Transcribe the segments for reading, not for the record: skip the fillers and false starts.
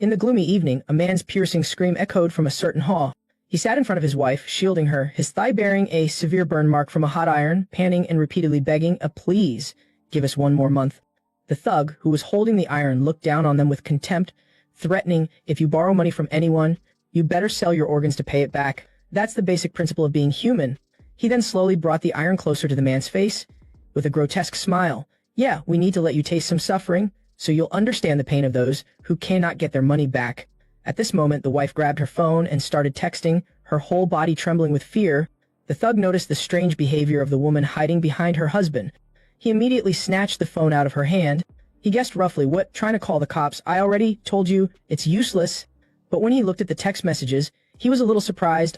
In the gloomy evening, a man's piercing scream echoed from a certain hall. He sat in front of his wife, shielding her, his thigh bearing a severe burn mark from a hot iron, panting and repeatedly begging, please, give us one more month. The thug, who was holding the iron, looked down on them with contempt, threatening, if you borrow money from anyone, you better sell your organs to pay it back. That's the basic principle of being human. He then slowly brought the iron closer to the man's face, with a grotesque smile. Yeah, we need to let you taste some suffering, so you'll understand the pain of those who cannot get their money back. At this moment, the wife grabbed her phone and started texting, her whole body trembling with fear. The thug noticed the strange behavior of the woman hiding behind her husband. He immediately snatched the phone out of her hand. He guessed roughly, what, trying to call the cops? I already told you, it's useless. But when he looked at the text messages, he was a little surprised.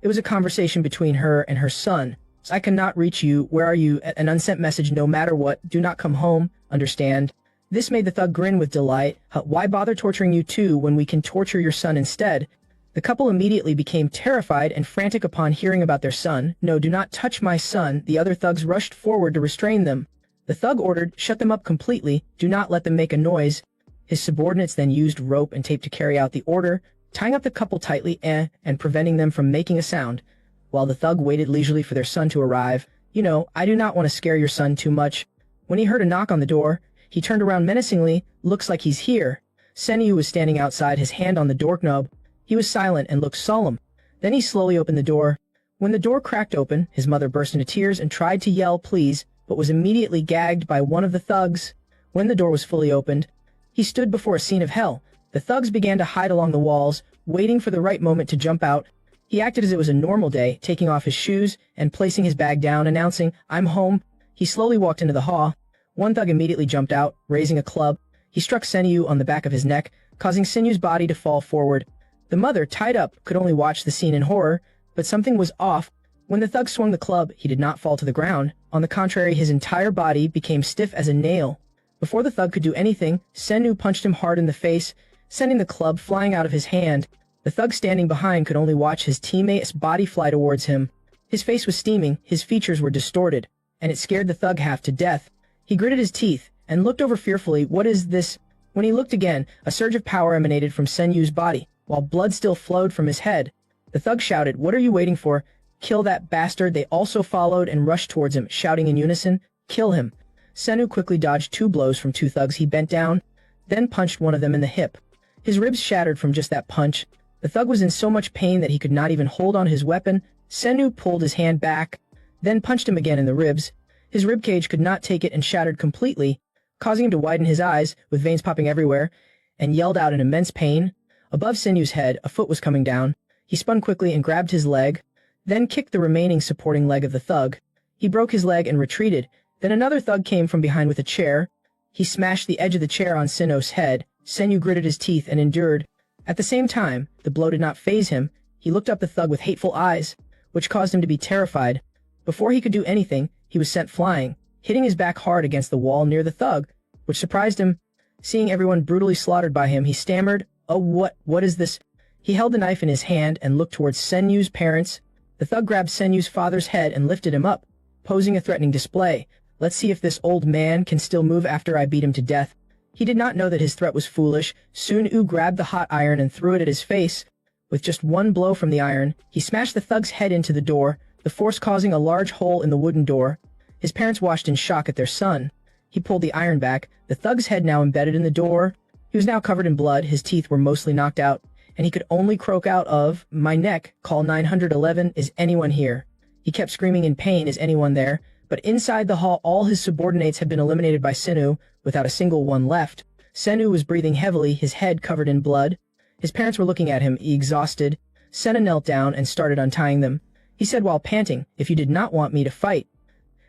It was a conversation between her and her son. I cannot reach you. Where are you? An unsent message, no matter what. Do not come home. Understand? This made the thug grin with delight. Why bother torturing you too when we can torture your son instead? The couple immediately became terrified and frantic upon hearing about their son. No, do not touch my son. The other thugs rushed forward to restrain them. The thug ordered, shut them up completely. Do not let them make a noise. His subordinates then used rope and tape to carry out the order, tying up the couple tightly and preventing them from making a sound, while the thug waited leisurely for their son to arrive. You know, I do not want to scare your son too much. When he heard a knock on the door, he turned around menacingly. Looks like he's here. Senyu was standing outside, his hand on the doorknob. He was silent and looked solemn. Then he slowly opened the door. When the door cracked open, his mother burst into tears and tried to yell please, but was immediately gagged by one of the thugs. When the door was fully opened, he stood before a scene of hell. The thugs began to hide along the walls, waiting for the right moment to jump out. He acted as it was a normal day, taking off his shoes and placing his bag down, announcing, I'm home. He slowly walked into the hall. One thug immediately jumped out, raising a club. He struck Senyu on the back of his neck, causing Senyu's body to fall forward. The mother, tied up, could only watch the scene in horror, but something was off. When the thug swung the club, he did not fall to the ground. On the contrary, his entire body became stiff as a nail. Before the thug could do anything, Senyu punched him hard in the face, sending the club flying out of his hand. The thug standing behind could only watch his teammate's body fly towards him. His face was steaming, his features were distorted, and it scared the thug half to death. He gritted his teeth and looked over fearfully. What is this? When he looked again, a surge of power emanated from Senyu's body, while blood still flowed from his head. The thug shouted, what are you waiting for? Kill that bastard. They also followed and rushed towards him, shouting in unison, kill him. Senyu quickly dodged 2 blows from 2 thugs. He bent down, then punched one of them in the hip. His ribs shattered from just that punch. The thug was in so much pain that he could not even hold on his weapon. Senyu pulled his hand back, then punched him again in the ribs. His ribcage could not take it and shattered completely, causing him to widen his eyes, with veins popping everywhere, and yelled out in immense pain. Above Senyu's head, a foot was coming down. He spun quickly and grabbed his leg, then kicked the remaining supporting leg of the thug. He broke his leg and retreated. Then another thug came from behind with a chair. He smashed the edge of the chair on Senyu's head. Senyu gritted his teeth and endured. At the same time, the blow did not faze him. He looked up the thug with hateful eyes, which caused him to be terrified. Before he could do anything, he was sent flying, hitting his back hard against the wall near the thug, which surprised him. Seeing everyone brutally slaughtered by him, he stammered, oh, what is this? He held the knife in his hand and looked towards Senyu's parents. The thug grabbed Senyu's father's head and lifted him up, posing a threatening display. Let's see if this old man can still move after I beat him to death. He did not know that his threat was foolish. Sun-U grabbed the hot iron and threw it at his face. With just one blow from the iron, he smashed the thug's head into the door, the force causing a large hole in the wooden door. His parents watched in shock at their son. He pulled the iron back, the thug's head now embedded in the door. He was now covered in blood, his teeth were mostly knocked out, and he could only croak out of, my neck, call 911, is anyone here? He kept screaming in pain, is anyone there? But inside the hall, all his subordinates had been eliminated by Senyu, without a single one left. Senyu was breathing heavily, his head covered in blood. His parents were looking at him, exhausted. Senyu knelt down and started untying them. He said while panting, if you did not want me to fight,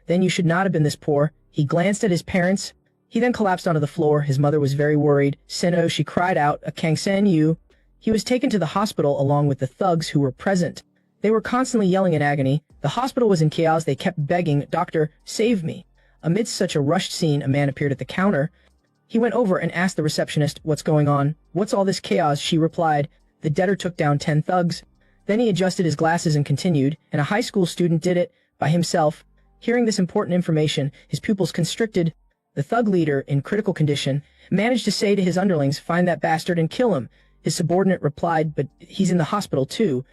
then you should not have been this poor. He glanced at his parents. He then collapsed onto the floor. His mother was very worried. Senyu, she cried out, Kang Senyu. He was taken to the hospital along with the thugs who were present. They were constantly yelling in agony. The hospital was in chaos. They kept begging, Doctor, save me. Amidst such a rushed scene, a man appeared at the counter. He went over and asked the receptionist, what's going on? What's all this chaos? She replied, the debtor took down 10 thugs. Then he adjusted his glasses and continued, and a high school student did it by himself. Hearing this important information, his pupils constricted. The The thug leader, in critical condition, managed to say to his underlings, "Find that bastard and kill him." His subordinate replied, "But he's in the hospital too."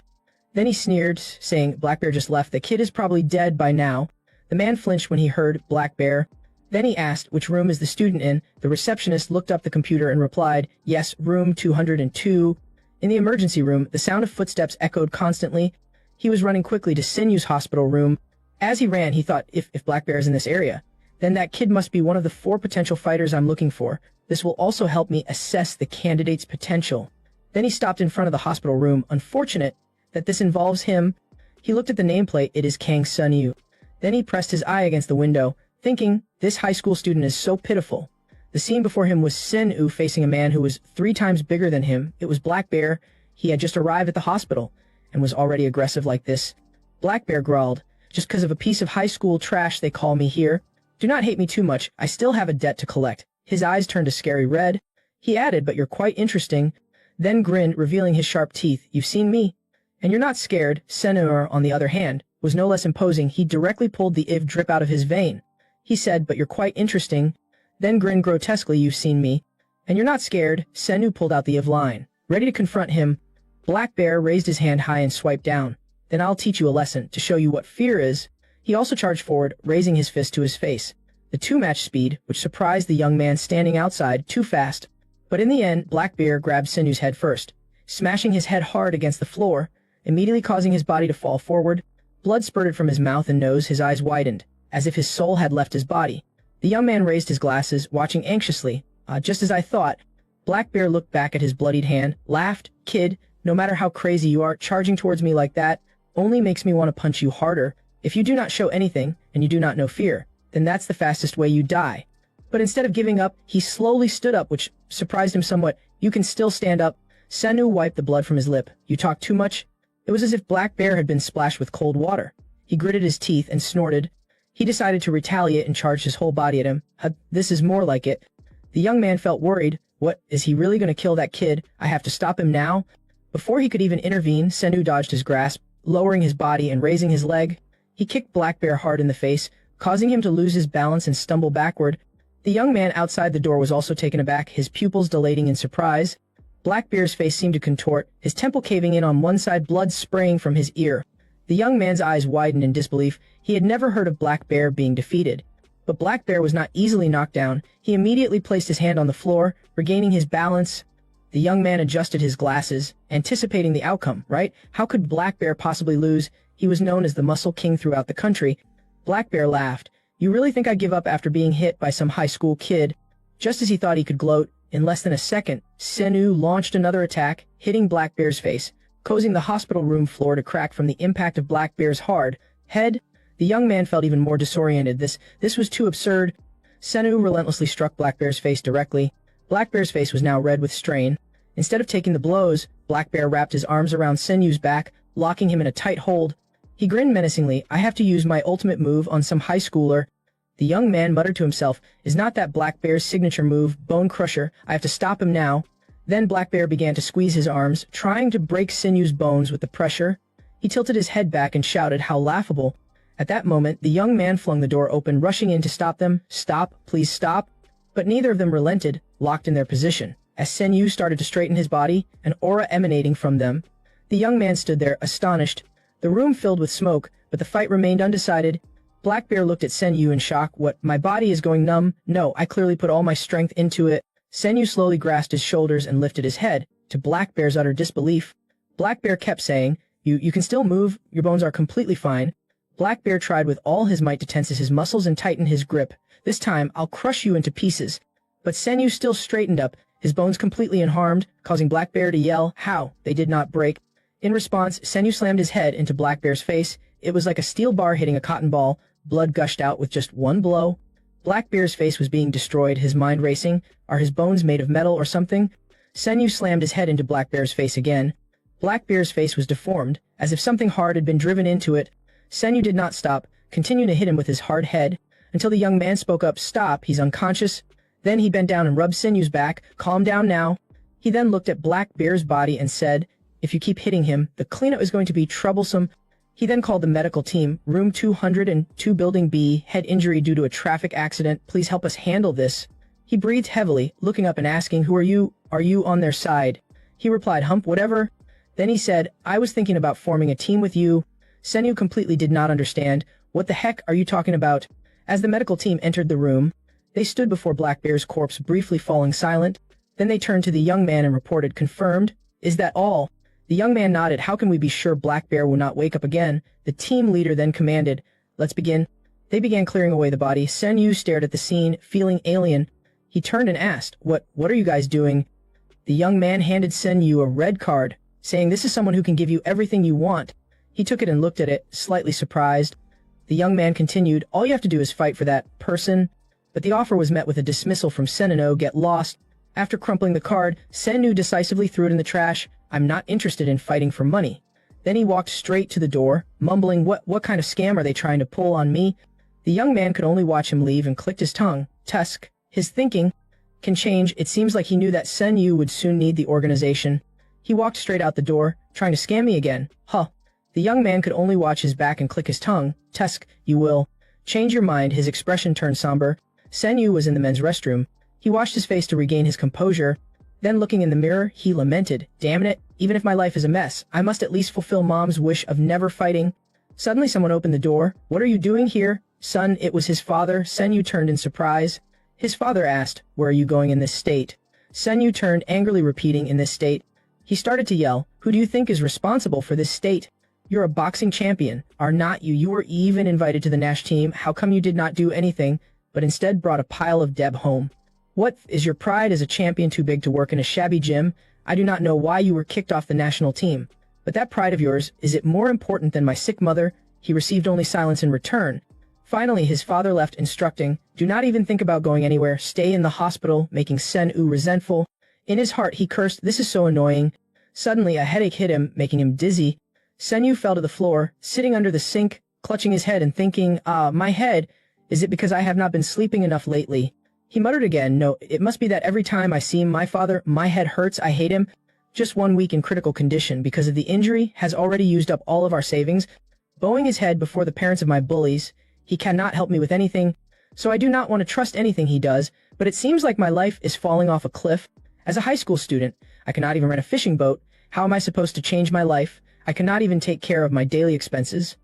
Then he sneered, saying, "Black Bear just left. The kid is probably dead by now." The man flinched when he heard Black Bear. Then he asked, "Which room is the student in?" The receptionist looked up the computer and replied, "Yes, room 202. In the emergency room, the sound of footsteps echoed constantly. He was running quickly to Sinyu's hospital room. As he ran, he thought, if Black Bear is in this area, then that kid must be one of the 4 potential fighters I'm looking for. This will also help me assess the candidate's potential." Then he stopped in front of the hospital room. Unfortunate that this involves him. He looked at the nameplate. It is Kang Sunyu. Then he pressed his eye against the window, thinking, this high school student is so pitiful. The scene before him was Sen-U facing a man who was 3 times bigger than him. It was Black Bear. He had just arrived at the hospital and was already aggressive like this. Black Bear growled, "Just because of a piece of high school trash they call me here. Do not hate me too much. I still have a debt to collect." His eyes turned a scary red. He added, "But you're quite interesting." Then grinned, revealing his sharp teeth. "You've seen me. And you're not scared." Sen-U, on the other hand, was no less imposing. He directly pulled the IV drip out of his vein. He said, "But you're quite interesting." Then grinned grotesquely, "You've seen me. And you're not scared." Sen-U pulled out the IV line, ready to confront him. Black Bear raised his hand high and swiped down. "Then I'll teach you a lesson, to show you what fear is." He also charged forward, raising his fist to his face. The two matched speed, which surprised the young man standing outside too fast. But in the end, Black Bear grabbed Sinu's head first, smashing his head hard against the floor, immediately causing his body to fall forward. Blood spurted from his mouth and nose. His eyes widened, as if his soul had left his body. The young man raised his glasses, watching anxiously. Just as I thought." Black Bear looked back at his bloodied hand, laughed. "Kid, no matter how crazy you are, charging towards me like that only makes me want to punch you harder. If you do not show anything, and you do not know fear, then that's the fastest way you die." But instead of giving up, he slowly stood up, which surprised him somewhat. "You can still stand up." Sen-U wiped the blood from his lip. "You talk too much." It was as if Black Bear had been splashed with cold water. He gritted his teeth and snorted. He decided to retaliate and charged his whole body at him. This is more like it." The young man felt worried. What, is he really going to kill that kid? I have to stop him now. Before he could even intervene, Sen-U dodged his grasp, lowering his body and raising his leg. He kicked Black Bear hard in the face, causing him to lose his balance and stumble backward. The young man outside the door was also taken aback, his pupils dilating in surprise. Black Bear's face seemed to contort, his temple caving in on one side, blood spraying from his ear. The young man's eyes widened in disbelief. He had never heard of Black Bear being defeated. But Black Bear was not easily knocked down. He immediately placed his hand on the floor, regaining his balance. The young man adjusted his glasses, anticipating the outcome, right? How could Black Bear possibly lose? He was known as the Muscle King throughout the country. Black Bear laughed. "You really think I'd give up after being hit by some high school kid?" Just as he thought he could gloat, in less than a second, Sen-U launched another attack, hitting Black Bear's face, causing the hospital room floor to crack from the impact of Black Bear's hard head. The young man felt even more disoriented. This was too absurd. Sen-U relentlessly struck Black Bear's face directly. Black Bear's face was now red with strain. Instead of taking the blows, Black Bear wrapped his arms around Sen-U's back, locking him in a tight hold. He grinned menacingly. "I have to use my ultimate move on some high schooler." The young man muttered to himself, "Is not that Black Bear's signature move, Bone Crusher? I have to stop him now." Then Black Bear began to squeeze his arms, trying to break Sinu's bones with the pressure. He tilted his head back and shouted, "How laughable." At that moment, the young man flung the door open, rushing in to stop them. "Stop, please stop." But neither of them relented, locked in their position. As Sen-U started to straighten his body, an aura emanating from them, the young man stood there, astonished. The room filled with smoke, but the fight remained undecided. Black Bear looked at Sen-U in shock. "What, my body is going numb? No, I clearly put all my strength into it." Sen-U slowly grasped his shoulders and lifted his head, to Black Bear's utter disbelief. Black Bear kept saying, You can still move, your bones are completely fine." Black Bear tried with all his might to tense his muscles and tighten his grip. "This time, I'll crush you into pieces." But Sen-U still straightened up, his bones completely unharmed, causing Black Bear to yell, "How?" They did not break. In response, Sen-U slammed his head into Black Bear's face. It was like a steel bar hitting a cotton ball. Blood gushed out with just one blow. Black Bear's face was being destroyed, his mind racing. Are his bones made of metal or something? Sen-U slammed his head into Black Bear's face again. Black Bear's face was deformed, as if something hard had been driven into it. Sen-U did not stop, continuing to hit him with his hard head, until the young man spoke up. "Stop, he's unconscious." Then he bent down and rubbed Sen-U's back. "Calm down now." He then looked at Black Bear's body and said, "If you keep hitting him, the cleanup is going to be troublesome." He then called the medical team. Room 202, Building B, head injury due to a traffic accident. Please help us handle this. He breathed heavily, looking up and asking, who are you? Are you on their side? He replied, hump, whatever. Then he said, I was thinking about forming a team with you. Senyu completely did not understand. What the heck are you talking about? As the medical team entered the room, they stood before Black Bear's corpse, briefly falling silent. Then they turned to the young man and reported, confirmed. Is that all? The young man nodded. How can we be sure Black Bear will not wake up again? The team leader then commanded, let's begin. They began clearing away the body. Senyu stared at the scene, feeling alien. He turned and asked, what are you guys doing? The young man handed Senyu a red card, saying this is someone who can give you everything you want. He took it and looked at it, slightly surprised. The young man continued, all you have to do is fight for that person. But the offer was met with a dismissal from Senino. Get lost. After crumpling the card, Senyu decisively threw it in the trash. I'm not interested in fighting for money. Then he walked straight to the door, mumbling, what kind of scam are they trying to pull on me? The young man could only watch him leave and clicked his tongue. Tusk. His thinking can change. It seems like he knew that Senyu would soon need the organization. He walked straight out the door, trying to scam me again. Huh. The young man could only watch his back and click his tongue. Tusk, you will change your mind. His expression turned somber. Senyu was in the men's restroom. He washed his face to regain his composure. Then looking in the mirror, he lamented, damn it, even if my life is a mess, I must at least fulfill Mom's wish of never fighting. Suddenly someone opened the door. What are you doing here? Son, it was his father. Senyu turned in surprise. His father asked, where are you going in this state? Senyu turned, angrily repeating, in this state. He started to yell, who do you think is responsible for this state? You're a boxing champion, are not you? You were even invited to the Nash team. How come you did not do anything, but instead brought a pile of deb home? What, is your pride as a champion too big to work in a shabby gym? I do not know why you were kicked off the national team. But that pride of yours, is it more important than my sick mother? He received only silence in return. Finally, his father left, instructing, do not even think about going anywhere, stay in the hospital, making Sen-U resentful. In his heart he cursed, this is so annoying. Suddenly a headache hit him, making him dizzy. Senyu fell to the floor, sitting under the sink, clutching his head and thinking, my head, is it because I have not been sleeping enough lately? He muttered again, no, it must be that every time I see my father, my head hurts, I hate him. Just 1 week in critical condition because of the injury, has already used up all of our savings. Bowing his head before the parents of my bullies, he cannot help me with anything, so I do not want to trust anything he does, but it seems like my life is falling off a cliff. As a high school student, I cannot even rent a fishing boat. How am I supposed to change my life? I cannot even take care of my daily expenses.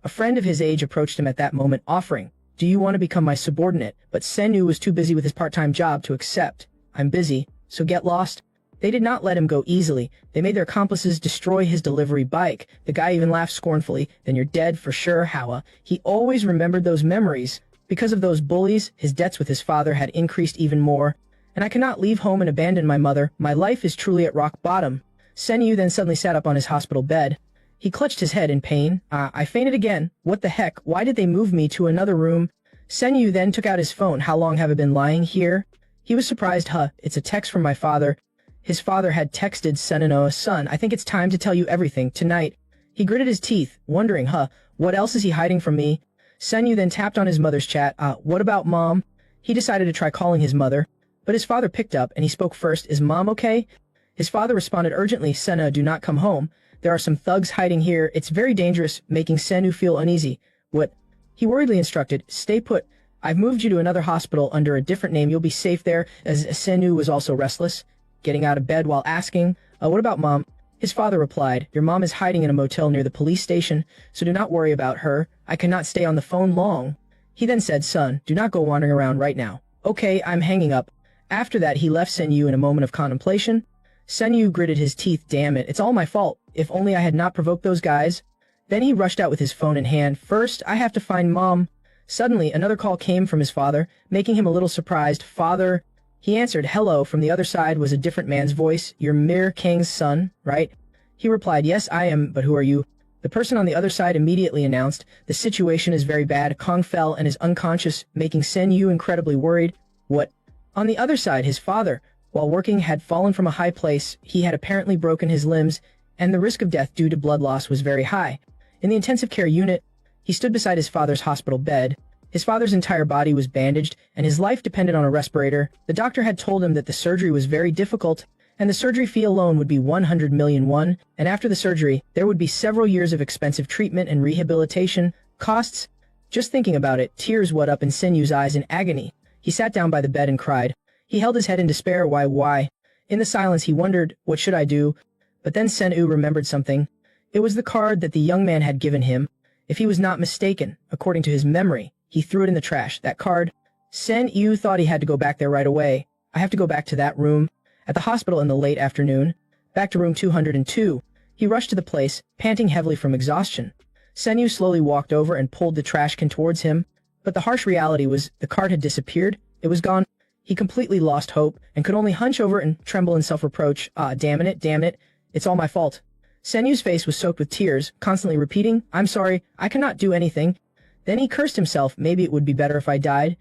A friend of his age approached him at that moment, offering, do you want to become my subordinate? But Senyu was too busy with his part-time job to accept. I'm busy, so get lost. They did not let him go easily. They made their accomplices destroy his delivery bike. The guy even laughed scornfully, then you're dead for sure, Howa. He always remembered those memories. Because of those bullies, his debts with his father had increased even more. And I cannot leave home and abandon my mother. My life is truly at rock bottom. Senyu then suddenly sat up on his hospital bed. He clutched his head in pain. I fainted again. What the heck? Why did they move me to another room? Senyu then took out his phone. How long have I been lying here? He was surprised. It's a text from my father. His father had texted Senino, son, I think it's time to tell you everything, tonight. He gritted his teeth, wondering, what else is he hiding from me? Senyu then tapped on his mother's chat. What about Mom? He decided to try calling his mother, but his father picked up and he spoke first. Is Mom okay? His father responded urgently, Senna, do not come home. There are some thugs hiding here. It's very dangerous, making Senyu feel uneasy. What? He worriedly instructed, stay put. I've moved you to another hospital under a different name. You'll be safe there, as Senyu was also restless, getting out of bed while asking, what about Mom? His father replied, your mom is hiding in a motel near the police station, so do not worry about her. I cannot stay on the phone long. He then said, son, do not go wandering around right now. Okay, I'm hanging up. After that, he left Senyu in a moment of contemplation. Senyu gritted his teeth, damn it, it's all my fault. If only I had not provoked those guys. Then he rushed out with his phone in hand. First, I have to find Mom. Suddenly, another call came from his father, making him a little surprised. Father. He answered, hello. From the other side was a different man's voice. You're Mir Kang's son, right? He replied, yes, I am, but who are you? The person on the other side immediately announced, the situation is very bad. Kong fell and is unconscious, making Senyu incredibly worried. What? On the other side, his father, while working, had fallen from a high place. He had apparently broken his limbs, and the risk of death due to blood loss was very high. In the intensive care unit, he stood beside his father's hospital bed. His father's entire body was bandaged, and his life depended on a respirator. The doctor had told him that the surgery was very difficult, And the surgery fee alone would be 100 million won, and after the surgery, there would be several years of expensive treatment and rehabilitation costs. Just thinking about it, tears welled up in Senyu's eyes in agony. He sat down by the bed and cried. He held his head in despair. Why? In the silence he wondered, what should I do? But then Sen-yu remembered something. It was the card that the young man had given him. If he was not mistaken, according to his memory, he threw it in the trash, that card. Sen-yu thought he had to go back there right away. I have to go back to that room. At the hospital in the late afternoon. Back to room 202. He rushed to the place, panting heavily from exhaustion. Sen-yu slowly walked over and pulled the trash can towards him. But the harsh reality was, the card had disappeared. It was gone. He completely lost hope, and could only hunch over and tremble in self-reproach. Damn it. It's all my fault. Senyu's face was soaked with tears, constantly repeating, I'm sorry, I cannot do anything. Then he cursed himself, maybe it would be better if I died.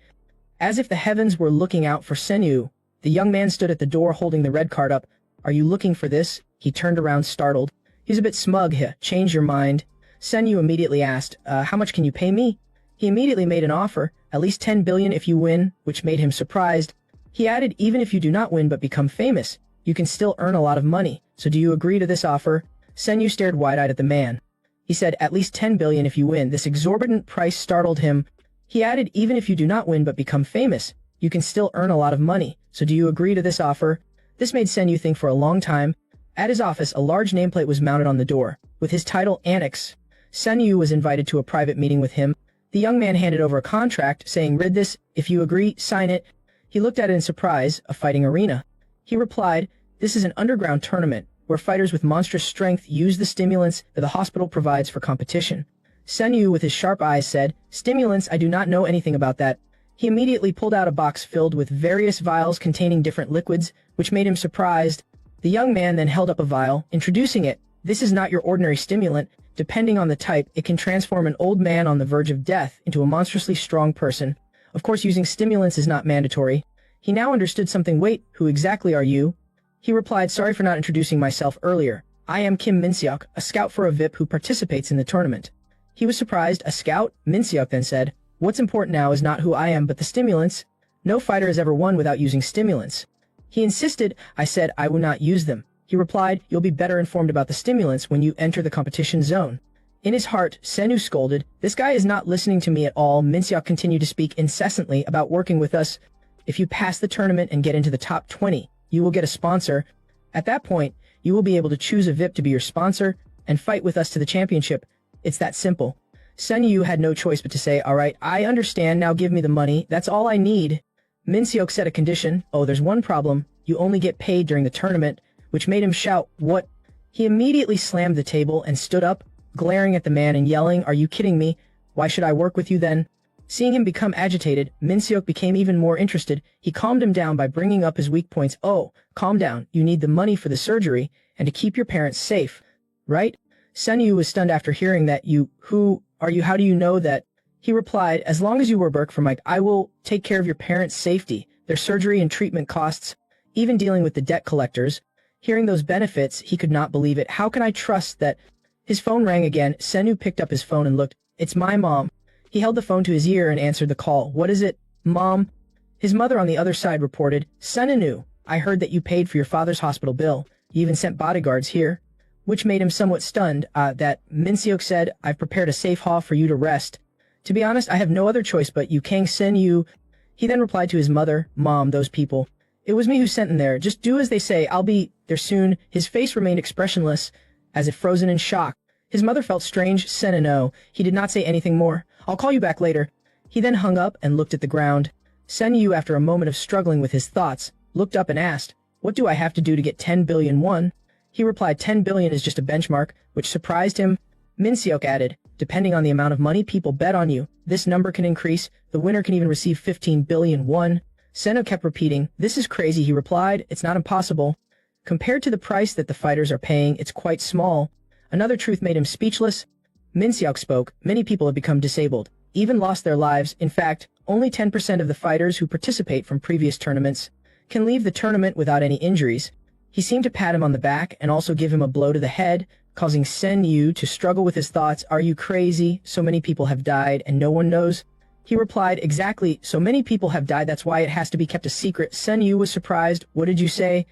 As if the heavens were looking out for Senyu, the young man stood at the door holding the red card up. Are you looking for this? He turned around startled. He's a bit smug. Change your mind. Senyu immediately asked, how much can you pay me? He immediately made an offer, at least 10 billion if you win, which made him surprised. He added, even if you do not win but become famous, you can still earn a lot of money. So do you agree to this offer? Senyu stared wide-eyed at the man. He said, at least 10 billion if you win. This exorbitant price startled him. He added, even if you do not win but become famous, you can still earn a lot of money. So do you agree to this offer? This made Senyu think for a long time. At his office, a large nameplate was mounted on the door, with his title Annex. Senyu was invited to a private meeting with him. The young man handed over a contract, saying, read this, if you agree, sign it. He looked at it in surprise, a fighting arena. He replied, this is an underground tournament, where fighters with monstrous strength use the stimulants that the hospital provides for competition. Senyu, with his sharp eyes, said, stimulants, I do not know anything about that. He immediately pulled out a box filled with various vials containing different liquids, which made him surprised. The young man then held up a vial, introducing it. This is not your ordinary stimulant. Depending on the type, it can transform an old man on the verge of death into a monstrously strong person. Of course, using stimulants is not mandatory. He now understood something. Wait, who exactly are you? He replied, sorry for not introducing myself earlier. I am Kim Minseok, a scout for a VIP who participates in the tournament. He was surprised. A scout? Minseok then said, what's important now is not who I am but the stimulants. No fighter has ever won without using stimulants. He insisted. I said I will not use them. He replied, you'll be better informed about the stimulants when you enter the competition zone. In his heart, Senyu scolded, this guy is not listening to me at all. Minseok continued to speak incessantly about working with us. If you pass the tournament and get into the top 20, you will get a sponsor. At that point, you will be able to choose a VIP to be your sponsor and fight with us to the championship. It's that simple. Senyu had no choice but to say, alright, I understand, now give me the money, that's all I need. Minseok set a condition, oh there's one problem, you only get paid during the tournament, which made him shout, what? He immediately slammed the table and stood up, glaring at the man and yelling, are you kidding me? Why should I work with you then? Seeing him become agitated, Minseok became even more interested. He calmed him down by bringing up his weak points. Oh, calm down, you need the money for the surgery, and to keep your parents safe, right? Senyu was stunned after hearing that. Who are you? How do you know that? He replied, as long as you work for Mike, I will take care of your parents' safety, their surgery and treatment costs, even dealing with the debt collectors. Hearing those benefits, he could not believe it. How can I trust that? His phone rang again. Senyu picked up his phone and looked. It's my mom. He held the phone to his ear and answered the call. What is it, Mom? His mother on the other side reported, Senyu, I heard that you paid for your father's hospital bill. You even sent bodyguards here. Which made him somewhat stunned. That Minseok said, I've prepared a safe hall for you to rest. To be honest, I have no other choice but you, Kang Senyu. He then replied to his mother, Mom, those people. It was me who sent them there. Just do as they say. I'll be there soon. His face remained expressionless, as if frozen in shock. His mother felt strange. Senyu. He did not say anything more. I'll call you back later. He then hung up and looked at the ground. Senyu, after a moment of struggling with his thoughts, looked up and asked, what do I have to do to get 10 billion won? He replied 10 billion is just a benchmark, which surprised him. Minseok added, depending on the amount of money people bet on you, this number can increase. The winner can even receive 15 billion won. Senyu kept repeating, this is crazy. He replied, it's not impossible. Compared to the price that the fighters are paying, it's quite small. Another truth made him speechless. Minseok spoke, many people have become disabled, even lost their lives. In fact, only 10% of the fighters who participate from previous tournaments can leave the tournament without any injuries. He seemed to pat him on the back and also give him a blow to the head, causing Senyu to struggle with his thoughts. Are you crazy? So many people have died and no one knows. He replied, exactly, so many people have died, that's why it has to be kept a secret. Senyu was surprised. What did you say?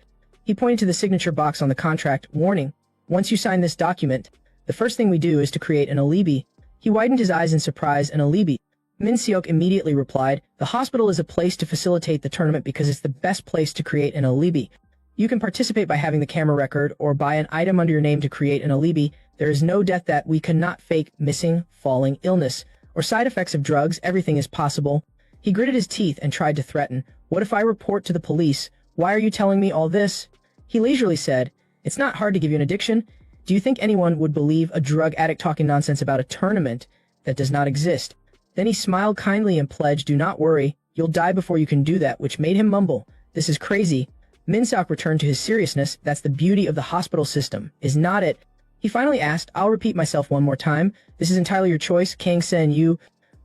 He pointed to the signature box on the contract, warning, "Once you sign this document, the first thing we do is to create an alibi." He widened his eyes in surprise. "An alibi?" Min Seok immediately replied, "The hospital is a place to facilitate the tournament because it's the best place to create an alibi. You can participate by having the camera record or buy an item under your name to create an alibi. There is no death that we cannot fake, missing, falling, illness, or side effects of drugs. Everything is possible." He gritted his teeth and tried to threaten, "What if I report to the police? Why are you telling me all this?" He leisurely said, "It's not hard to give you an addiction. Do you think anyone would believe a drug addict talking nonsense about a tournament that does not exist?" Then he smiled kindly and pledged, "Do not worry, you'll die before you can do that," which made him mumble, "This is crazy." Min Seok returned to his seriousness. "That's the beauty of the hospital system, is not it?" He finally asked, "I'll repeat myself one more time. This is entirely your choice, Kang Sen-yu.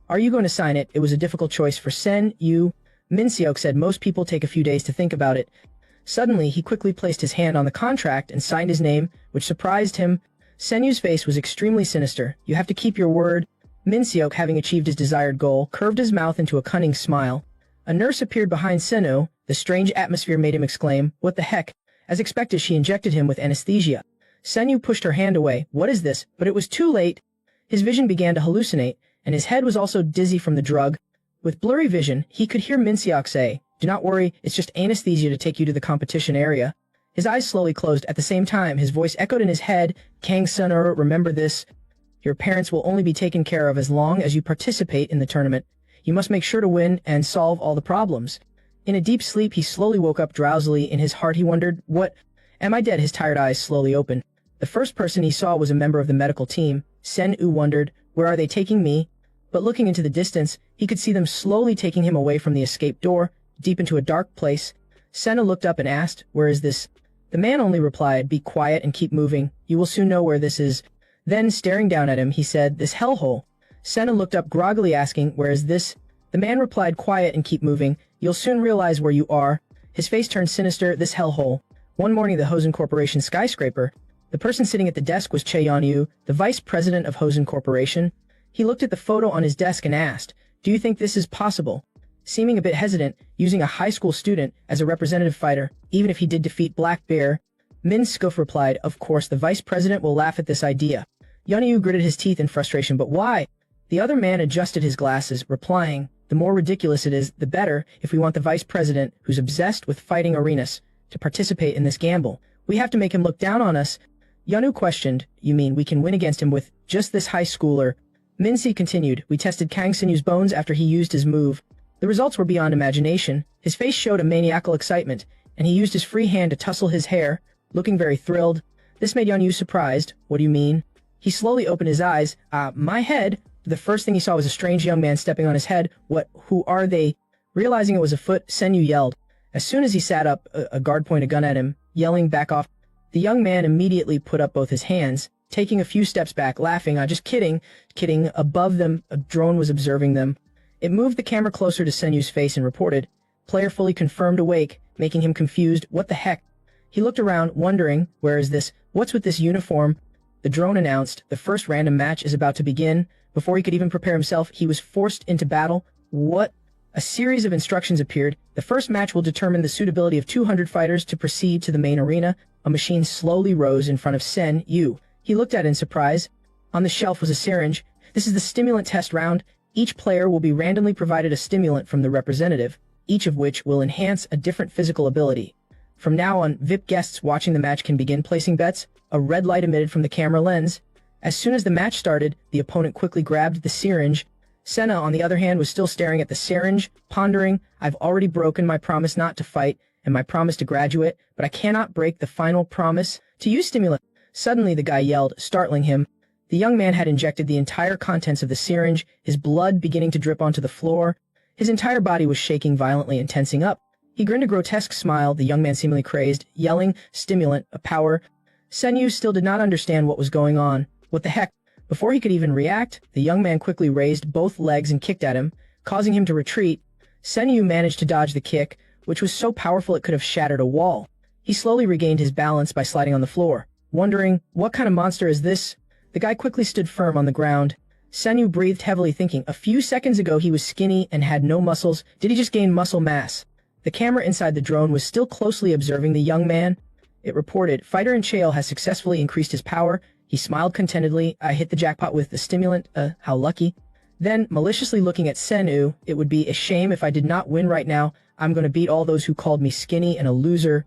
Are you going to sign it?" It was a difficult choice for Sen-yu. Min Seok said most people take a few days to think about it. Suddenly, he quickly placed his hand on the contract and signed his name, which surprised him. Sen-yu's face was extremely sinister. "You have to keep your word." Min Seok, having achieved his desired goal, curved his mouth into a cunning smile. A nurse appeared behind Sen-yu. The strange atmosphere made him exclaim, "What the heck?" As expected, she injected him with anesthesia. Sen-yu pushed her hand away. "What is this?" But it was too late. His vision began to hallucinate, and his head was also dizzy from the drug. With blurry vision, he could hear Min Seok say, "Do not worry, it's just anesthesia to take you to the competition area." His eyes slowly closed. At the same time, his voice echoed in his head, "Kang Sen-yu, remember this. Your parents will only be taken care of as long as you participate in the tournament. You must make sure to win and solve all the problems." In a deep sleep, he slowly woke up drowsily. In his heart, he wondered, "What? Am I dead?" His tired eyes slowly opened. The first person he saw was a member of the medical team. Sen-yu wondered, "Where are they taking me?" But looking into the distance, he could see them slowly taking him away from the escape door, deep into a dark place. Sen-yu looked up and asked, "Where is this?" The man only replied, "Be quiet and keep moving. You will soon know where this is." Then, staring down at him, he said, "This hellhole." Sen-yu looked up groggily, asking, "Where is this?" The man replied, "Quiet and keep moving. You'll soon realize where you are." His face turned sinister. "This hellhole." One morning, the Hosen Corporation skyscraper. The person sitting at the desk was Che Yan-yu, the vice president of Hosen Corporation. He looked at the photo on his desk and asked, "Do you think this is possible?" Seeming a bit hesitant, using a high school student as a representative fighter, even if he did defeat Black Bear, Min Seok replied, "Of course, the vice president will laugh at this idea." Yan-yu gritted his teeth in frustration, "But why?" The other man adjusted his glasses, replying, "The more ridiculous it is, the better, if we want the vice president, who's obsessed with fighting arenas, to participate in this gamble. We have to make him look down on us." Yan-yu questioned, "You mean we can win against him with just this high schooler?" Min Se continued, "We tested Kang Sen-yu's bones after he used his move. The results were beyond imagination." His face showed a maniacal excitement, and he used his free hand to tussle his hair, looking very thrilled. This made Yan-yu surprised. "What do you mean?" He slowly opened his eyes. My head." The first thing he saw was a strange young man stepping on his head. "What? Who are they?" Realizing it was a foot, Sen-yu yelled. As soon as he sat up, a guard pointed a gun at him, yelling, "Back off." The young man immediately put up both his hands, taking a few steps back, laughing. Just kidding. Kidding." Above them, a drone was observing them. It moved the camera closer to Sen-yu's face and reported, "Player fully confirmed awake," making him confused. "What the heck?" He looked around, wondering, "Where is this? What's with this uniform?" The drone announced, "The first random match is about to begin." Before he could even prepare himself, he was forced into battle. What? A series of instructions appeared. "The first match will determine the suitability of 200 fighters to proceed to the main arena." A machine slowly rose in front of Sen-yu. He looked at it in surprise. On the shelf was a syringe. "This is the stimulant test round. Each player will be randomly provided a stimulant from the representative, each of which will enhance a different physical ability. From now on, VIP guests watching the match can begin placing bets." A red light emitted from the camera lens. As soon as the match started, the opponent quickly grabbed the syringe. Senna, on the other hand, was still staring at the syringe, pondering, "I've already broken my promise not to fight, and my promise to graduate, but I cannot break the final promise to use stimulant." Suddenly, the guy yelled, startling him. The young man had injected the entire contents of the syringe, his blood beginning to drip onto the floor. His entire body was shaking violently and tensing up. He grinned a grotesque smile, the young man seemingly crazed, yelling, "Stimulant, a power." Sen-yu still did not understand what was going on. What the heck? Before he could even react, the young man quickly raised both legs and kicked at him, causing him to retreat. Sen-yu managed to dodge the kick, which was so powerful it could have shattered a wall. He slowly regained his balance by sliding on the floor, wondering, "What kind of monster is this?" The guy quickly stood firm on the ground. Sen-yu breathed heavily, thinking, a few seconds ago he was skinny and had no muscles. Did he just gain muscle mass? The camera inside the drone was still closely observing the young man. It reported, "Fighter in Chael has successfully increased his power." He smiled contentedly. "I hit the jackpot with the stimulant, how lucky." Then, maliciously looking at Senu, "It would be a shame if I did not win right now. I'm gonna beat all those who called me skinny and a loser."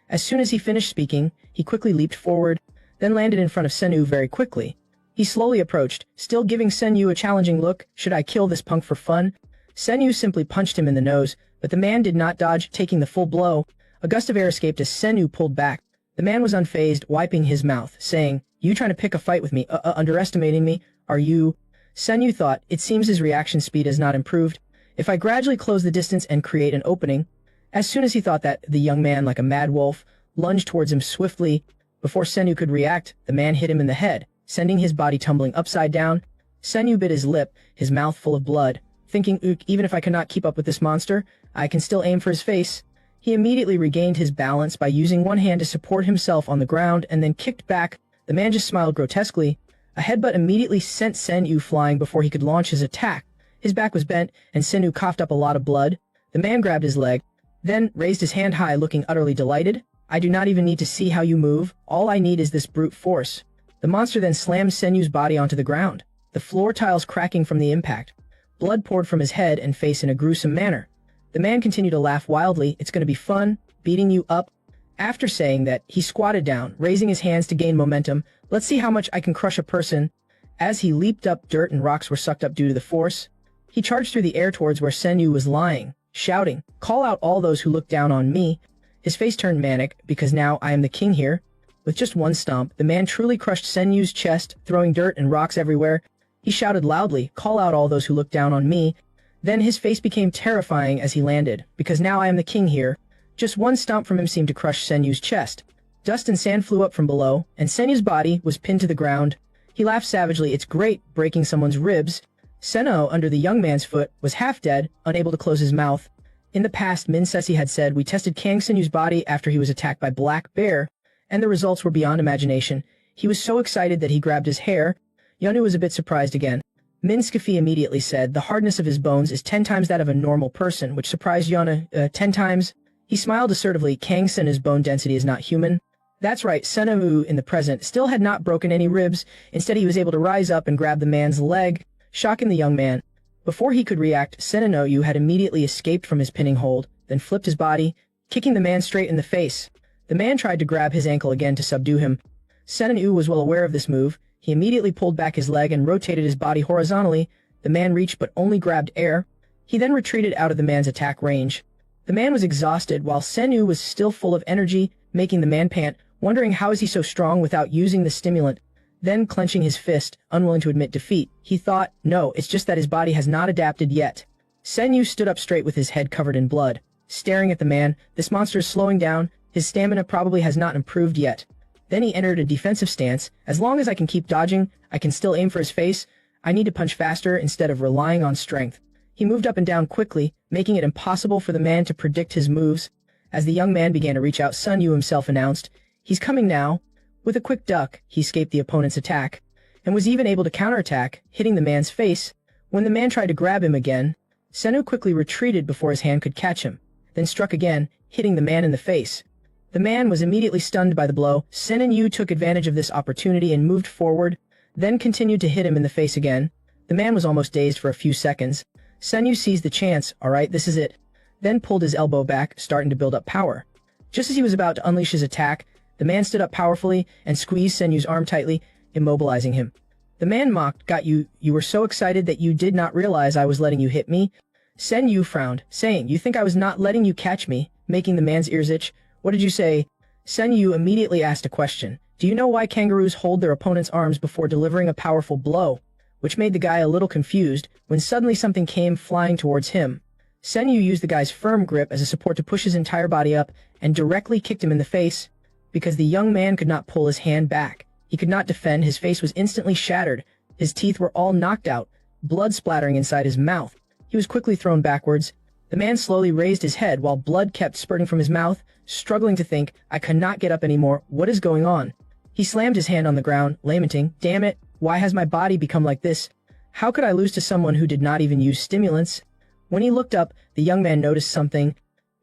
As soon as he finished speaking, he quickly leaped forward, then landed in front of Senu very quickly. He slowly approached, still giving Senu a challenging look. "Should I kill this punk for fun?" Senu simply punched him in the nose, but the man did not dodge, taking the full blow. A gust of air escaped as Senu pulled back. The man was unfazed, wiping his mouth, saying, "You trying to pick a fight with me, underestimating me? Are you?" Senu thought, it seems his reaction speed has not improved. If I gradually close the distance and create an opening. As soon as he thought that, the young man, like a mad wolf, lunged towards him swiftly. Before Senu could react, the man hit him in the head, sending his body tumbling upside down. Senu bit his lip, his mouth full of blood, thinking, "Ook, even if I cannot keep up with this monster, I can still aim for his face." He immediately regained his balance by using one hand to support himself on the ground and then kicked back. The man just smiled grotesquely. A headbutt immediately sent Senu flying before he could launch his attack. His back was bent, and Senu coughed up a lot of blood. The man grabbed his leg, then raised his hand high, looking utterly delighted. "I do not even need to see how you move. All I need is this brute force." The monster then slammed Senu's body onto the ground, the floor tiles cracking from the impact. Blood poured from his head and face in a gruesome manner. The man continued to laugh wildly. "It's going to be fun, beating you up." After saying that, he squatted down, raising his hands to gain momentum. "Let's see how much I can crush a person." As he leaped up, dirt and rocks were sucked up due to the force. He charged through the air towards where Senu was lying, shouting, "Call out all those who look down on me." His face turned manic, because now I am the king here. With just one stomp, the man truly crushed Senu's chest, throwing dirt and rocks everywhere. He shouted loudly, "Call out all those who look down on me." Then his face became terrifying as he landed, because now I am the king here. Just one stomp from him seemed to crush Senu's chest. Dust and sand flew up from below, and Senu's body was pinned to the ground. He laughed savagely. "It's great, breaking someone's ribs." Seno, under the young man's foot, was half dead, unable to close his mouth. In the past, Min Sesi had said, "We tested Kang Senu's body after he was attacked by Black Bear, and the results were beyond imagination." He was so excited that he grabbed his hair. Yonu was a bit surprised again. Min Skefi immediately said, "The hardness of his bones is 10 times that of a normal person," which surprised Yona, 10 times? He smiled assertively. "Kang Senu's bone density is not human." That's right, Senu in the present still had not broken any ribs. Instead, he was able to rise up and grab the man's leg, shocking the young man. Before he could react, Senenoyu had immediately escaped from his pinning hold, then flipped his body, kicking the man straight in the face. The man tried to grab his ankle again to subdue him. Senenu was well aware of this move. He immediately pulled back his leg and rotated his body horizontally. The man reached but only grabbed air. He then retreated out of the man's attack range. The man was exhausted, while Senu was still full of energy, making the man pant, wondering how is he so strong without using the stimulant. Then, clenching his fist, unwilling to admit defeat, he thought, no, it's just that his body has not adapted yet. Senu stood up straight with his head covered in blood, staring at the man. This monster is slowing down. His stamina probably has not improved yet. Then he entered a defensive stance. As long as I can keep dodging, I can still aim for his face. I need to punch faster instead of relying on strength. He moved up and down quickly, making it impossible for the man to predict his moves. As the young man began to reach out, Sun Yu himself announced, "He's coming now." With a quick duck, he escaped the opponent's attack, and was even able to counterattack, hitting the man's face. When the man tried to grab him again, Senu quickly retreated before his hand could catch him, then struck again, hitting the man in the face. The man was immediately stunned by the blow. Sen Yu took advantage of this opportunity and moved forward, then continued to hit him in the face again. The man was almost dazed for a few seconds. Sen Yu seized the chance. "Alright, this is it." Then pulled his elbow back, starting to build up power. Just as he was about to unleash his attack, the man stood up powerfully and squeezed Sen Yu's arm tightly, immobilizing him. The man mocked, "Got you? You were so excited that you did not realize I was letting you hit me?" Sen Yu frowned, saying, "You think I was not letting you catch me?" making the man's ears itch. "What did you say?" Sen Yu immediately asked a question. "Do you know why kangaroos hold their opponent's arms before delivering a powerful blow?" Which made the guy a little confused, when suddenly something came flying towards him. Sen Yu used the guy's firm grip as a support to push his entire body up, and directly kicked him in the face. Because the young man could not pull his hand back. He could not defend. His face was instantly shattered. His teeth were all knocked out, blood splattering inside his mouth. He was quickly thrown backwards. The man slowly raised his head while blood kept spurting from his mouth, struggling to think, "I cannot get up anymore. What is going on?" He slammed his hand on the ground, lamenting, "Damn it, why has my body become like this? How could I lose to someone who did not even use stimulants?" When he looked up, the young man noticed something.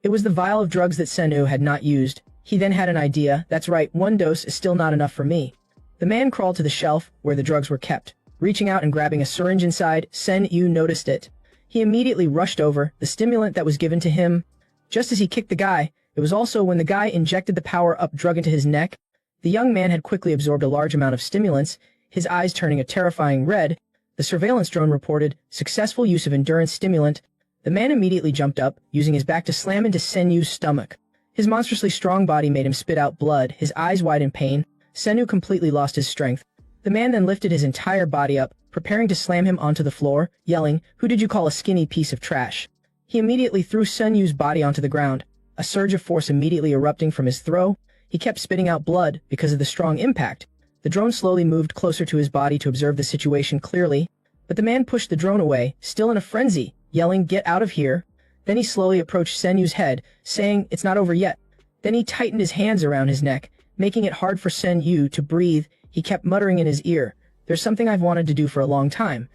It was the vial of drugs that Senu had not used. He then had an idea. That's right, one dose is still not enough for me. The man crawled to the shelf where the drugs were kept. Reaching out and grabbing a syringe inside, Sen Yu noticed it. He immediately rushed over the stimulant that was given to him. Just as he kicked the guy, it was also when the guy injected the power-up drug into his neck. The young man had quickly absorbed a large amount of stimulants, his eyes turning a terrifying red. The surveillance drone reported successful use of endurance stimulant. The man immediately jumped up, using his back to slam into Sen Yu's stomach. His monstrously strong body made him spit out blood, his eyes wide in pain. Sen Yu completely lost his strength. The man then lifted his entire body up, preparing to slam him onto the floor, yelling, "Who did you call a skinny piece of trash?" He immediately threw Sen Yu's body onto the ground, a surge of force immediately erupting from his throat. He kept spitting out blood because of the strong impact. The drone slowly moved closer to his body to observe the situation clearly, but the man pushed the drone away, still in a frenzy, yelling, "Get out of here." Then he slowly approached Sen Yu's head, saying, "It's not over yet." Then he tightened his hands around his neck, making it hard for Sen Yu to breathe. He kept muttering in his ear, "There's something I've wanted to do for a long time."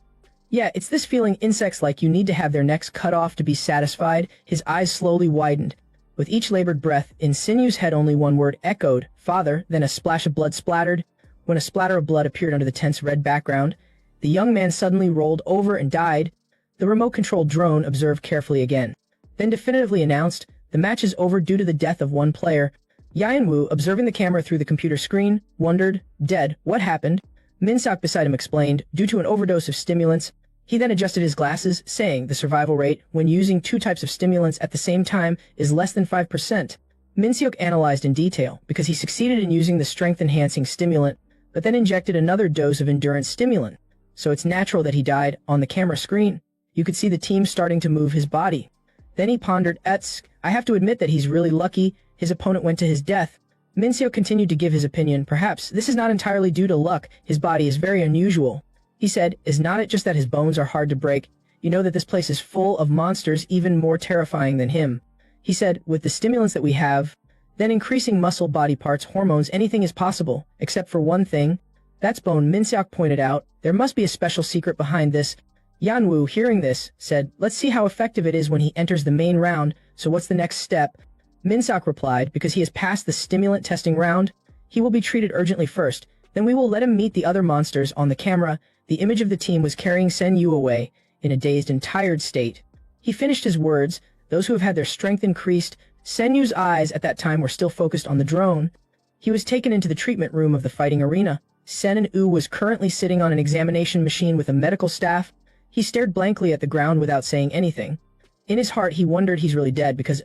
Yeah, it's this feeling insects like you need to have their necks cut off to be satisfied. His eyes slowly widened. With each labored breath, in Sen Yu's head only one word echoed, "Father," then a splash of blood splattered. When a splatter of blood appeared under the tense red background, the young man suddenly rolled over and died. The remote-controlled drone observed carefully again, then definitively announced, "The match is over due to the death of one player." Yanwu, observing the camera through the computer screen, wondered, "Dead, what happened?" Minseok beside him explained, "Due to an overdose of stimulants." He then adjusted his glasses, saying the survival rate when using two types of stimulants at the same time is less than 5%. Minseok analyzed in detail because he succeeded in using the strength-enhancing stimulant, but then injected another dose of endurance stimulant. So it's natural that he died. On the camera screen, you could see the team starting to move his body. Then he pondered, I have to admit that he's really lucky his opponent went to his death." Minseok continued to give his opinion. "Perhaps this is not entirely due to luck. His body is very unusual." He said, "Is not it just that his bones are hard to break? You know that this place is full of monsters even more terrifying than him." He said, "With the stimulants that we have, then increasing muscle, body parts, hormones, anything is possible, except for one thing. That's bone." Minseok pointed out, "There must be a special secret behind this." Yanwu, hearing this, said, "Let's see how effective it is when he enters the main round. So what's the next step?" Minseok replied, "Because he has passed the stimulant testing round, he will be treated urgently first. Then we will let him meet the other monsters." On the camera, the image of the team was carrying Sen Yu away, in a dazed and tired state. He finished his words, "Those who have had their strength increased." Sen Yu's eyes at that time were still focused on the drone. He was taken into the treatment room of the fighting arena. Sen Yu was currently sitting on an examination machine with a medical staff. He stared blankly at the ground without saying anything. In his heart, he wondered he's really dead because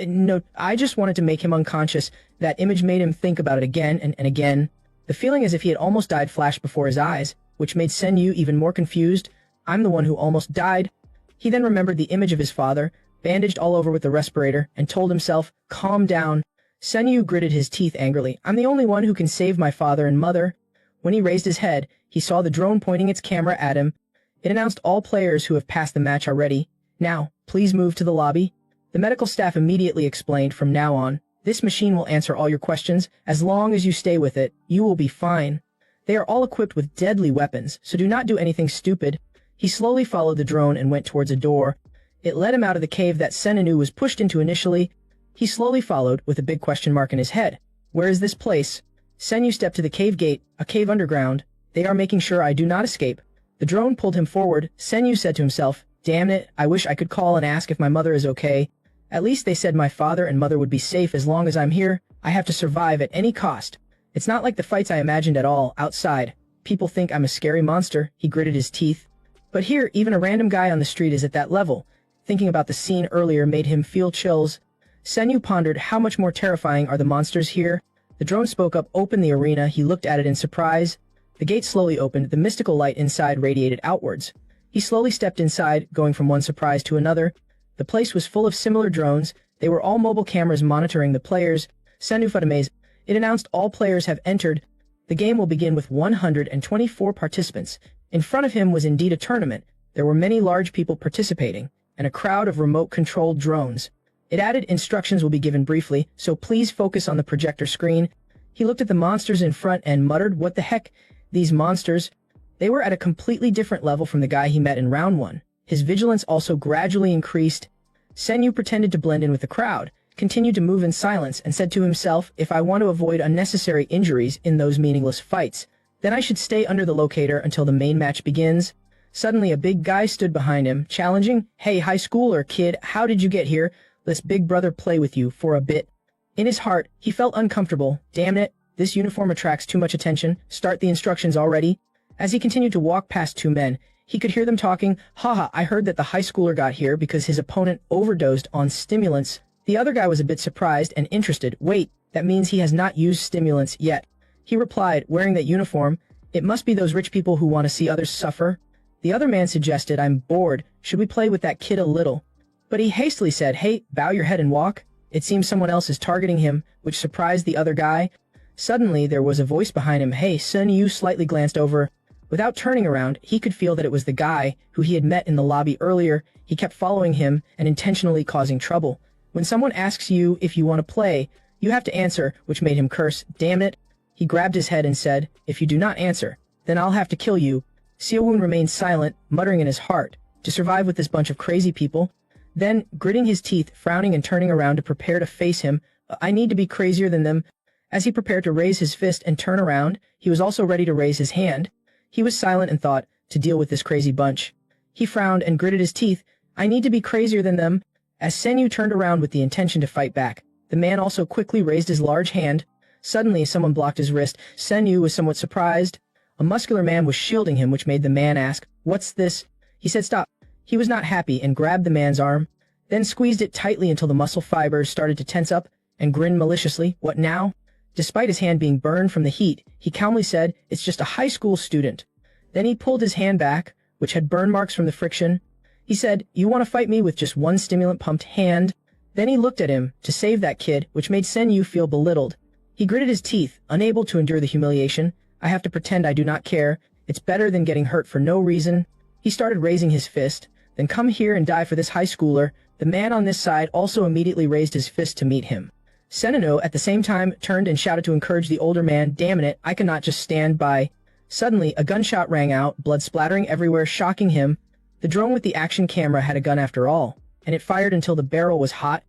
no, I just wanted to make him unconscious. That image made him think about it again and again. The feeling as if he had almost died flashed before his eyes, which made Sen Yu even more confused. "I'm the one who almost died." He then remembered the image of his father, bandaged all over with the respirator, and told himself, "Calm down." Sen Yu gritted his teeth angrily. "I'm the only one who can save my father and mother." When he raised his head, he saw the drone pointing its camera at him. It announced all players who have passed the match already. "Now, please move to the lobby." The medical staff immediately explained, "From now on, this machine will answer all your questions. As long as you stay with it, you will be fine. They are all equipped with deadly weapons, so do not do anything stupid." He slowly followed the drone and went towards a door. It led him out of the cave that Sen Yu was pushed into initially. He slowly followed, with a big question mark in his head. "Where is this place?" Sen Yu stepped to the cave gate, a cave underground. "They are making sure I do not escape." The drone pulled him forward. Sen Yu said to himself, "Damn it, I wish I could call and ask if my mother is okay. At least they said my father and mother would be safe as long as I'm here. I have to survive at any cost. It's not like the fights I imagined at all, outside. People think I'm a scary monster." He gritted his teeth. But here, even a random guy on the street is at that level. Thinking about the scene earlier made him feel chills. Sen Yu pondered, how much more terrifying are the monsters here? The drone spoke up, "Open the arena." He looked at it in surprise. The gate slowly opened, the mystical light inside radiated outwards. He slowly stepped inside, going from one surprise to another. The place was full of similar drones. They were all mobile cameras monitoring the players. Sen Yu felt amazed. It announced all players have entered. The game will begin with 124 participants. In front of him was indeed a tournament. There were many large people participating, and a crowd of remote-controlled drones. It added, "Instructions will be given briefly, so please focus on the projector screen." He looked at the monsters in front and muttered, "What the heck? These monsters?" They were at a completely different level from the guy he met in round one. His vigilance also gradually increased. Sen Yu pretended to blend in with the crowd, continued to move in silence and said to himself, if I want to avoid unnecessary injuries in those meaningless fights, then I should stay under the locator until the main match begins. Suddenly a big guy stood behind him, challenging, hey high schooler kid, how did you get here? Let's big brother play with you for a bit. In his heart, he felt uncomfortable. Damn it, this uniform attracts too much attention. Start the instructions already. As he continued to walk past two men, he could hear them talking, haha, I heard that the high schooler got here because his opponent overdosed on stimulants. The other guy was a bit surprised and interested. Wait, that means he has not used stimulants yet. He replied, wearing that uniform, it must be those rich people who want to see others suffer. The other man suggested, I'm bored, should we play with that kid a little? But he hastily said, hey, bow your head and walk. It seems someone else is targeting him, which surprised the other guy. Suddenly, there was a voice behind him, hey, Sun Yu slightly glanced over. Without turning around, he could feel that it was the guy who he had met in the lobby earlier. He kept following him and intentionally causing trouble. When someone asks you if you want to play, you have to answer, which made him curse, damn it. He grabbed his head and said, if you do not answer, then I'll have to kill you. Xiaowen remained silent, muttering in his heart, to survive with this bunch of crazy people. Then, gritting his teeth, frowning and turning around to prepare to face him, I need to be crazier than them. As he prepared to raise his fist and turn around, he was also ready to raise his hand. He was silent and thought, to deal with this crazy bunch. He frowned and gritted his teeth, I need to be crazier than them. As Senyu turned around with the intention to fight back, the man also quickly raised his large hand. Suddenly, someone blocked his wrist. Senyu was somewhat surprised. A muscular man was shielding him, which made the man ask, what's this? He said stop. He was not happy and grabbed the man's arm, then squeezed it tightly until the muscle fibers started to tense up, and grinned maliciously, what now? Despite his hand being burned from the heat, he calmly said, it's just a high school student. Then he pulled his hand back, which had burn marks from the friction. He said, you want to fight me with just one stimulant-pumped hand? Then he looked at him, to save that kid, which made Senyu feel belittled. He gritted his teeth, unable to endure the humiliation. I have to pretend I do not care. It's better than getting hurt for no reason. He started raising his fist. Then come here and die for this high schooler. The man on this side also immediately raised his fist to meet him. Senino at the same time turned and shouted to encourage the older man, damn it, I cannot just stand by. Suddenly, a gunshot rang out, blood splattering everywhere, shocking him. The drone with the action camera had a gun after all, and it fired until the barrel was hot.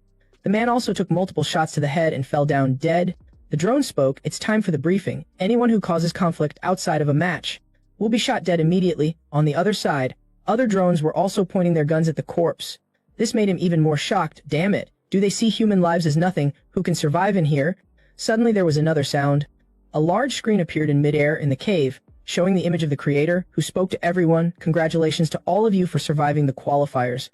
The man also took multiple shots to the head and fell down dead. The drone spoke, it's time for the briefing. Anyone who causes conflict outside of a match will be shot dead immediately. On the other side, other drones were also pointing their guns at the corpse. This made him even more shocked. Damn it, do they see human lives as nothing? Who can survive in here? Suddenly there was another sound. A large screen appeared in midair in the cave, showing the image of the creator, who spoke to everyone. Congratulations to all of you for surviving the qualifiers.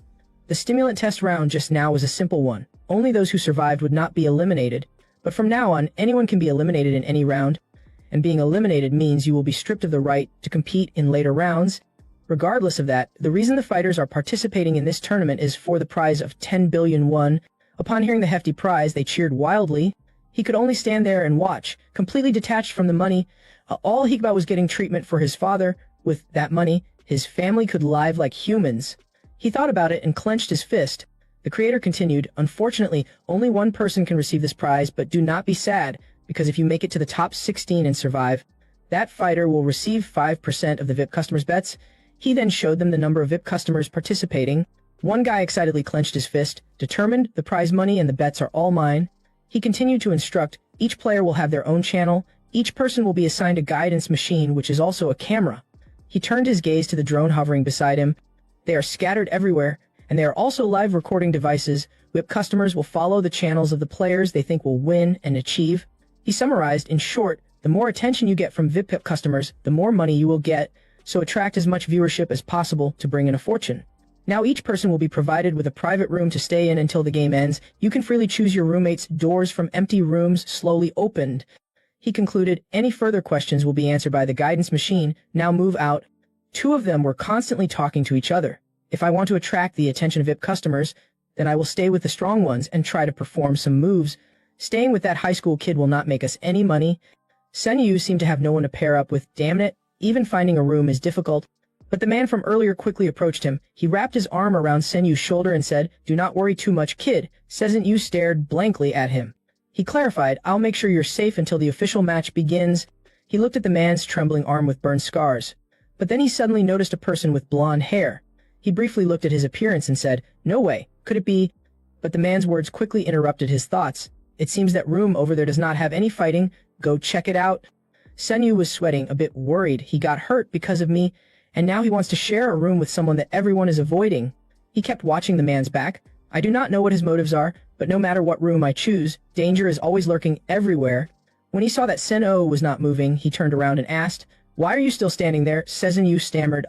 The stimulant test round just now was a simple one. Only those who survived would not be eliminated. But from now on, anyone can be eliminated in any round. And being eliminated means you will be stripped of the right to compete in later rounds. Regardless of that, the reason the fighters are participating in this tournament is for the prize of 10 billion won. Upon hearing the hefty prize, they cheered wildly. He could only stand there and watch, completely detached from the money. All he thought was getting treatment for his father. With that money, his family could live like humans. He thought about it and clenched his fist. The creator continued, unfortunately, only one person can receive this prize, but do not be sad, because if you make it to the top 16 and survive, that fighter will receive 5% of the VIP customers' bets. He then showed them the number of VIP customers participating. One guy excitedly clenched his fist, determined the prize money and the bets are all mine. He continued to instruct, each player will have their own channel. Each person will be assigned a guidance machine, which is also a camera. He turned his gaze to the drone hovering beside him. They are scattered everywhere, and they are also live recording devices. VIP customers will follow the channels of the players they think will win and achieve. He summarized, in short, the more attention you get from VIP customers, the more money you will get, so attract as much viewership as possible to bring in a fortune. Now each person will be provided with a private room to stay in until the game ends. You can freely choose your roommates. Doors from empty rooms slowly opened. He concluded, any further questions will be answered by the guidance machine. Now move out. Two of them were constantly talking to each other. If I want to attract the attention of VIP customers, then I will stay with the strong ones and try to perform some moves. Staying with that high school kid will not make us any money. Senyu seemed to have no one to pair up with. Damn it, even finding a room is difficult. But the man from earlier quickly approached him. He wrapped his arm around Senyu's shoulder and said, do not worry too much, kid. Senyu stared blankly at him. He clarified, I'll make sure you're safe until the official match begins. He looked at the man's trembling arm with burned scars. But then he suddenly noticed a person with blonde hair. He briefly looked at his appearance and said, no way, could it be? But the man's words quickly interrupted his thoughts. It seems that room over there does not have any fighting. Go check it out. Senyu was sweating, a bit worried. He got hurt because of me, and now he wants to share a room with someone that everyone is avoiding. He kept watching the man's back. I do not know what his motives are, but no matter what room I choose, danger is always lurking everywhere. When he saw that Sen-O was not moving, he turned around and asked, "Why are you still standing there?" Senyu stammered,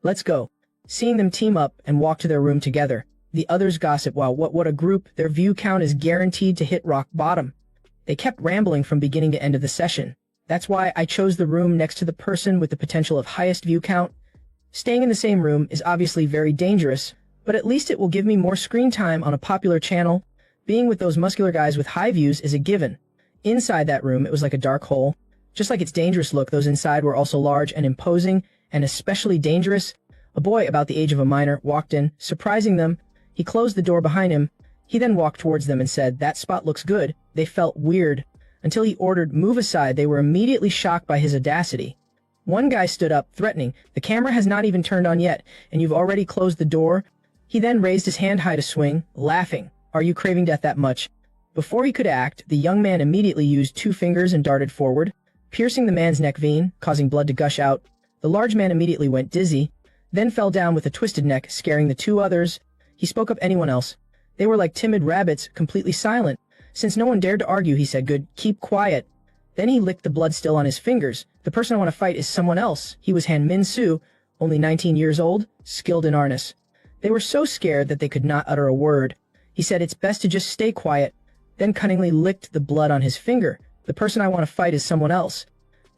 "Let's go." Seeing them team up and walk to their room together, the others gossip, "Wow, what a group. Their view count is guaranteed to hit rock bottom." They kept rambling from beginning to end of the session. That's why I chose the room next to the person with the potential of highest view count. Staying in the same room is obviously very dangerous, but at least it will give me more screen time on a popular channel. Being with those muscular guys with high views is a given. Inside that room, it was like a dark hole. Just like its dangerous look, those inside were also large and imposing, and especially dangerous. A boy about the age of a minor walked in, surprising them. He closed the door behind him. He then walked towards them and said, "That spot looks good." They felt weird. Until he ordered, "Move aside," they were immediately shocked by his audacity. One guy stood up, threatening, "The camera has not even turned on yet, and you've already closed the door." He then raised his hand high to swing, laughing. "Are you craving death that much?" Before he could act, the young man immediately used 2 fingers and darted forward, piercing the man's neck vein, causing blood to gush out. The large man immediately went dizzy, then fell down with a twisted neck, scaring the 2 others. He spoke up anyone else. They were like timid rabbits, completely silent. Since no one dared to argue, he said, "Good, keep quiet." Then he licked the blood still on his fingers. "The person I want to fight is someone else." He was Han Min-soo, only 19 years old, skilled in harness. They were so scared that they could not utter a word. He said, "It's best to just stay quiet," then cunningly licked the blood on his finger. "The person I want to fight is someone else."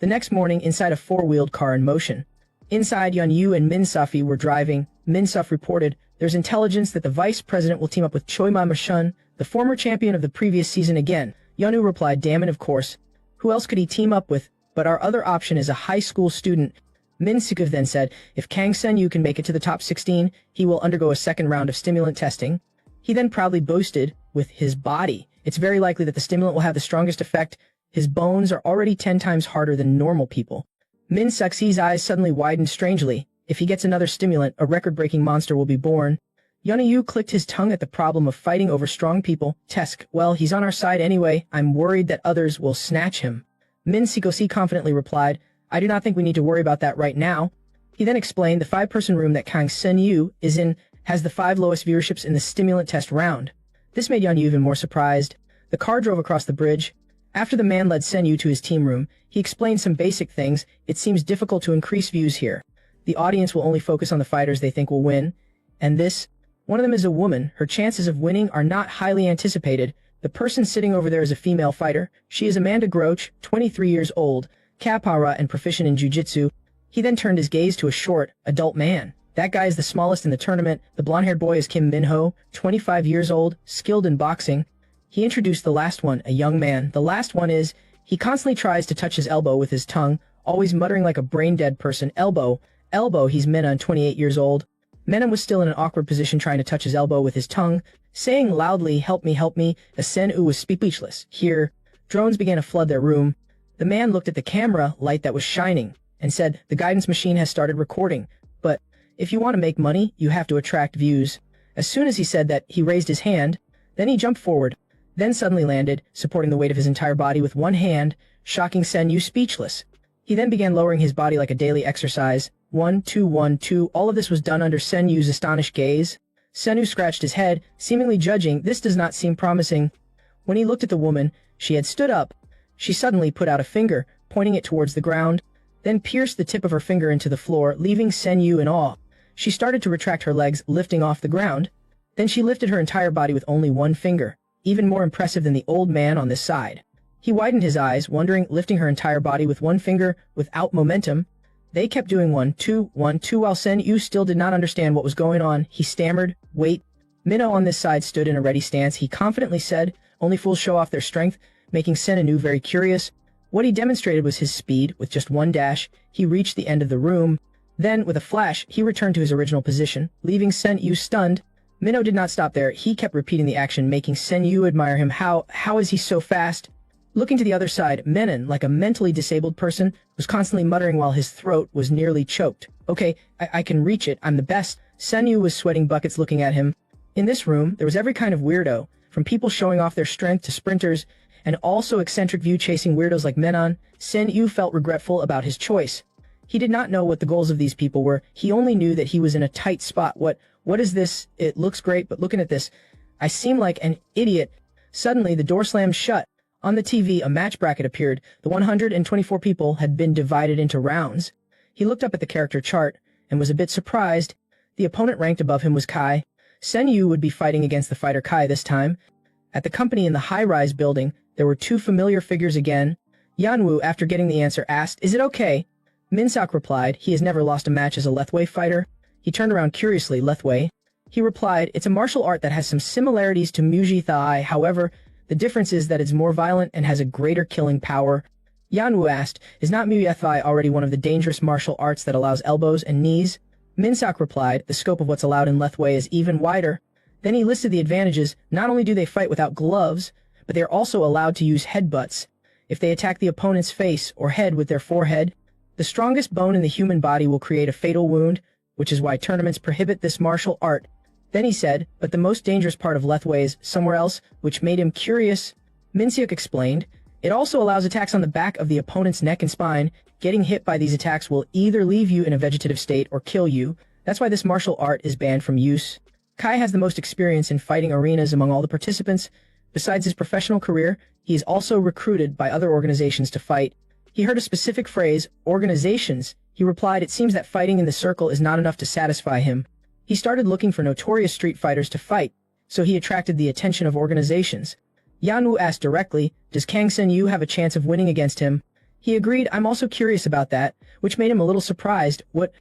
The next morning, inside a 4-wheeled car in motion. Inside, Yeon-yu and Min Safi were driving. Min Suf reported, "There's intelligence that the vice president will team up with Choi Ma-shun, the former champion of the previous season again." Yeon-yu replied, "Damn it, of course. Who else could he team up with? But our other option is a high school student." Min Sikov then said, "If Kang Sen-yu can make it to the top 16, he will undergo a second round of stimulant testing." He then proudly boasted, "With his body, it's very likely that the stimulant will have the strongest effect. His bones are already 10 times harder than normal people." Min Suxi's eyes suddenly widened strangely. If he gets another stimulant, a record-breaking monster will be born. Yeon-yu clicked his tongue at the problem of fighting over strong people. Tesk, "Well, he's on our side anyway. I'm worried that others will snatch him." Min Sikosi confidently replied, "I do not think we need to worry about that right now." He then explained the 5-person room that Kang Sen-yu is in has the 5 lowest viewerships in the stimulant test round. This made Yeon-yu even more surprised. The car drove across the bridge. After the man led Sen-yu to his team room, he explained some basic things. "It seems difficult to increase views here. The audience will only focus on the fighters they think will win. And this, one of them is a woman. Her chances of winning are not highly anticipated. The person sitting over there is a female fighter. She is Amanda Groch, 23 years old, Kapara and proficient in jiu-jitsu." He then turned his gaze to a short, adult man. "That guy is the smallest in the tournament. The blonde-haired boy is Kim Min-ho, 25 years old, skilled in boxing." He introduced the last one, a young man. "The last one is, he constantly tries to touch his elbow with his tongue, always muttering like a brain-dead person. Elbow, he's Menon, 28 years old." Menon was still in an awkward position trying to touch his elbow with his tongue, saying loudly, help me, as Sen-U was speechless. Here, drones began to flood their room. The man looked at the camera light that was shining, and said, "The guidance machine has started recording, but if you want to make money, you have to attract views." As soon as he said that, he raised his hand, then he jumped forward, then suddenly landed, supporting the weight of his entire body with one hand, shocking Sen-Yu speechless. He then began lowering his body like a daily exercise. 1, 2, 1, 2. All of this was done under Sen-Yu's astonished gaze. Sen-Yu scratched his head, seemingly judging. This does not seem promising. When he looked at the woman, she had stood up. She suddenly put out a finger, pointing it towards the ground, then pierced the tip of her finger into the floor, leaving Sen-Yu in awe. She started to retract her legs, lifting off the ground. Then she lifted her entire body with only one finger, even more impressive than the old man on this side. He widened his eyes, wondering, lifting her entire body with one finger, without momentum. They kept doing 1, 2, 1, 2 while Sen-Yu still did not understand what was going on. He stammered, "Wait." Minho on this side stood in a ready stance. He confidently said, "Only fools show off their strength," making Sen-Yu very curious. What he demonstrated was his speed. With just one dash, he reached the end of the room. Then, with a flash, he returned to his original position, leaving Sen-Yu stunned. Minho did not stop there. He kept repeating the action, making Sen-Yu admire him. How is he so fast? Looking to the other side, Menon, like a mentally disabled person, was constantly muttering while his throat was nearly choked. "Okay, I can reach it. I'm the best." Sen-Yu was sweating buckets looking at him. In this room, there was every kind of weirdo, from people showing off their strength to sprinters, and also eccentric view-chasing weirdos like Menon. Sen Yu felt regretful about his choice. He did not know what the goals of these people were. He only knew that he was in a tight spot. What is this? It looks great, but looking at this, I seem like an idiot. Suddenly, the door slammed shut. On the TV, a match bracket appeared. The 124 people had been divided into rounds. He looked up at the character chart and was a bit surprised. The opponent ranked above him was Kai. Sen Yu would be fighting against the fighter Kai this time. At the company in the high-rise building, there were two familiar figures again. Yanwu, after getting the answer, asked, "Is it okay?" Minseok replied, he has never lost a match as a Lethwei fighter. He turned around curiously, Lethwei. He replied, it's a martial art that has some similarities to Muji Thai, however, the difference is that it's more violent and has a greater killing power. Yanwu asked, is not Muay Thai already one of the dangerous martial arts that allows elbows and knees? Minseok replied, the scope of what's allowed in Lethwei is even wider. Then he listed the advantages. Not only do they fight without gloves, but they are also allowed to use headbutts. If they attack the opponent's face or head with their forehead, the strongest bone in the human body will create a fatal wound, which is why tournaments prohibit this martial art. Then he said, but the most dangerous part of Lethwei is somewhere else, which made him curious. Minseok explained, it also allows attacks on the back of the opponent's neck and spine. Getting hit by these attacks will either leave you in a vegetative state or kill you. That's why this martial art is banned from use. Kai has the most experience in fighting arenas among all the participants. Besides his professional career, he is also recruited by other organizations to fight. He heard a specific phrase, organizations. He replied, it seems that fighting in the circle is not enough to satisfy him. He started looking for notorious street fighters to fight, so he attracted the attention of organizations. Yanwu asked directly, does Kang Sen Yu have a chance of winning against him? He agreed, I'm also curious about that, which made him a little surprised. What?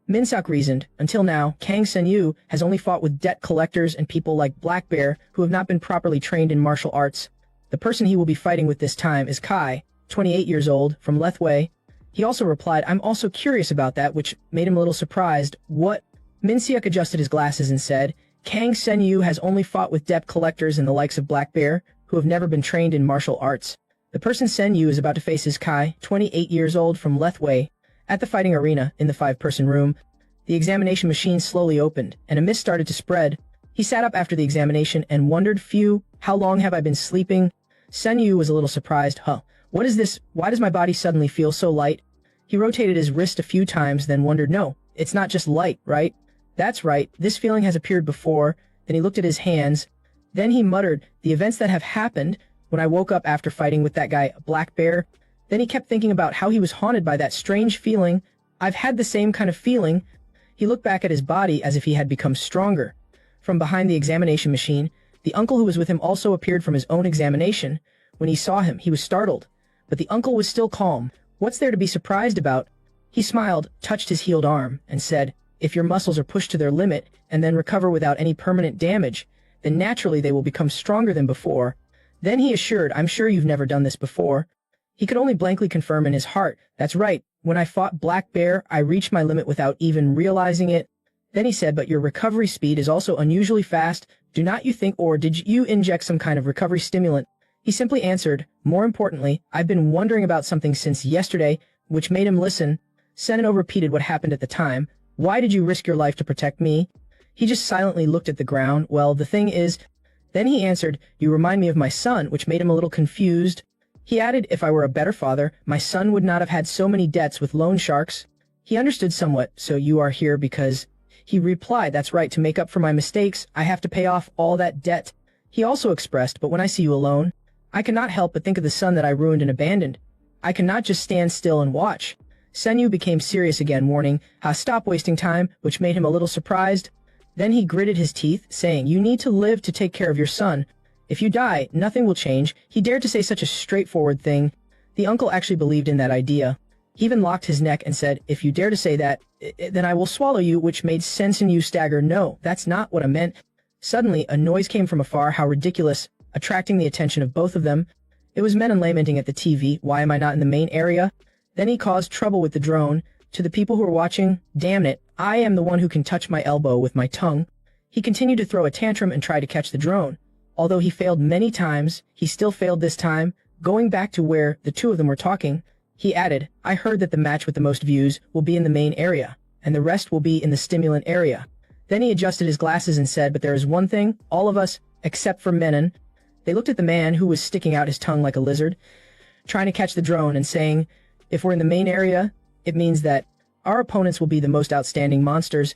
Minseok reasoned, until now, Kang Sen Yu has only fought with debt collectors and people like Black Bear who have not been properly trained in martial arts. The person he will be fighting with this time is Kai, 28 years old, from Lethwei. He also replied, I'm also curious about that, which made him a little surprised. What? Minseok adjusted his glasses and said, Kang Sen Yu has only fought with debt collectors and the likes of Black Bear, who have never been trained in martial arts. The person Sen Yu is about to face is Kai, 28 years old, from Lethwei. At the fighting arena, in the 5-person room, the examination machine slowly opened, and a mist started to spread. He sat up after the examination and wondered, phew, how long have I been sleeping? Sen Yu was a little surprised. What is this? Why does my body suddenly feel so light? He rotated his wrist a few times, then wondered, no, it's not just light, right? That's right, this feeling has appeared before. Then he looked at his hands. Then he muttered, the events that have happened when I woke up after fighting with that guy, Black Bear. Then he kept thinking about how he was haunted by that strange feeling. I've had the same kind of feeling. He looked back at his body as if he had become stronger. From behind the examination machine, the uncle who was with him also appeared from his own examination. When he saw him, he was startled. But the uncle was still calm. What's there to be surprised about? He smiled, touched his healed arm, and said, if your muscles are pushed to their limit and then recover without any permanent damage, then naturally they will become stronger than before. Then he assured, I'm sure you've never done this before. He could only blankly confirm in his heart, that's right, when I fought Black Bear, I reached my limit without even realizing it. Then he said, but your recovery speed is also unusually fast. Do not you think, or did you inject some kind of recovery stimulant? He simply answered, more importantly, I've been wondering about something since yesterday, which made him listen. Senino repeated what happened at the time. Why did you risk your life to protect me? He just silently looked at the ground. Well, the thing is... Then he answered, you remind me of my son, which made him a little confused. He added, if I were a better father, my son would not have had so many debts with loan sharks. He understood somewhat, so you are here because... He replied, that's right, to make up for my mistakes, I have to pay off all that debt. He also expressed, but when I see you alone, I cannot help but think of the son that I ruined and abandoned. I cannot just stand still and watch. Senyu became serious again, warning, stop wasting time, which made him a little surprised. Then he gritted his teeth, saying, you need to live to take care of your son. If you die, nothing will change. He dared to say such a straightforward thing. The uncle actually believed in that idea. He even locked his neck and said, if you dare to say that, then I will swallow you, which made Senyu stagger. No, that's not what I meant. Suddenly, a noise came from afar. How ridiculous, attracting the attention of both of them. It was Menon lamenting at the TV, why am I not in the main area? Then he caused trouble with the drone. To the people who were watching, damn it, I am the one who can touch my elbow with my tongue. He continued to throw a tantrum and try to catch the drone. Although he failed many times, he still failed this time. Going back to where the two of them were talking, he added, I heard that the match with the most views will be in the main area, and the rest will be in the stimulant area. Then he adjusted his glasses and said, but there is one thing, all of us, except for Menon. They looked at the man who was sticking out his tongue like a lizard, trying to catch the drone and saying, if we're in the main area, it means that our opponents will be the most outstanding monsters.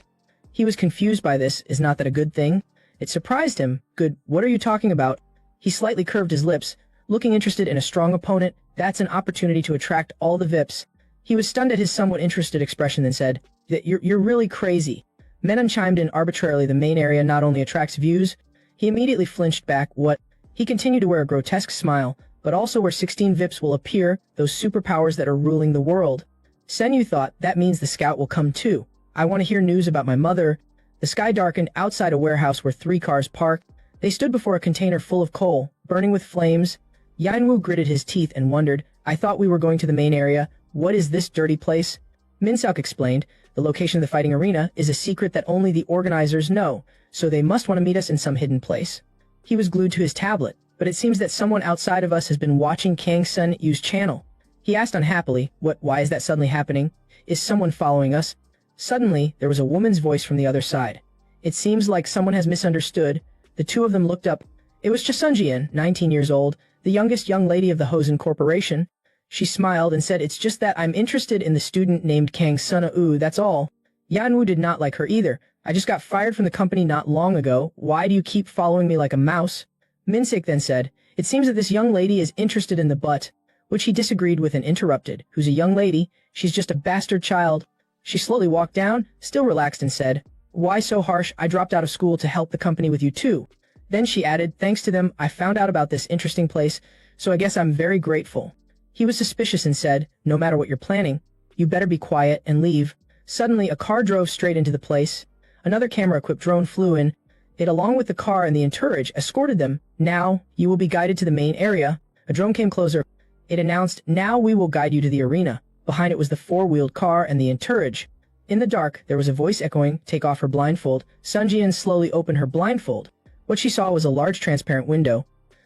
He was confused by this. Is not that a good thing? It surprised him. Good, what are you talking about? He slightly curved his lips, looking interested in a strong opponent. That's an opportunity to attract all the VIPs. He was stunned at his somewhat interested expression and said, that you're really crazy. Menon chimed in arbitrarily. The main area not only attracts views. He immediately flinched back. What? He continued to wear a grotesque smile, but also where 16 VIPs will appear, those superpowers that are ruling the world. Senyu thought, that means the scout will come too. I want to hear news about my mother. The sky darkened outside a warehouse where 3 cars parked. They stood before a container full of coal, burning with flames. Yanwu gritted his teeth and wondered, I thought we were going to the main area. What is this dirty place? Minseok explained, the location of the fighting arena is a secret that only the organizers know, so they must want to meet us in some hidden place. He was glued to his tablet, but it seems that someone outside of us has been watching Kang Sen Yu's channel. He asked unhappily, why is that suddenly happening? Is someone following us? Suddenly, there was a woman's voice from the other side. It seems like someone has misunderstood. The two of them looked up. It was Chasunjian, 19 years old, the youngest young lady of the Hosen Corporation. She smiled and said, it's just that I'm interested in the student named Kang Sun-u, that's all. Yanwu did not like her either. I just got fired from the company not long ago. Why do you keep following me like a mouse? Minsik then said, it seems that this young lady is interested in the butt, which he disagreed with and interrupted. Who's a young lady? She's just a bastard child. She slowly walked down, still relaxed, and said, why so harsh? I dropped out of school to help the company with you too. Then she added, thanks to them, I found out about this interesting place, so I guess I'm very grateful. He was suspicious and said, no matter what you're planning, you better be quiet and leave. Suddenly, a car drove straight into the place. Another camera-equipped drone flew in. It, along with the car and the entourage, escorted them. Now, you will be guided to the main area. A drone came closer. It announced, now we will guide you to the arena. Behind it was the 4-wheeled car and the entourage. In the dark, there was a voice echoing, take off her blindfold. Sunjian slowly opened her blindfold. What she saw was a large transparent window.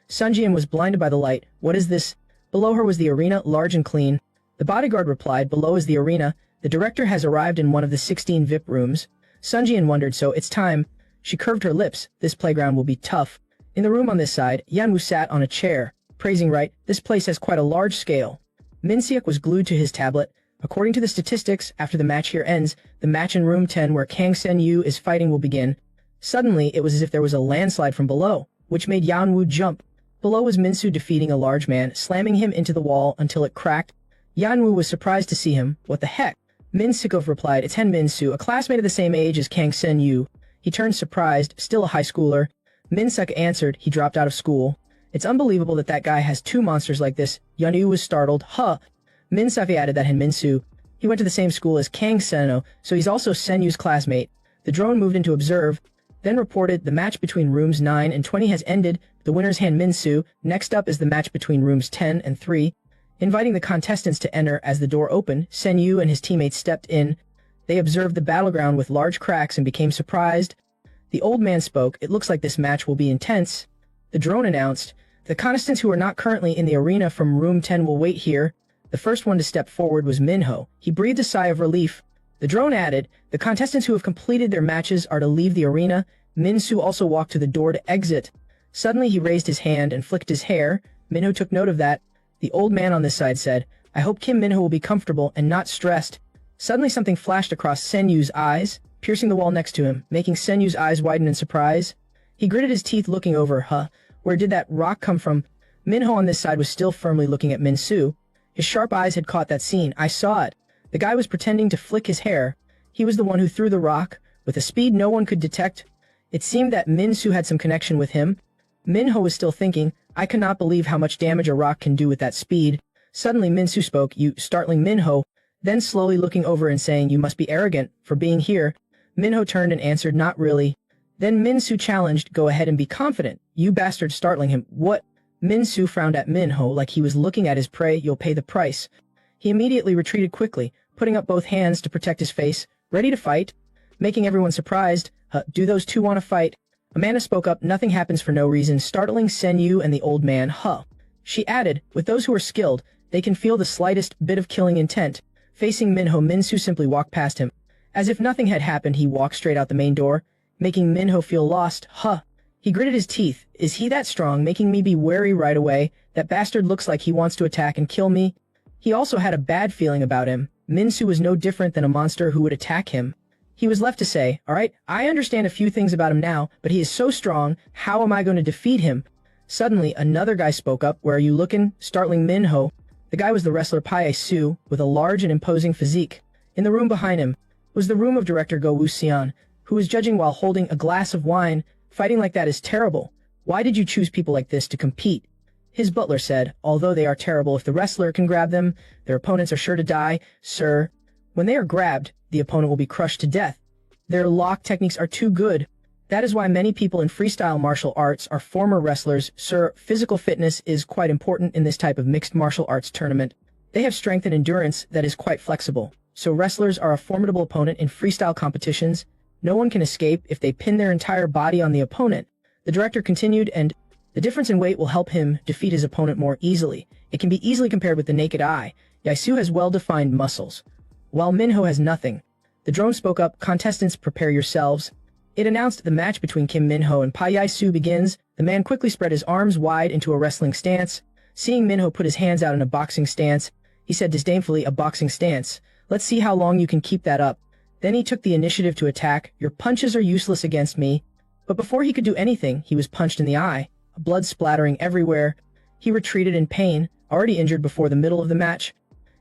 Sunjian was blinded by the light. What is this? Below her was the arena, large and clean. The bodyguard replied, below is the arena. The director has arrived in one of the 16 VIP rooms. Sunjian wondered, so it's time. She curved her lips. This playground will be tough. In the room on this side, Yanwu sat on a chair, praising right, this place has quite a large scale. Minseok was glued to his tablet. According to the statistics, after the match here ends, the match in room 10 where Kang Sen Yu is fighting will begin. Suddenly, it was as if there was a landslide from below, which made Yanwu jump. Below was Minsu defeating a large man, slamming him into the wall until it cracked. Yanwu was surprised to see him. What the heck? Minseok replied, it's Hen Minsu, a classmate of the same age as Kang Sen Yu. He turned surprised, still a high schooler. Minseok answered, he dropped out of school. It's unbelievable that that guy has 2 monsters like this. Yanwu was startled. Huh. Minseok added that Hen Minsu. He went to the same school as Kang Seno, so he's also Sen Yu's classmate. The drone moved in to observe, then reported the match between rooms 9 and 20 has ended. The winner's Han Minsu. Next up is the match between rooms 10 and 3. Inviting the contestants to enter as the door opened, Sen Yu and his teammates stepped in. They observed the battleground with large cracks and became surprised. The old man spoke, it looks like this match will be intense. The drone announced, the contestants who are not currently in the arena from room 10 will wait here. The first one to step forward was Minho. He breathed a sigh of relief. The drone added, the contestants who have completed their matches are to leave the arena. Minsu also walked to the door to exit. Suddenly he raised his hand and flicked his hair. Minho took note of that. The old man on this side said, I hope Kim Minho will be comfortable and not stressed. Suddenly something flashed across Sen Yu's eyes, piercing the wall next to him, making Sen Yu's eyes widen in surprise. He gritted his teeth looking over, where did that rock come from? Minho on this side was still firmly looking at Minsu. His sharp eyes had caught that scene. I saw it. The guy was pretending to flick his hair. He was the one who threw the rock, with a speed no one could detect. It seemed that Minsu had some connection with him. Minho was still thinking, I cannot believe how much damage a rock can do with that speed. Suddenly Minsu spoke, you, startling Minho, then slowly looking over and saying, you must be arrogant for being here. Minho turned and answered, not really. Then Minsu challenged, go ahead and be confident. You bastard, startling him. What? Minsu frowned at Minho like he was looking at his prey, you'll pay the price. He immediately retreated quickly, putting up both hands to protect his face, ready to fight. Making everyone surprised, do those two want to fight? Amanda spoke up, nothing happens for no reason, startling Sen Yu and the old man, She added, with those who are skilled, they can feel the slightest bit of killing intent. Facing Minho, Minsu simply walked past him. As if nothing had happened, he walked straight out the main door. making Minho feel lost. Huh. He gritted his teeth. Is he that strong, making me be wary right away? That bastard looks like he wants to attack and kill me. He also had a bad feeling about him. Minsu was no different than a monster who would attack him. He was left to say, alright, I understand a few things about him now, but he is so strong, how am I going to defeat him? Suddenly, another guy spoke up. Where are you looking? Startling Minho. The guy was the wrestler Pai Su, with a large and imposing physique. In the room behind him was the room of director Go Wuxian, who was judging while holding a glass of wine. Fighting like that is terrible. Why did you choose people like this to compete? His butler said, although they are terrible if the wrestler can grab them, their opponents are sure to die. Sir, when they are grabbed, the opponent will be crushed to death. Their lock techniques are too good. That is why many people in freestyle martial arts are former wrestlers. Sir, physical fitness is quite important in this type of mixed martial arts tournament. They have strength and endurance that is quite flexible. So wrestlers are a formidable opponent in freestyle competitions. No one can escape if they pin their entire body on the opponent. The director continued, and the difference in weight will help him defeat his opponent more easily. It can be easily compared with the naked eye. Yaisu has well-defined muscles, while Minho has nothing. The drone spoke up, contestants, prepare yourselves. It announced the match between Kim Minho and Pai Yaisu begins. The man quickly spread his arms wide into a wrestling stance. Seeing Minho put his hands out in a boxing stance, he said disdainfully, a boxing stance. Let's see how long you can keep that up. Then he took the initiative to attack. Your punches are useless against me. But before he could do anything, he was punched in the eye, blood splattering everywhere. He retreated in pain, already injured before the middle of the match.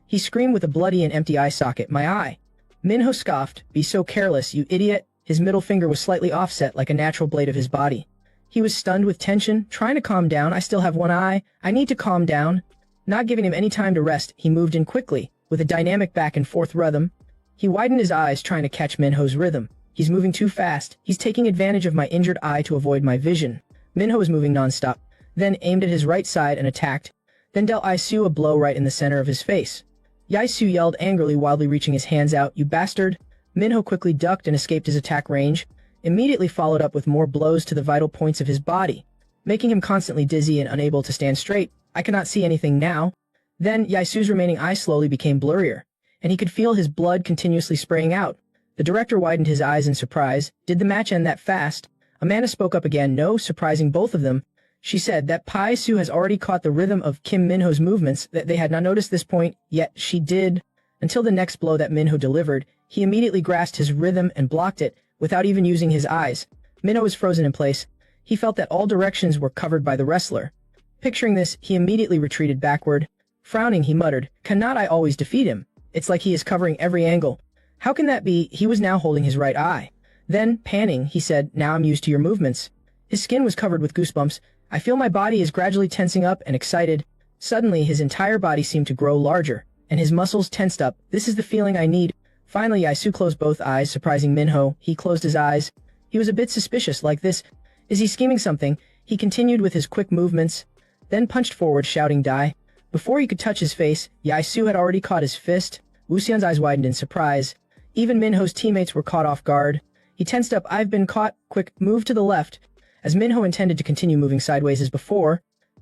He screamed with a bloody and empty eye socket, my eye. Minho scoffed, be so careless, you idiot. His middle finger was slightly offset like a natural blade of his body. He was stunned with tension, trying to calm down. I still have one eye. I need to calm down. Not giving him any time to rest, he moved in quickly, with a dynamic back and forth rhythm. He widened his eyes, trying to catch Minho's rhythm. He's moving too fast. He's taking advantage of my injured eye to avoid my vision. Minho was moving non-stop, then aimed at his right side and attacked, then dealt Yaisu a blow right in the center of his face. Yaisu yelled angrily, wildly reaching his hands out, you bastard. Minho quickly ducked and escaped his attack range, immediately followed up with more blows to the vital points of his body, making him constantly dizzy and unable to stand straight. I cannot see anything now. Then Yaisu's remaining eye slowly became blurrier, and he could feel his blood continuously spraying out. The director widened his eyes in surprise. Did the match end that fast? Amanda spoke up again, no, surprising both of them. She said that Pai Su has already caught the rhythm of Kim Minho's movements, that they had not noticed this point, yet she did. Until the next blow that Minho delivered, he immediately grasped his rhythm and blocked it, without even using his eyes. Minho was frozen in place. He felt that all directions were covered by the wrestler. Picturing this, he immediately retreated backward. Frowning, he muttered, cannot I always defeat him? It's like he is covering every angle. How can that be? He was now holding his right eye. Then, panning, he said, now I'm used to your movements. His skin was covered with goosebumps. I feel my body is gradually tensing up and excited. Suddenly, his entire body seemed to grow larger, and his muscles tensed up. This is the feeling I need. Finally, Yaisu closed both eyes, surprising Minho. He closed his eyes. He was a bit suspicious, like this. Is he scheming something? He continued with his quick movements, then punched forward, shouting, die. Before he could touch his face, Yaisu had already caught his fist. Wuxian's eyes widened in surprise. Even Minho's teammates were caught off guard. He tensed up. I've been caught. Quick, move to the left. As Minho intended to continue moving sideways as before,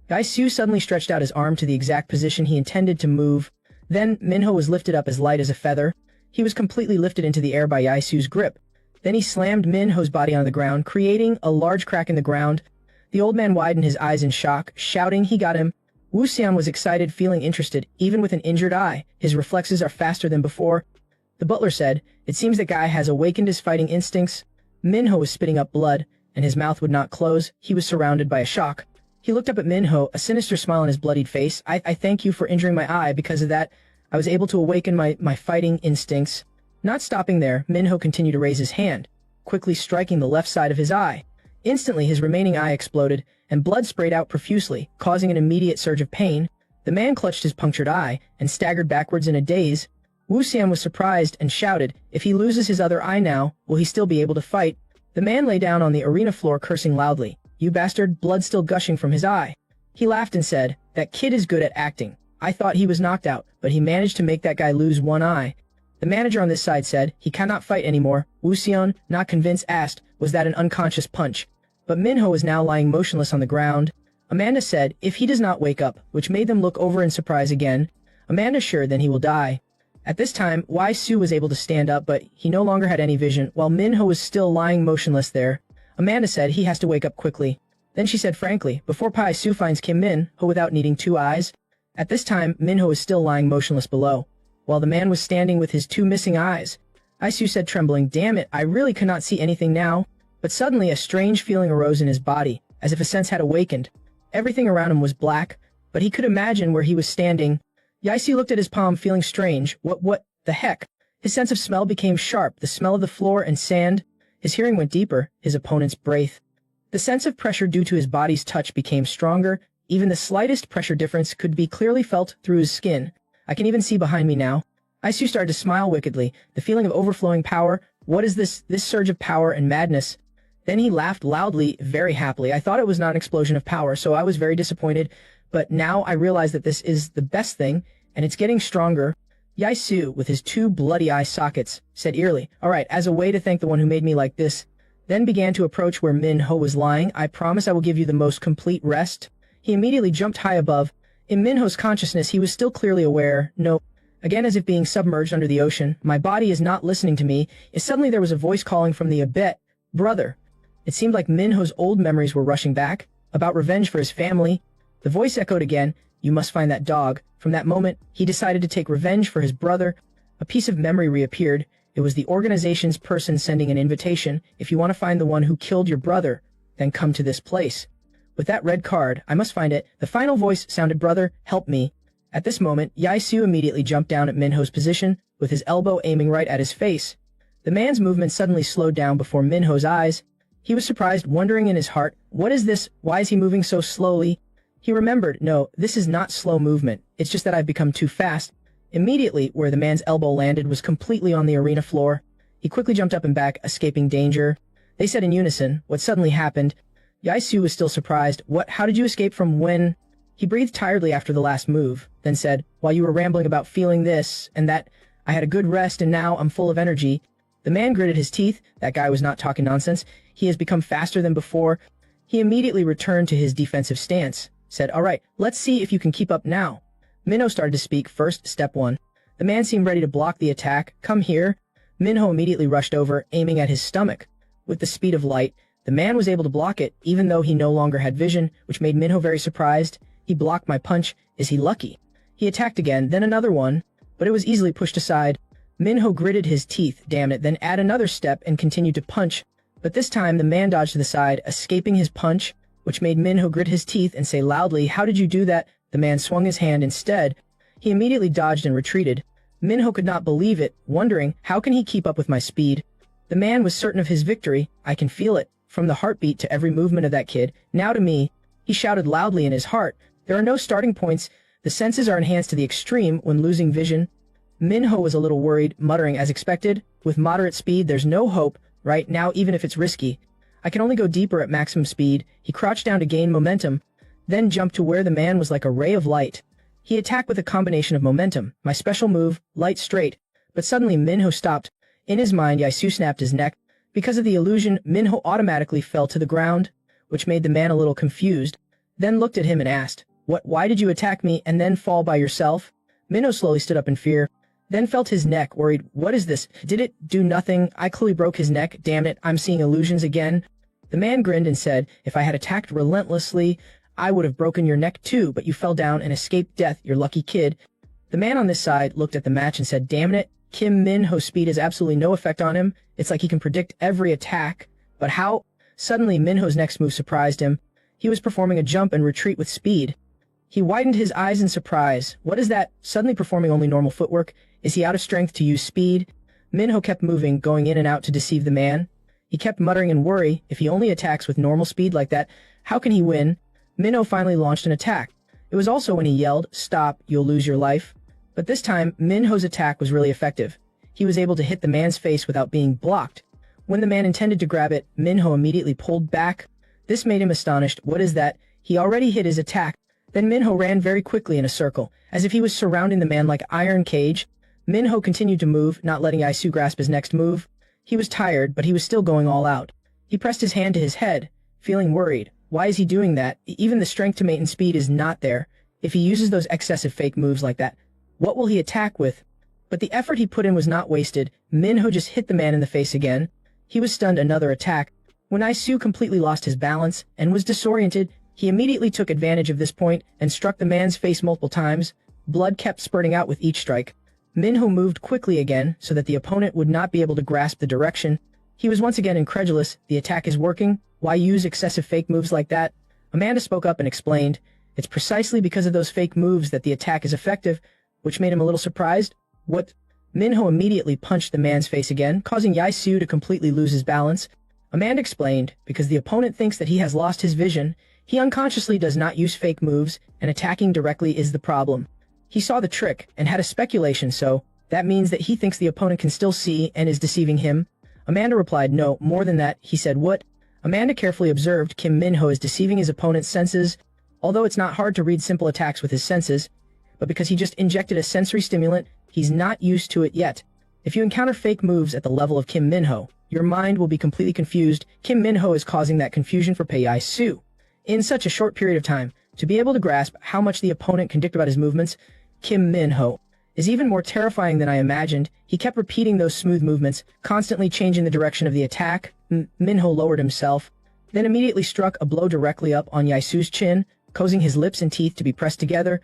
Yaisu suddenly stretched out his arm to the exact position he intended to move. Then, Minho was lifted up as light as a feather. He was completely lifted into the air by Yaisu's grip. Then he slammed Minho's body on the ground, creating a large crack in the ground. The old man widened his eyes in shock, shouting, he got him. Wuxian was excited, feeling interested. Even with an injured eye, his reflexes are faster than before. The butler said, it seems that guy has awakened his fighting instincts. Minho was spitting up blood, and his mouth would not close. He was surrounded by a shock. He looked up at Minho, a sinister smile on his bloodied face. I thank you for injuring my eye. Because of that, I was able to awaken my fighting instincts. Not stopping there, Minho continued to raise his hand, quickly striking the left side of his eye. Instantly, his remaining eye exploded, and blood sprayed out profusely, causing an immediate surge of pain. The man clutched his punctured eye, and staggered backwards in a daze. Wuxian was surprised and shouted, if he loses his other eye now, will he still be able to fight? The man lay down on the arena floor cursing loudly. You bastard, blood still gushing from his eye. He laughed and said, that kid is good at acting. I thought he was knocked out, but he managed to make that guy lose one eye. The manager on this side said, he cannot fight anymore. Wuxian, not convinced, asked, was that an unconscious punch? But Minho was now lying motionless on the ground. Amanda said, if he does not wake up, which made them look over in surprise again. Amanda sure then he will die. At this time, Wai Su was able to stand up, but he no longer had any vision, while Minho was still lying motionless there. Amanda said he has to wake up quickly. Then she said frankly, before Pai Su finds Kim Min-ho without needing 2 eyes. At this time, Minho was still lying motionless below, while the man was standing with his 2 missing eyes. Isu said trembling, damn it, I really cannot see anything now. But suddenly a strange feeling arose in his body, as if a sense had awakened. Everything around him was black, but he could imagine where he was standing. Yaisi looked at his palm feeling strange. What the heck? His sense of smell became sharp, the smell of the floor and sand. His hearing went deeper, his opponent's breath. The sense of pressure due to his body's touch became stronger. Even the slightest pressure difference could be clearly felt through his skin. I can even see behind me now. Isu started to smile wickedly, the feeling of overflowing power. What is this surge of power and madness? Then he laughed loudly, very happily. I thought it was not an explosion of power, so I was very disappointed. But now I realize that this is the best thing, and it's getting stronger. Yaisu, with his 2 bloody eye sockets, said eerily, all right, as a way to thank the one who made me like this, then began to approach where Min-ho was lying. I promise I will give you the most complete rest. He immediately jumped high above. In Min-ho's consciousness, he was still clearly aware. No, again as if being submerged under the ocean. My body is not listening to me. Suddenly there was a voice calling from the abyss, brother. It seemed like Min-ho's old memories were rushing back, about revenge for his family. The voice echoed again, you must find that dog. From that moment, he decided to take revenge for his brother. A piece of memory reappeared. It was the organization's person sending an invitation. If you want to find the one who killed your brother, then come to this place. With that red card, I must find it. The final voice sounded, brother, help me. At this moment, Yaisu immediately jumped down at Minho's position, with his elbow aiming right at his face. The man's movement suddenly slowed down before Minho's eyes. He was surprised, wondering in his heart, what is this? Why is he moving so slowly? He remembered, no, this is not slow movement. It's just that I've become too fast. Immediately, where the man's elbow landed was completely on the arena floor. He quickly jumped up and back, escaping danger. They said in unison, what suddenly happened? Yaisu was still surprised. What? How did you escape from when? He breathed tiredly after the last move, then said, while you were rambling about feeling this and that, I had a good rest and now I'm full of energy. The man gritted his teeth. That guy was not talking nonsense. He has become faster than before. He immediately returned to his defensive stance, said, all right, let's see if you can keep up now. Minho started to speak. First, step 1. The man seemed ready to block the attack. Come here. Minho immediately rushed over, aiming at his stomach. With the speed of light, the man was able to block it, even though he no longer had vision, which made Minho very surprised. He blocked my punch. Is he lucky? He attacked again, then another one, but it was easily pushed aside. Minho gritted his teeth, damn it, then add another step and continued to punch. But this time the man dodged to the side, escaping his punch, which made Minho grit his teeth and say loudly, how did you do that? The man swung his hand instead. He immediately dodged and retreated. Minho could not believe it, wondering, how can he keep up with my speed? The man was certain of his victory. I can feel it, from the heartbeat to every movement of that kid. Now to me, he shouted loudly in his heart. There are no starting points. The senses are enhanced to the extreme when losing vision. Minho was a little worried, muttering as expected, with moderate speed there's no hope, right now even if it's risky. I can only go deeper at maximum speed. He crouched down to gain momentum, then jumped to where the man was like a ray of light. He attacked with a combination of momentum, my special move, light straight, but suddenly Minho stopped. In his mind, Yaisu snapped his neck. Because of the illusion, Minho automatically fell to the ground, which made the man a little confused, then looked at him and asked, why did you attack me and then fall by yourself? Minho slowly stood up in fear, then felt his neck, worried, what is this? Did it do nothing? I clearly broke his neck, damn it, I'm seeing illusions again. The man grinned and said, if I had attacked relentlessly, I would have broken your neck too, but you fell down and escaped death, you're lucky kid. The man on this side looked at the match and said, damn it, Kim Min-ho's speed has absolutely no effect on him. It's like he can predict every attack. But how? Suddenly Minho's next move surprised him. He was performing a jump and retreat with speed. He widened his eyes in surprise. What is that? Suddenly performing only normal footwork? Is he out of strength to use speed? Minho kept moving, going in and out to deceive the man. He kept muttering in worry, if he only attacks with normal speed like that, how can he win? Minho finally launched an attack. It was also when he yelled, stop, you'll lose your life. But this time, Minho's attack was really effective. He was able to hit the man's face without being blocked. When the man intended to grab it, Minho immediately pulled back. This made him astonished. What is that? He already hit his attack. Then Minho ran very quickly in a circle, as if he was surrounding the man like iron cage. Minho continued to move, not letting Yaisu grasp his next move. He was tired, but he was still going all out. He pressed his hand to his head, feeling worried. Why is he doing that? Even the strength to maintain speed is not there. If he uses those excessive fake moves like that, what will he attack with? But the effort he put in was not wasted. Minho just hit the man in the face again. He was stunned another attack. When Isu completely lost his balance and was disoriented, he immediately took advantage of this point and struck the man's face multiple times. Blood kept spurting out with each strike. Minho moved quickly again so that the opponent would not be able to grasp the direction. He was once again incredulous. The attack is working. Why use excessive fake moves like that? Amanda spoke up and explained, it's precisely because of those fake moves that the attack is effective, which made him a little surprised. What? Minho immediately punched the man's face again, causing Isu to completely lose his balance. Amanda explained, because the opponent thinks that he has lost his vision, he unconsciously does not use fake moves, and attacking directly is the problem. He saw the trick and had a speculation, so that means that he thinks the opponent can still see and is deceiving him. Amanda replied, no, more than that. He said, what? Amanda carefully observed Kim Minho is deceiving his opponent's senses, although it's not hard to read simple attacks with his senses, but because he just injected a sensory stimulant, he's not used to it yet. If you encounter fake moves at the level of Kim Minho, your mind will be completely confused. Kim Minho is causing that confusion for Isu. In such a short period of time, to be able to grasp how much the opponent can dictate about his movements, Kim Minho is even more terrifying than I imagined. He kept repeating those smooth movements, constantly changing the direction of the attack. Minho lowered himself, then immediately struck a blow directly up on Isu's chin, causing his lips and teeth to be pressed together.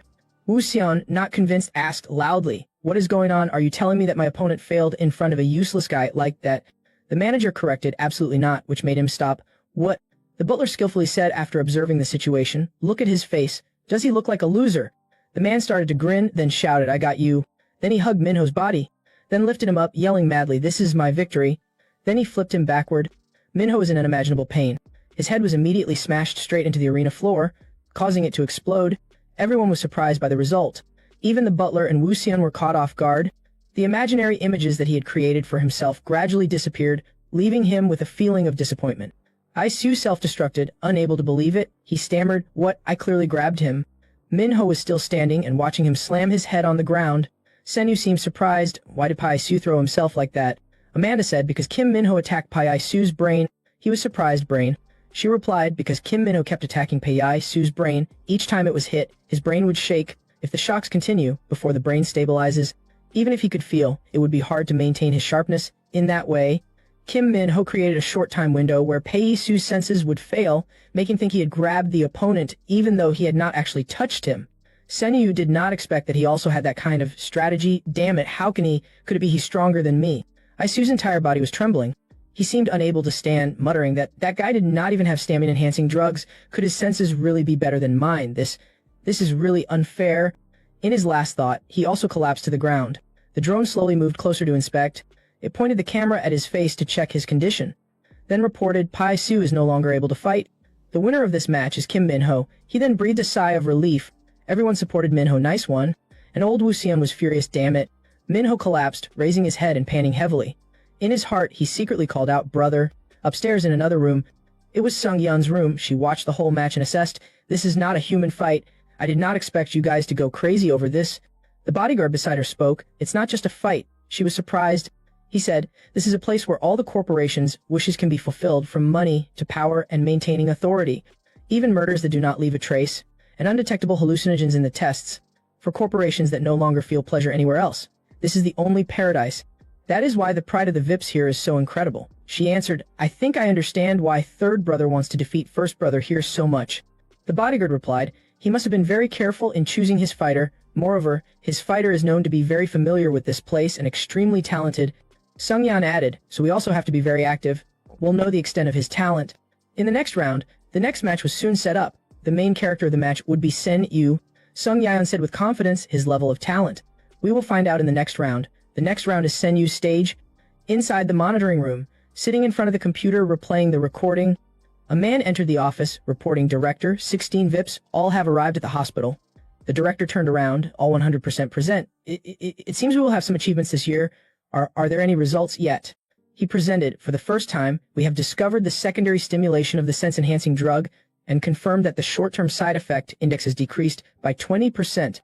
Wu Xian, not convinced, asked loudly, what is going on? Are you telling me that my opponent failed in front of a useless guy like that? The manager corrected, absolutely not, which made him stop. What? The butler skillfully said after observing the situation, look at his face. Does he look like a loser? The man started to grin, then shouted, I got you. Then he hugged Minho's body, then lifted him up, yelling madly, this is my victory. Then he flipped him backward. Minho was in unimaginable pain. His head was immediately smashed straight into the arena floor, causing it to explode. Everyone was surprised by the result. Even the butler and Wu Xian were caught off guard. The imaginary images that he had created for himself gradually disappeared, leaving him with a feeling of disappointment. Isu self-destructed, unable to believe it. He stammered, what? I clearly grabbed him. Minho was still standing and watching him slam his head on the ground. Senyu seemed surprised. Why did Isu throw himself like that? Amanda said, because Kim Minho attacked Isu's brain. He was surprised, brain. She replied, because Kim Minho kept attacking Isu's brain. Each time it was hit, his brain would shake. If the shocks continue, before the brain stabilizes, even if he could feel, it would be hard to maintain his sharpness. In that way, Kim Minho created a short time window where Isu's senses would fail, making him think he had grabbed the opponent, even though he had not actually touched him. Senyu did not expect that he also had that kind of strategy. Damn it, how could it be he's stronger than me? Isu's entire body was trembling. He seemed unable to stand, muttering that guy did not even have stamina-enhancing drugs. Could his senses really be better than mine? This is really unfair. In his last thought, he also collapsed to the ground. The drone slowly moved closer to inspect. It pointed the camera at his face to check his condition. Then reported, Isu is no longer able to fight. The winner of this match is Kim Minho. He then breathed a sigh of relief. Everyone supported Minho, nice one. And old Wu Xian was furious, damn it. Minho collapsed, raising his head and panting heavily. In his heart, he secretly called out, brother. Upstairs in another room, it was Sung Yun's room. She watched the whole match and assessed, this is not a human fight. I did not expect you guys to go crazy over this. The bodyguard beside her spoke, it's not just a fight. She was surprised. He said, this is a place where all the corporations' wishes can be fulfilled, from money to power and maintaining authority. Even murders that do not leave a trace, and undetectable hallucinogens in the tests, for corporations that no longer feel pleasure anywhere else. This is the only paradise. That is why the pride of the Vips here is so incredible. She answered, I think I understand why third brother wants to defeat first brother here so much. The bodyguard replied, he must have been very careful in choosing his fighter. Moreover, his fighter is known to be very familiar with this place and extremely talented. Sung Yan added, so we also have to be very active. We'll know the extent of his talent. In the next round, the next match was soon set up. The main character of the match would be Sen Yu. Sung Yan said with confidence his level of talent. We will find out in the next round. The next round is Sen Yu's stage. Inside the monitoring room, sitting in front of the computer replaying the recording, a man entered the office, reporting, Director, 16 VIPs, all have arrived at the hospital. The director turned around, all 100% present. It seems we will have some achievements this year. Are there any results yet? He presented, for the first time, we have discovered the secondary stimulation of the sense-enhancing drug and confirmed that the short-term side effect index has decreased by 20%.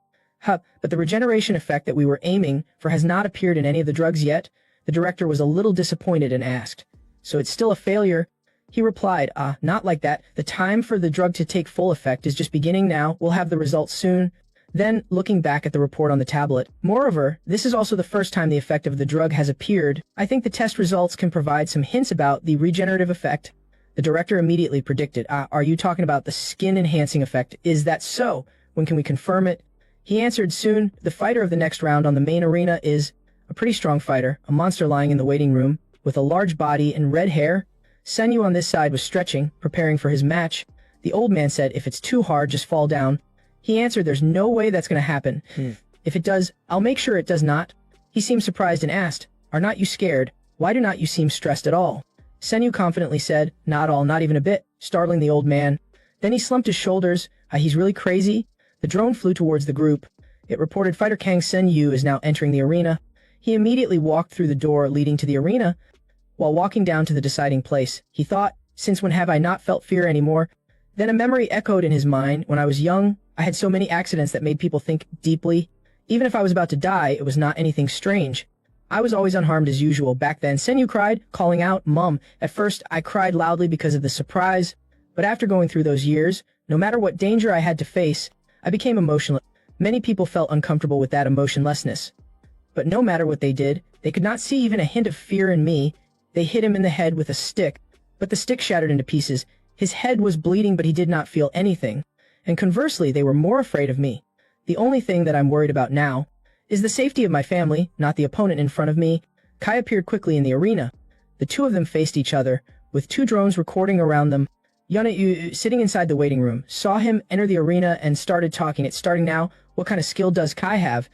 But the regeneration effect that we were aiming for has not appeared in any of the drugs yet. The director was a little disappointed and asked, so it's still a failure? He replied, not like that. The time for the drug to take full effect is just beginning now. We'll have the results soon. Then, looking back at the report on the tablet, moreover, this is also the first time the effect of the drug has appeared. I think the test results can provide some hints about the regenerative effect. The director immediately predicted, are you talking about the skin-enhancing effect? Is that so? When can we confirm it? He answered soon. The fighter of the next round on the main arena is a pretty strong fighter, a monster lying in the waiting room, with a large body and red hair. Senyu on this side was stretching, preparing for his match. The old man said, if it's too hard, just fall down. He answered, there's no way that's going to happen. If it does, I'll make sure it does not. He seemed surprised and asked, are not you scared? Why do not you seem stressed at all? Senyu confidently said, not all, not even a bit, startling the old man. Then he slumped his shoulders. He's really crazy. The drone flew towards the group. It reported fighter Kang Senyu is now entering the arena. He immediately walked through the door leading to the arena. While walking down to the deciding place, he thought, since when have I not felt fear anymore? Then a memory echoed in his mind. When I was young, I had so many accidents that made people think deeply. Even if I was about to die, it was not anything strange. I was always unharmed as usual. Back then, Senyu cried, calling out, Mom. At first, I cried loudly because of the surprise. But after going through those years, no matter what danger I had to face, I became emotionless. Many people felt uncomfortable with that emotionlessness. But no matter what they did, they could not see even a hint of fear in me. They hit him in the head with a stick, but the stick shattered into pieces. His head was bleeding, but he did not feel anything. And conversely, they were more afraid of me. The only thing that I'm worried about now is the safety of my family, not the opponent in front of me. Kai appeared quickly in the arena. The two of them faced each other, with two drones recording around them. Yana, sitting inside the waiting room, saw him enter the arena and started talking. It's starting now. What kind of skill does Kai have?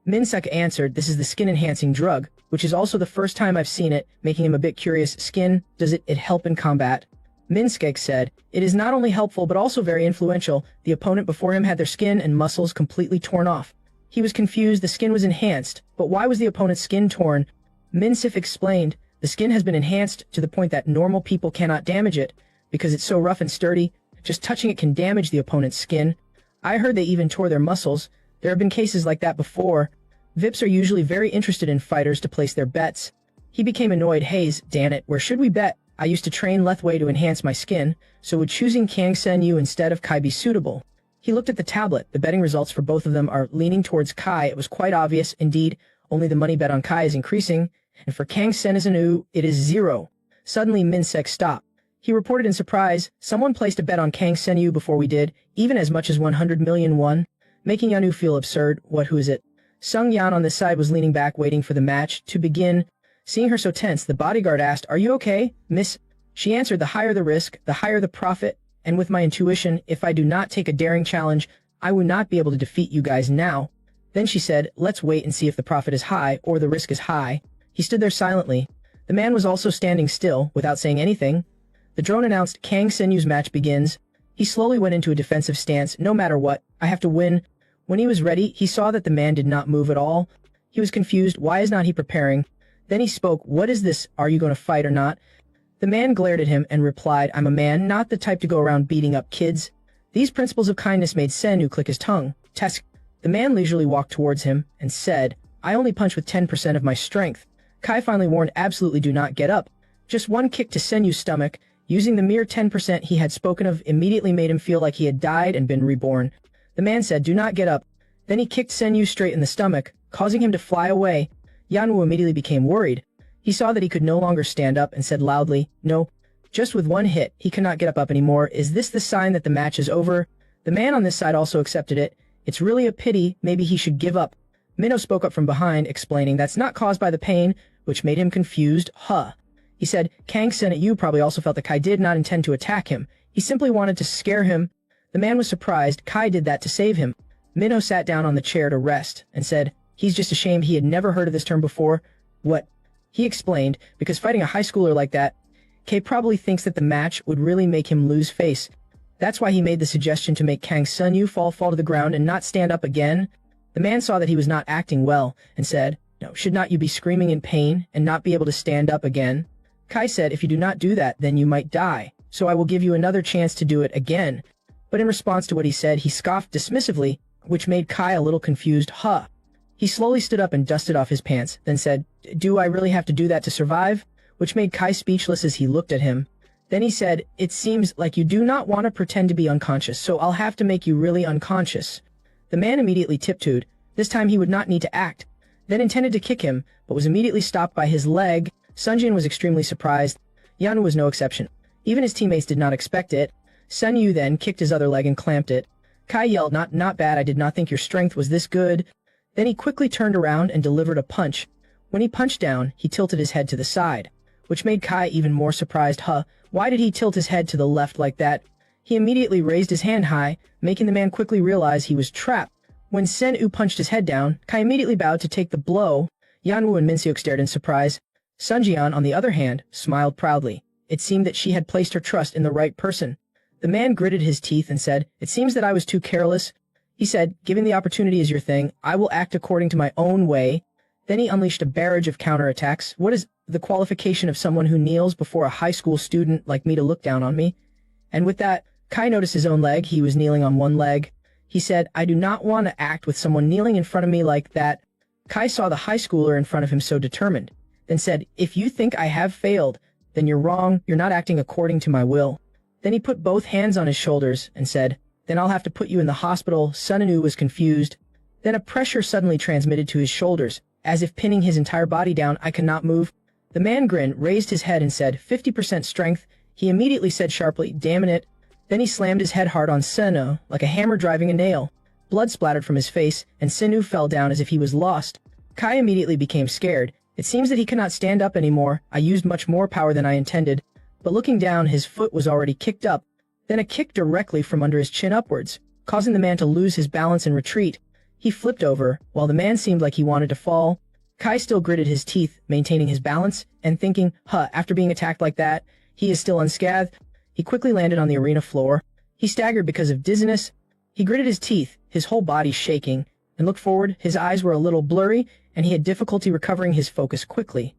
Minsek answered, this is the skin-enhancing drug, which is also the first time I've seen it, making him a bit curious. Skin, does it help in combat? Minskek said, it is not only helpful but also very influential. The opponent before him had their skin and muscles completely torn off. He was confused. The skin was enhanced, but why was the opponent's skin torn? Minsif explained, the skin has been enhanced to the point that normal people cannot damage it, because it's so rough and sturdy. Just touching it can damage the opponent's skin. I heard they even tore their muscles. There have been cases like that before. VIPs are usually very interested in fighters to place their bets. He became annoyed. Hayes, damn it, where should we bet? I used to train Lethway to enhance my skin, so would choosing Kang Senyu instead of Kai be suitable? He looked at the tablet. The betting results for both of them are leaning towards Kai. It was quite obvious. Indeed, only the money bet on Kai is increasing, and for Kang Senyu, it is 0. Suddenly, Minsek stopped. He reported in surprise, someone placed a bet on Kang Senyu before we did, even as much as 100 million won, making Yanu feel absurd. Who is it? Sung Yan on this side was leaning back waiting for the match to begin. Seeing her so tense, the bodyguard asked, are you okay, miss? She answered, the higher the risk, the higher the profit, and with my intuition, if I do not take a daring challenge, I will not be able to defeat you guys now. Then she said, let's wait and see if the profit is high or the risk is high. He stood there silently. The man was also standing still, without saying anything. The drone announced, Kang Senyu's match begins. He slowly went into a defensive stance. No matter what, I have to win. When he was ready, he saw that the man did not move at all. He was confused. Why is not he preparing? Then he spoke, what is this? Are you going to fight or not? The man glared at him and replied, I'm a man, not the type to go around beating up kids. These principles of kindness made Senyu click his tongue. Tesk. The man leisurely walked towards him and said, I only punch with 10% of my strength. Kai finally warned, absolutely do not get up. Just one kick to Senyu's stomach, using the mere 10% he had spoken of, immediately made him feel like he had died and been reborn. The man said, do not get up. Then he kicked Senyu straight in the stomach, causing him to fly away. Yanwu immediately became worried. He saw that he could no longer stand up and said loudly, no. Just with one hit, he cannot get up anymore. Is this the sign that the match is over? The man on this side also accepted it. It's really a pity, maybe he should give up. Minnow spoke up from behind, explaining that's not caused by the pain, which made him confused. He said, Kang Senyu probably also felt that Kai did not intend to attack him. He simply wanted to scare him. The man was surprised. Kai did that to save him. Minnow sat down on the chair to rest and said, he's just ashamed he had never heard of this term before. What? He explained, because fighting a high schooler like that, Kay probably thinks that the match would really make him lose face. That's why he made the suggestion to make Kang Senyu fall to the ground and not stand up again. The man saw that he was not acting well and said, no, should not you be screaming in pain and not be able to stand up again? Kai said, if you do not do that, then you might die, so I will give you another chance to do it again. But in response to what he said, he scoffed dismissively, which made Kai a little confused. He slowly stood up and dusted off his pants, then said, do I really have to do that to survive? Which made Kai speechless as he looked at him. Then he said, it seems like you do not want to pretend to be unconscious, so I'll have to make you really unconscious. The man immediately tiptoed. This time he would not need to act. Then intended to kick him, but was immediately stopped by his leg. Sunjin was extremely surprised. Yan was no exception. Even his teammates did not expect it. Sun Yu then kicked his other leg and clamped it. Kai yelled, not bad, I did not think your strength was this good. Then he quickly turned around and delivered a punch. When he punched down, he tilted his head to the side, which made Kai even more surprised. Why did he tilt his head to the left like that? He immediately raised his hand high, making the man quickly realize he was trapped. When Sen Yu punched his head down, Kai immediately bowed to take the blow. Yanwu and Minseok stared in surprise. Sunjian, on the other hand, smiled proudly. It seemed that she had placed her trust in the right person. The man gritted his teeth and said, "It seems that I was too careless." He said, "Given the opportunity is your thing, I will act according to my own way." Then he unleashed a barrage of counterattacks. What is the qualification of someone who kneels before a high school student like me to look down on me? And with that, Kai noticed his own leg. He was kneeling on one leg. He said, "I do not want to act with someone kneeling in front of me like that." Kai saw the high schooler in front of him so determined, then said, "If you think I have failed, then you're wrong. You're not acting according to my will." Then he put both hands on his shoulders and said, "Then I'll have to put you in the hospital." Sunanu was confused. Then a pressure suddenly transmitted to his shoulders, as if pinning his entire body down. "I cannot move." The man grinned, raised his head and said, 50% strength. He immediately said sharply, "Damn it." Then he slammed his head hard on Senu, like a hammer driving a nail. Blood splattered from his face, and Senu fell down as if he was lost. Kai immediately became scared. It seems that he cannot stand up anymore. I used much more power than I intended. But looking down, his foot was already kicked up. Then a kick directly from under his chin upwards, causing the man to lose his balance and retreat. He flipped over, while the man seemed like he wanted to fall. Kai still gritted his teeth, maintaining his balance, and thinking, after being attacked like that, he is still unscathed. He quickly landed on the arena floor. He staggered because of dizziness. He gritted his teeth, his whole body shaking, and looked forward. His eyes were a little blurry, and he had difficulty recovering his focus quickly.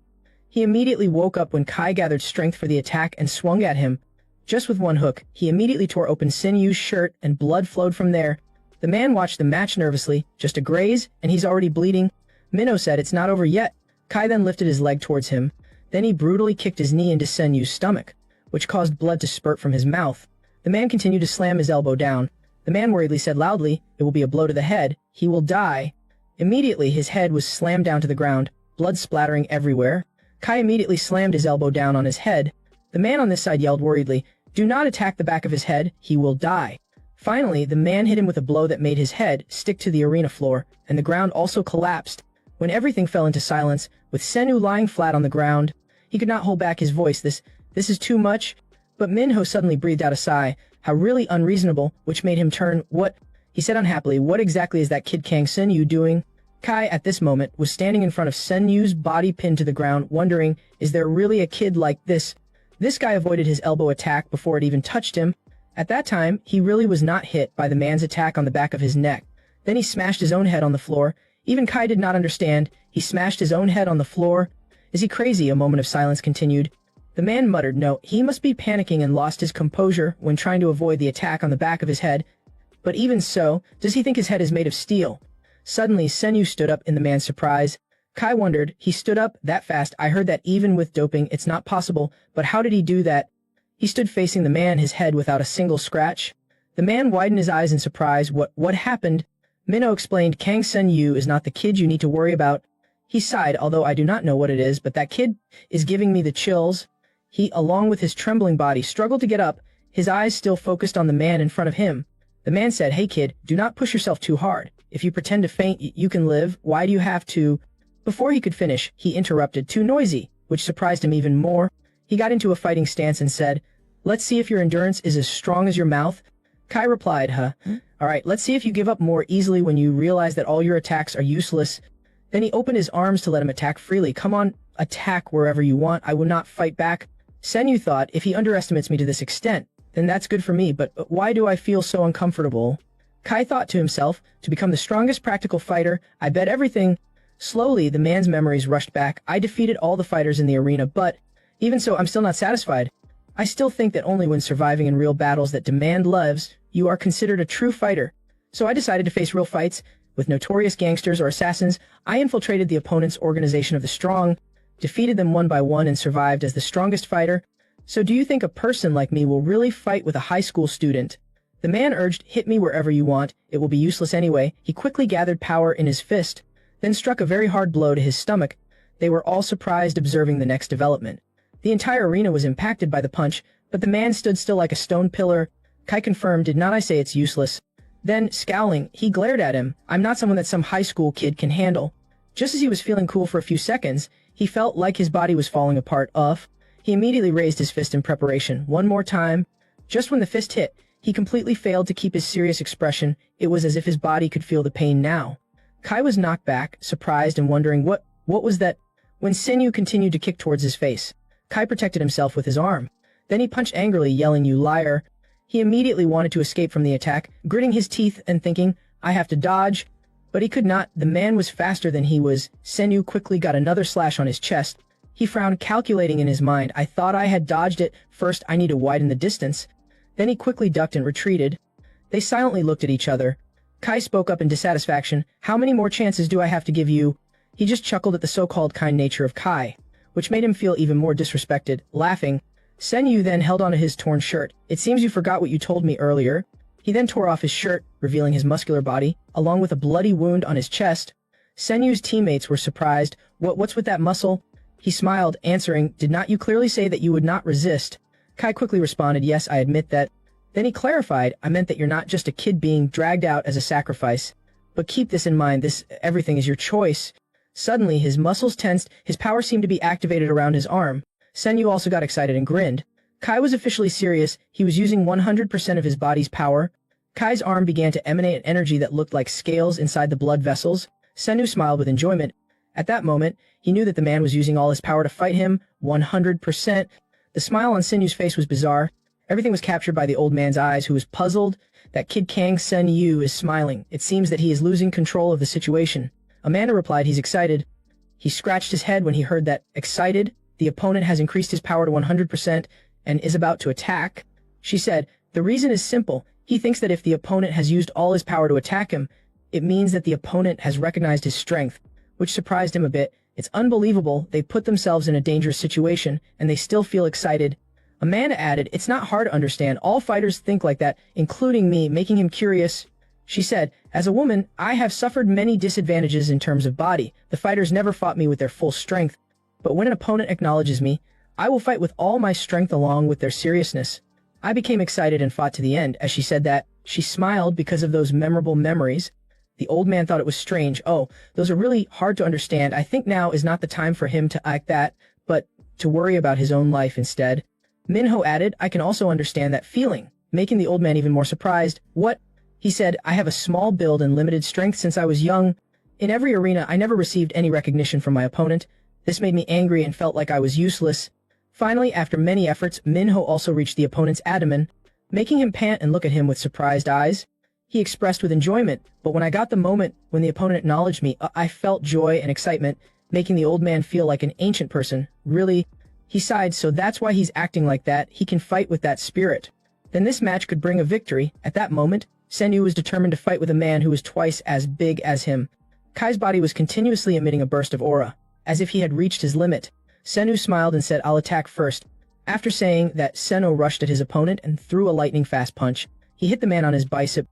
He immediately woke up when Kai gathered strength for the attack and swung at him. Just with one hook, he immediately tore open Sin Yu's shirt, and blood flowed from there. The man watched the match nervously, just a graze, and he's already bleeding. Minho said, "It's not over yet." Kai then lifted his leg towards him. Then he brutally kicked his knee into Sen Yu's stomach, which caused blood to spurt from his mouth. The man continued to slam his elbow down. The man worriedly said loudly, "It will be a blow to the head. He will die." Immediately, his head was slammed down to the ground, blood splattering everywhere. Kai immediately slammed his elbow down on his head. The man on this side yelled worriedly, "Do not attack the back of his head. He will die." Finally, the man hit him with a blow that made his head stick to the arena floor, and the ground also collapsed. When everything fell into silence, with Senu lying flat on the ground, he could not hold back his voice. This is too much." But Minho suddenly breathed out a sigh. How really unreasonable, which made him turn. "What?" he said unhappily. "What exactly is that kid Kang Sen-yu doing?" Kai, at this moment, was standing in front of Sen-yu's body pinned to the ground, wondering, is there really a kid like this? This guy avoided his elbow attack before it even touched him. At that time, he really was not hit by the man's attack on the back of his neck. Then he smashed his own head on the floor. Even Kai did not understand. He smashed his own head on the floor. "Is he crazy?" A moment of silence continued. The man muttered, "No, he must be panicking," and lost his composure when trying to avoid the attack on the back of his head. But even so, does he think his head is made of steel? Suddenly, Sen-yu stood up in the man's surprise. Kai wondered, he stood up that fast? I heard that even with doping, it's not possible, but how did he do that? He stood facing the man, his head without a single scratch. The man widened his eyes in surprise. What happened? Minho explained, "Kang Sen-yu is not the kid you need to worry about." He sighed, "Although I do not know what it is, but that kid is giving me the chills." He, along with his trembling body, struggled to get up, his eyes still focused on the man in front of him. The man said, "Hey kid, do not push yourself too hard. If you pretend to faint, you can live. Why do you have to?" Before he could finish, he interrupted, "Too noisy," which surprised him even more. He got into a fighting stance and said, "Let's see if your endurance is as strong as your mouth." Kai replied, Alright, let's see if you give up more easily when you realize that all your attacks are useless." Then he opened his arms to let him attack freely. "Come on, attack wherever you want. I will not fight back." Sen-yu thought, if he underestimates me to this extent, then that's good for me, but why do I feel so uncomfortable? Kai thought to himself, to become the strongest practical fighter, I bet everything. Slowly, the man's memories rushed back. I defeated all the fighters in the arena, but even so, I'm still not satisfied. I still think that only when surviving in real battles that demand lives, you are considered a true fighter. So I decided to face real fights with notorious gangsters or assassins. I infiltrated the opponent's organization of the strong, defeated them one by one, and survived as the strongest fighter. So do you think a person like me will really fight with a high school student? The man urged, "Hit me wherever you want, it will be useless anyway." He quickly gathered power in his fist, then struck a very hard blow to his stomach. They were all surprised observing the next development. The entire arena was impacted by the punch, but the man stood still like a stone pillar. Kai confirmed, "Did not I say it's useless?" Then, scowling, he glared at him. "I'm not someone that some high school kid can handle." Just as he was feeling cool for a few seconds, he felt like his body was falling apart. He immediately raised his fist in preparation. One more time. Just when the fist hit, he completely failed to keep his serious expression. It was as if his body could feel the pain now. Kai was knocked back, surprised and wondering what was that, when Senyu continued to kick towards his face. Kai protected himself with his arm. Then he punched angrily, yelling, "You liar." He immediately wanted to escape from the attack, gritting his teeth and thinking, "I have to dodge." But he could not. The man was faster than he was. Senyu quickly got another slash on his chest. He frowned, calculating in his mind, "I thought I had dodged it. First, I need to widen the distance." Then he quickly ducked and retreated. They silently looked at each other. Kai spoke up in dissatisfaction, "How many more chances do I have to give you?" He just chuckled at the so-called kind nature of Kai, which made him feel even more disrespected. Laughing, Senyu then held onto his torn shirt. "It seems you forgot what you told me earlier." He then tore off his shirt, revealing his muscular body, along with a bloody wound on his chest. Senyu's teammates were surprised. What's with that muscle?" He smiled, answering, "Did not you clearly say that you would not resist?" Kai quickly responded, "Yes, I admit that." Then he clarified, "I meant that you're not just a kid being dragged out as a sacrifice. But keep this in mind, everything is your choice." Suddenly, his muscles tensed, his power seemed to be activated around his arm. Senyu also got excited and grinned. Kai was officially serious. He was using 100% of his body's power. Kai's arm began to emanate an energy that looked like scales inside the blood vessels. Senyu smiled with enjoyment. At that moment, he knew that the man was using all his power to fight him, 100%. The smile on Senyu's face was bizarre. Everything was captured by the old man's eyes, who was puzzled. "That kid Kang Senyu is smiling. It seems that he is losing control of the situation." Amanda replied, "He's excited." He scratched his head when he heard that. "Excited? The opponent has increased his power to 100% and is about to attack." She said, "The reason is simple. He thinks that if the opponent has used all his power to attack him, it means that the opponent has recognized his strength," which surprised him a bit. "It's unbelievable. They put themselves in a dangerous situation, and they still feel excited." Amanda added, "It's not hard to understand. All fighters think like that, including me," making him curious. She said, "As a woman, I have suffered many disadvantages in terms of body. The fighters never fought me with their full strength. But when an opponent acknowledges me, I will fight with all my strength along with their seriousness." I became excited and fought to the end. As she said that, she smiled because of those memorable memories. The old man thought it was strange. "Oh, those are really hard to understand. I think now is not the time for him to act that, but to worry about his own life instead." Minho added, "I can also understand that feeling," making the old man even more surprised. "What?" He said, "I have a small build and limited strength since I was young. In every arena, I never received any recognition from my opponent. This made me angry and felt like I was useless." Finally, after many efforts, Minho also reached the opponent's abdomen, making him pant and look at him with surprised eyes. He expressed with enjoyment, "But when I got the moment when the opponent acknowledged me, I felt joy and excitement," making the old man feel like an ancient person. "Really?" He sighed, "So that's why he's acting like that. He can fight with that spirit. Then this match could bring a victory." At that moment, Senyu was determined to fight with a man who was twice as big as him. Kai's body was continuously emitting a burst of aura, as if he had reached his limit. Senyu smiled and said, "I'll attack first." After saying that, Senno rushed at his opponent and threw a lightning-fast punch. He hit the man on his bicep,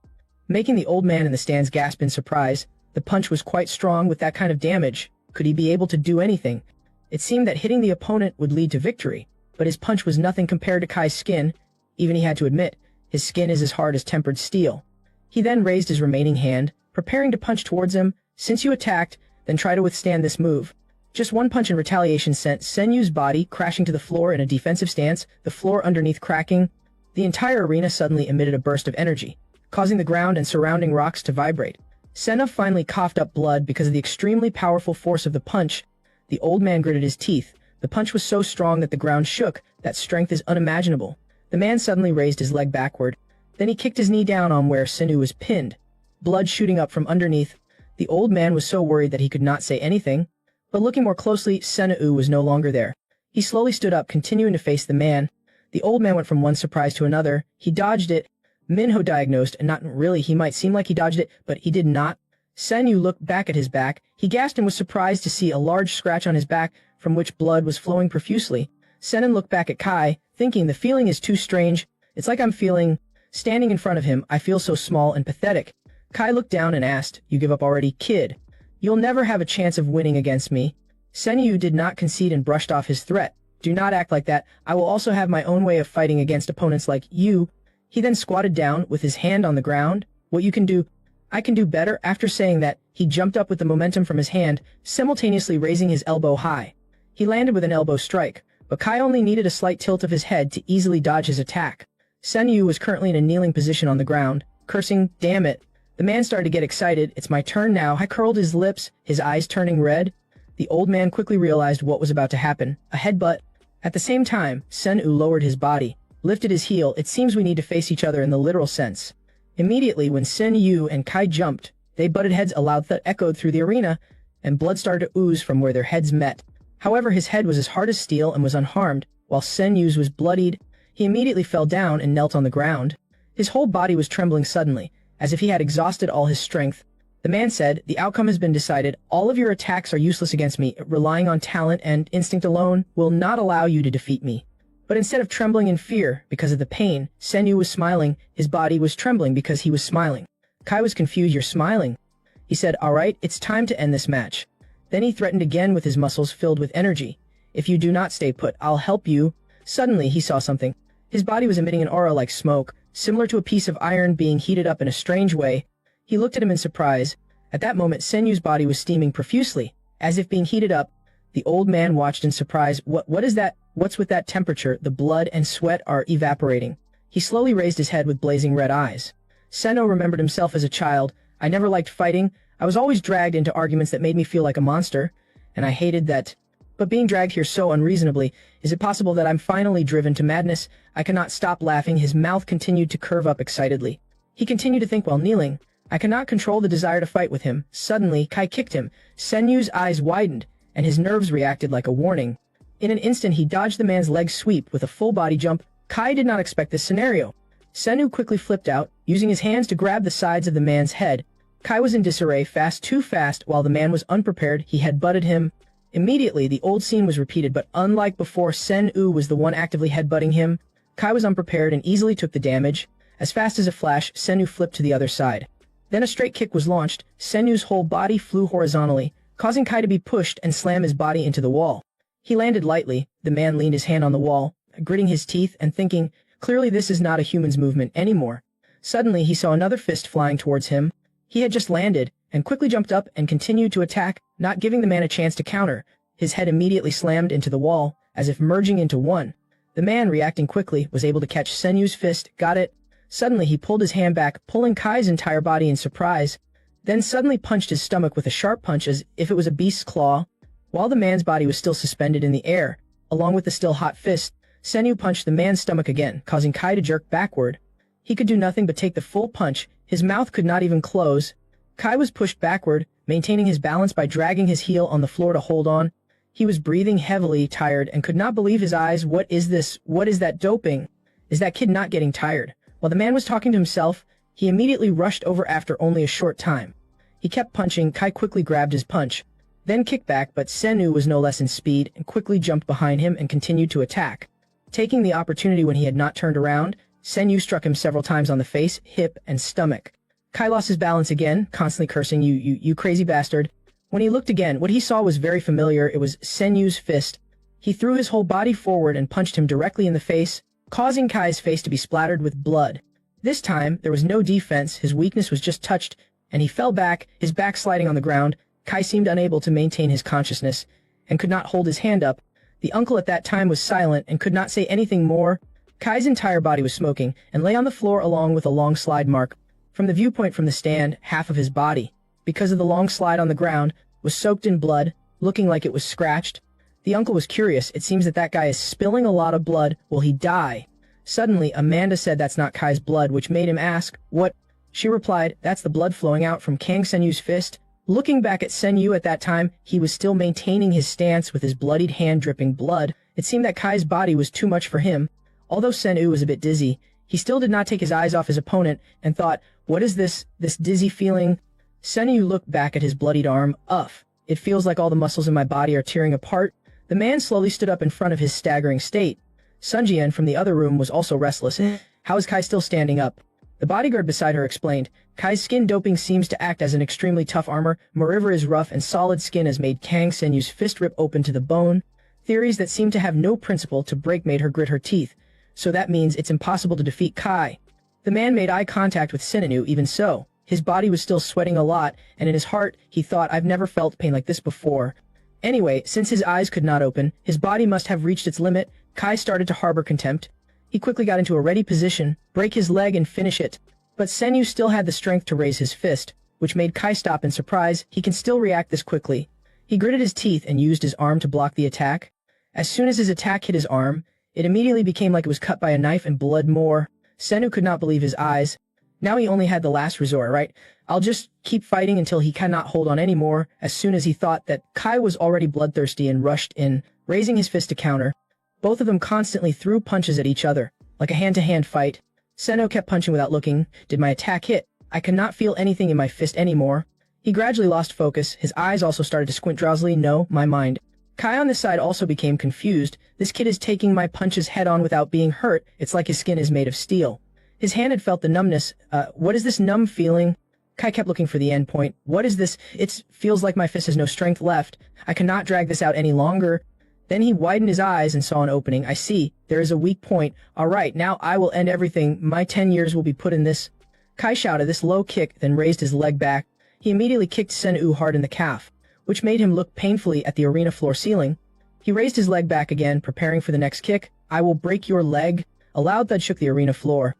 making the old man in the stands gasp in surprise. The punch was quite strong. With that kind of damage, could he be able to do anything? It seemed that hitting the opponent would lead to victory, but his punch was nothing compared to Kai's skin. Even he had to admit, his skin is as hard as tempered steel. He then raised his remaining hand, preparing to punch towards him. "Since you attacked, then try to withstand this move." Just one punch in retaliation sent Senyu's body crashing to the floor in a defensive stance, the floor underneath cracking. The entire arena suddenly emitted a burst of energy, causing the ground and surrounding rocks to vibrate. Senna finally coughed up blood because of the extremely powerful force of the punch. The old man gritted his teeth. The punch was so strong that the ground shook. That strength is unimaginable. The man suddenly raised his leg backward. Then he kicked his knee down on where Senyu was pinned, blood shooting up from underneath. The old man was so worried that he could not say anything. But looking more closely, Senyu was no longer there. He slowly stood up, continuing to face the man. The old man went from one surprise to another. He dodged it. Minho diagnosed, and not really, he might seem like he dodged it, but he did not. Senyu looked back at his back. He gasped and was surprised to see a large scratch on his back, from which blood was flowing profusely. Sennen looked back at Kai, thinking, "The feeling is too strange. It's like I'm feeling..." Standing in front of him, I feel so small and pathetic. Kai looked down and asked, "You give up already, kid? You'll never have a chance of winning against me." Sen Yu did not concede and brushed off his threat. "Do not act like that. I will also have my own way of fighting against opponents like you." He then squatted down with his hand on the ground. "What you can do, I can do better." After saying that, he jumped up with the momentum from his hand, simultaneously raising his elbow high. He landed with an elbow strike, but Kai only needed a slight tilt of his head to easily dodge his attack. Sen Yu was currently in a kneeling position on the ground, cursing, "Damn it." The man started to get excited. "It's my turn now." Kai curled his lips, his eyes turning red. The old man quickly realized what was about to happen, a headbutt. At the same time, Sen Yu lowered his body, lifted his heel. "It seems we need to face each other in the literal sense." Immediately when Sen Yu and Kai jumped, they butted heads. A loud thud echoed through the arena, and blood started to ooze from where their heads met. However, his head was as hard as steel and was unharmed, while Sen Yu's was bloodied. He immediately fell down and knelt on the ground. His whole body was trembling suddenly, as if he had exhausted all his strength. The man said, "The outcome has been decided. All of your attacks are useless against me. Relying on talent and instinct alone will not allow you to defeat me." But instead of trembling in fear because of the pain, Sen Yu was smiling. His body was trembling because he was smiling. Kai was confused. "You're smiling?" He said, "All right, it's time to end this match." Then he threatened again with his muscles filled with energy. "If you do not stay put, I'll help you." Suddenly, he saw something. His body was emitting an aura like smoke, similar to a piece of iron being heated up in a strange way. He looked at him in surprise. At that moment, Sen Yu's body was steaming profusely, as if being heated up. The old man watched in surprise. What is that? What's with that temperature? The blood and sweat are evaporating." He slowly raised his head with blazing red eyes. Sen-Oh remembered himself as a child. "I never liked fighting. I was always dragged into arguments that made me feel like a monster, and I hated that. But being dragged here so unreasonably, is it possible that I'm finally driven to madness?" I cannot stop laughing. His mouth continued to curve up excitedly. He continued to think while kneeling. I cannot control the desire to fight with him. Suddenly, Kai kicked him. Sen Yu's eyes widened, and his nerves reacted like a warning. In an instant, he dodged the man's leg sweep with a full body jump. Kai did not expect this scenario. Sen Yu quickly flipped out, using his hands to grab the sides of the man's head. Kai was in disarray, too fast, while the man was unprepared. He headbutted him. Immediately, the old scene was repeated, but unlike before, Sen Yu was the one actively headbutting him. Kai was unprepared and easily took the damage. As fast as a flash, Sen Yu flipped to the other side. Then a straight kick was launched. Sen Yu's whole body flew horizontally, causing Kai to be pushed and slam his body into the wall. He landed lightly. The man leaned his hand on the wall, gritting his teeth and thinking, clearly this is not a human's movement anymore. Suddenly, he saw another fist flying towards him. He had just landed, and quickly jumped up and continued to attack, not giving the man a chance to counter. His head immediately slammed into the wall, as if merging into one. The man, reacting quickly, was able to catch Sen Yu's fist. Got it. Suddenly, he pulled his hand back, pulling Kai's entire body in surprise, then suddenly punched his stomach with a sharp punch as if it was a beast's claw. While the man's body was still suspended in the air, along with the still hot fist, Sen Yu punched the man's stomach again, causing Kai to jerk backward. He could do nothing but take the full punch. His mouth could not even close. Kai was pushed backward, maintaining his balance by dragging his heel on the floor to hold on. He was breathing heavily, tired, and could not believe his eyes. What is this? What is that doping? Is that kid not getting tired? While the man was talking to himself, he immediately rushed over after only a short time. He kept punching. Kai quickly grabbed his punch, then kicked back, but Sen Yu was no less in speed and quickly jumped behind him and continued to attack. Taking the opportunity when he had not turned around, Sen Yu struck him several times on the face, hip, and stomach. Kai lost his balance again, constantly cursing, you crazy bastard. When he looked again, what he saw was very familiar. It was Sen Yu's fist. He threw his whole body forward and punched him directly in the face, causing Kai's face to be splattered with blood. This time, there was no defense. His weakness was just touched, and he fell back, his back sliding on the ground. Kai seemed unable to maintain his consciousness, and could not hold his hand up. The uncle at that time was silent and could not say anything more. Kai's entire body was smoking, and lay on the floor along with a long slide mark. From the viewpoint from the stand, half of his body, because of the long slide on the ground, was soaked in blood, looking like it was scratched. The uncle was curious. It seems that guy is spilling a lot of blood. Will he die? Suddenly, Amanda said that's not Kai's blood, which made him ask, what? She replied, that's the blood flowing out from Kang Sen Yu's fist. Looking back at Sen Yu at that time, he was still maintaining his stance with his bloodied hand dripping blood. It seemed that Kai's body was too much for him. Although Sen Yu was a bit dizzy, he still did not take his eyes off his opponent and thought, what is this dizzy feeling? Sen Yu looked back at his bloodied arm. Uff, it feels like all the muscles in my body are tearing apart. The man slowly stood up in front of his staggering state. Sun Jian from the other room was also restless. How is Kai still standing up? The bodyguard beside her explained, Kai's skin doping seems to act as an extremely tough armor. Moreover, his rough and solid skin has made Kang Senyu's fist rip open to the bone. Theories that seem to have no principle to break made her grit her teeth. So that means it's impossible to defeat Kai. The man made eye contact with Seninu. Even so, his body was still sweating a lot, and in his heart, he thought, I've never felt pain like this before. Anyway, since his eyes could not open, his body must have reached its limit. Kai started to harbor contempt. He quickly got into a ready position, break his leg and finish it. But Senyu still had the strength to raise his fist, which made Kai stop in surprise. He can still react this quickly. He gritted his teeth and used his arm to block the attack. As soon as his attack hit his arm, it immediately became like it was cut by a knife and blood more. Senyu could not believe his eyes. Now he only had the last resort, right? I'll just keep fighting until he cannot hold on anymore. As soon as he thought that Kai was already bloodthirsty and rushed in, raising his fist to counter. Both of them constantly threw punches at each other, like a hand-to-hand fight. Senno kept punching without looking. Did my attack hit? I could not feel anything in my fist anymore. He gradually lost focus. His eyes also started to squint drowsily. No, my mind. Kai on this side also became confused. This kid is taking my punches head-on without being hurt. It's like his skin is made of steel. His hand had felt the numbness. What is this numb feeling? Kai kept looking for the end point. What is this? It feels like my fist has no strength left. I cannot drag this out any longer. Then he widened his eyes and saw an opening. I see. There is a weak point. All right, now I will end everything. My 10 years will be put in this. Kai shouted this low kick, then raised his leg back. He immediately kicked Sen-U hard in the calf, which made him look painfully at the arena floor ceiling. He raised his leg back again, preparing for the next kick. I will break your leg. A loud thud shook the arena floor.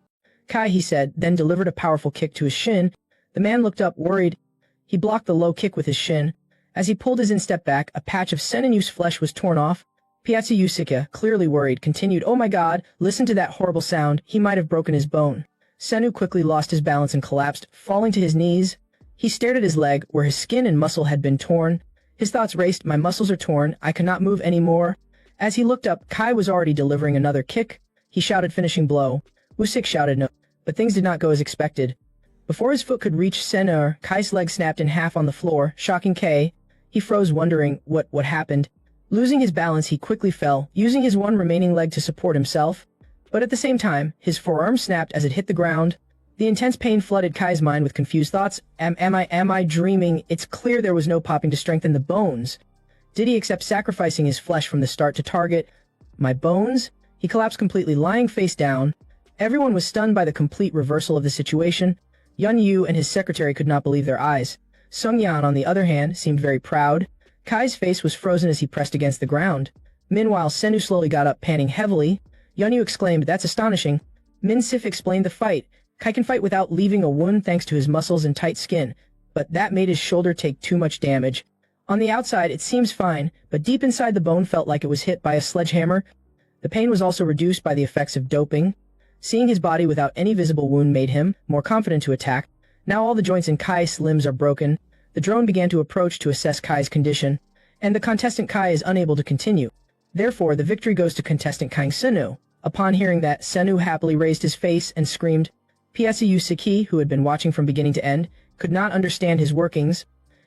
Kai, he said, then delivered a powerful kick to his shin. The man looked up, worried. He blocked the low kick with his shin. As he pulled his instep back, a patch of Sen-Yu's flesh was torn off. Piazza Yusuke, clearly worried, continued, Oh my god, listen to that horrible sound. He might have broken his bone. Sen-U quickly lost his balance and collapsed, falling to his knees. He stared at his leg, where his skin and muscle had been torn. His thoughts raced, my muscles are torn, I cannot move anymore. As he looked up, Kai was already delivering another kick. He shouted finishing blow. Usyk shouted no, but things did not go as expected. Before his foot could reach Sen-U, Kai's leg snapped in half on the floor, shocking Kai. He froze, wondering what happened. Losing his balance, he quickly fell, using his one remaining leg to support himself. But at the same time, his forearm snapped as it hit the ground. The intense pain flooded Kai's mind with confused thoughts. Am I dreaming? It's clear there was no popping to strengthen the bones. Did he accept sacrificing his flesh from the start to target my bones? He collapsed completely, lying face down. Everyone was stunned by the complete reversal of the situation. Yun Yu and his secretary could not believe their eyes. Sung Yan, on the other hand, seemed very proud. Kai's face was frozen as he pressed against the ground. Meanwhile, Sen-U slowly got up, panting heavily. Yun Yu exclaimed, That's astonishing. Min Sif explained the fight. Kai can fight without leaving a wound thanks to his muscles and tight skin, but that made his shoulder take too much damage. On the outside, it seems fine, but deep inside the bone felt like it was hit by a sledgehammer. The pain was also reduced by the effects of doping. Seeing his body without any visible wound made him more confident to attack. Now all the joints in Kai's limbs are broken. The drone began to approach to assess Kai's condition, and the contestant Kai is unable to continue. Therefore, the victory goes to contestant Kang Sen-U. Upon hearing that, Sen-U happily raised his face and screamed. Piazza Yusuke, who had been watching from beginning to end, could not understand his workings.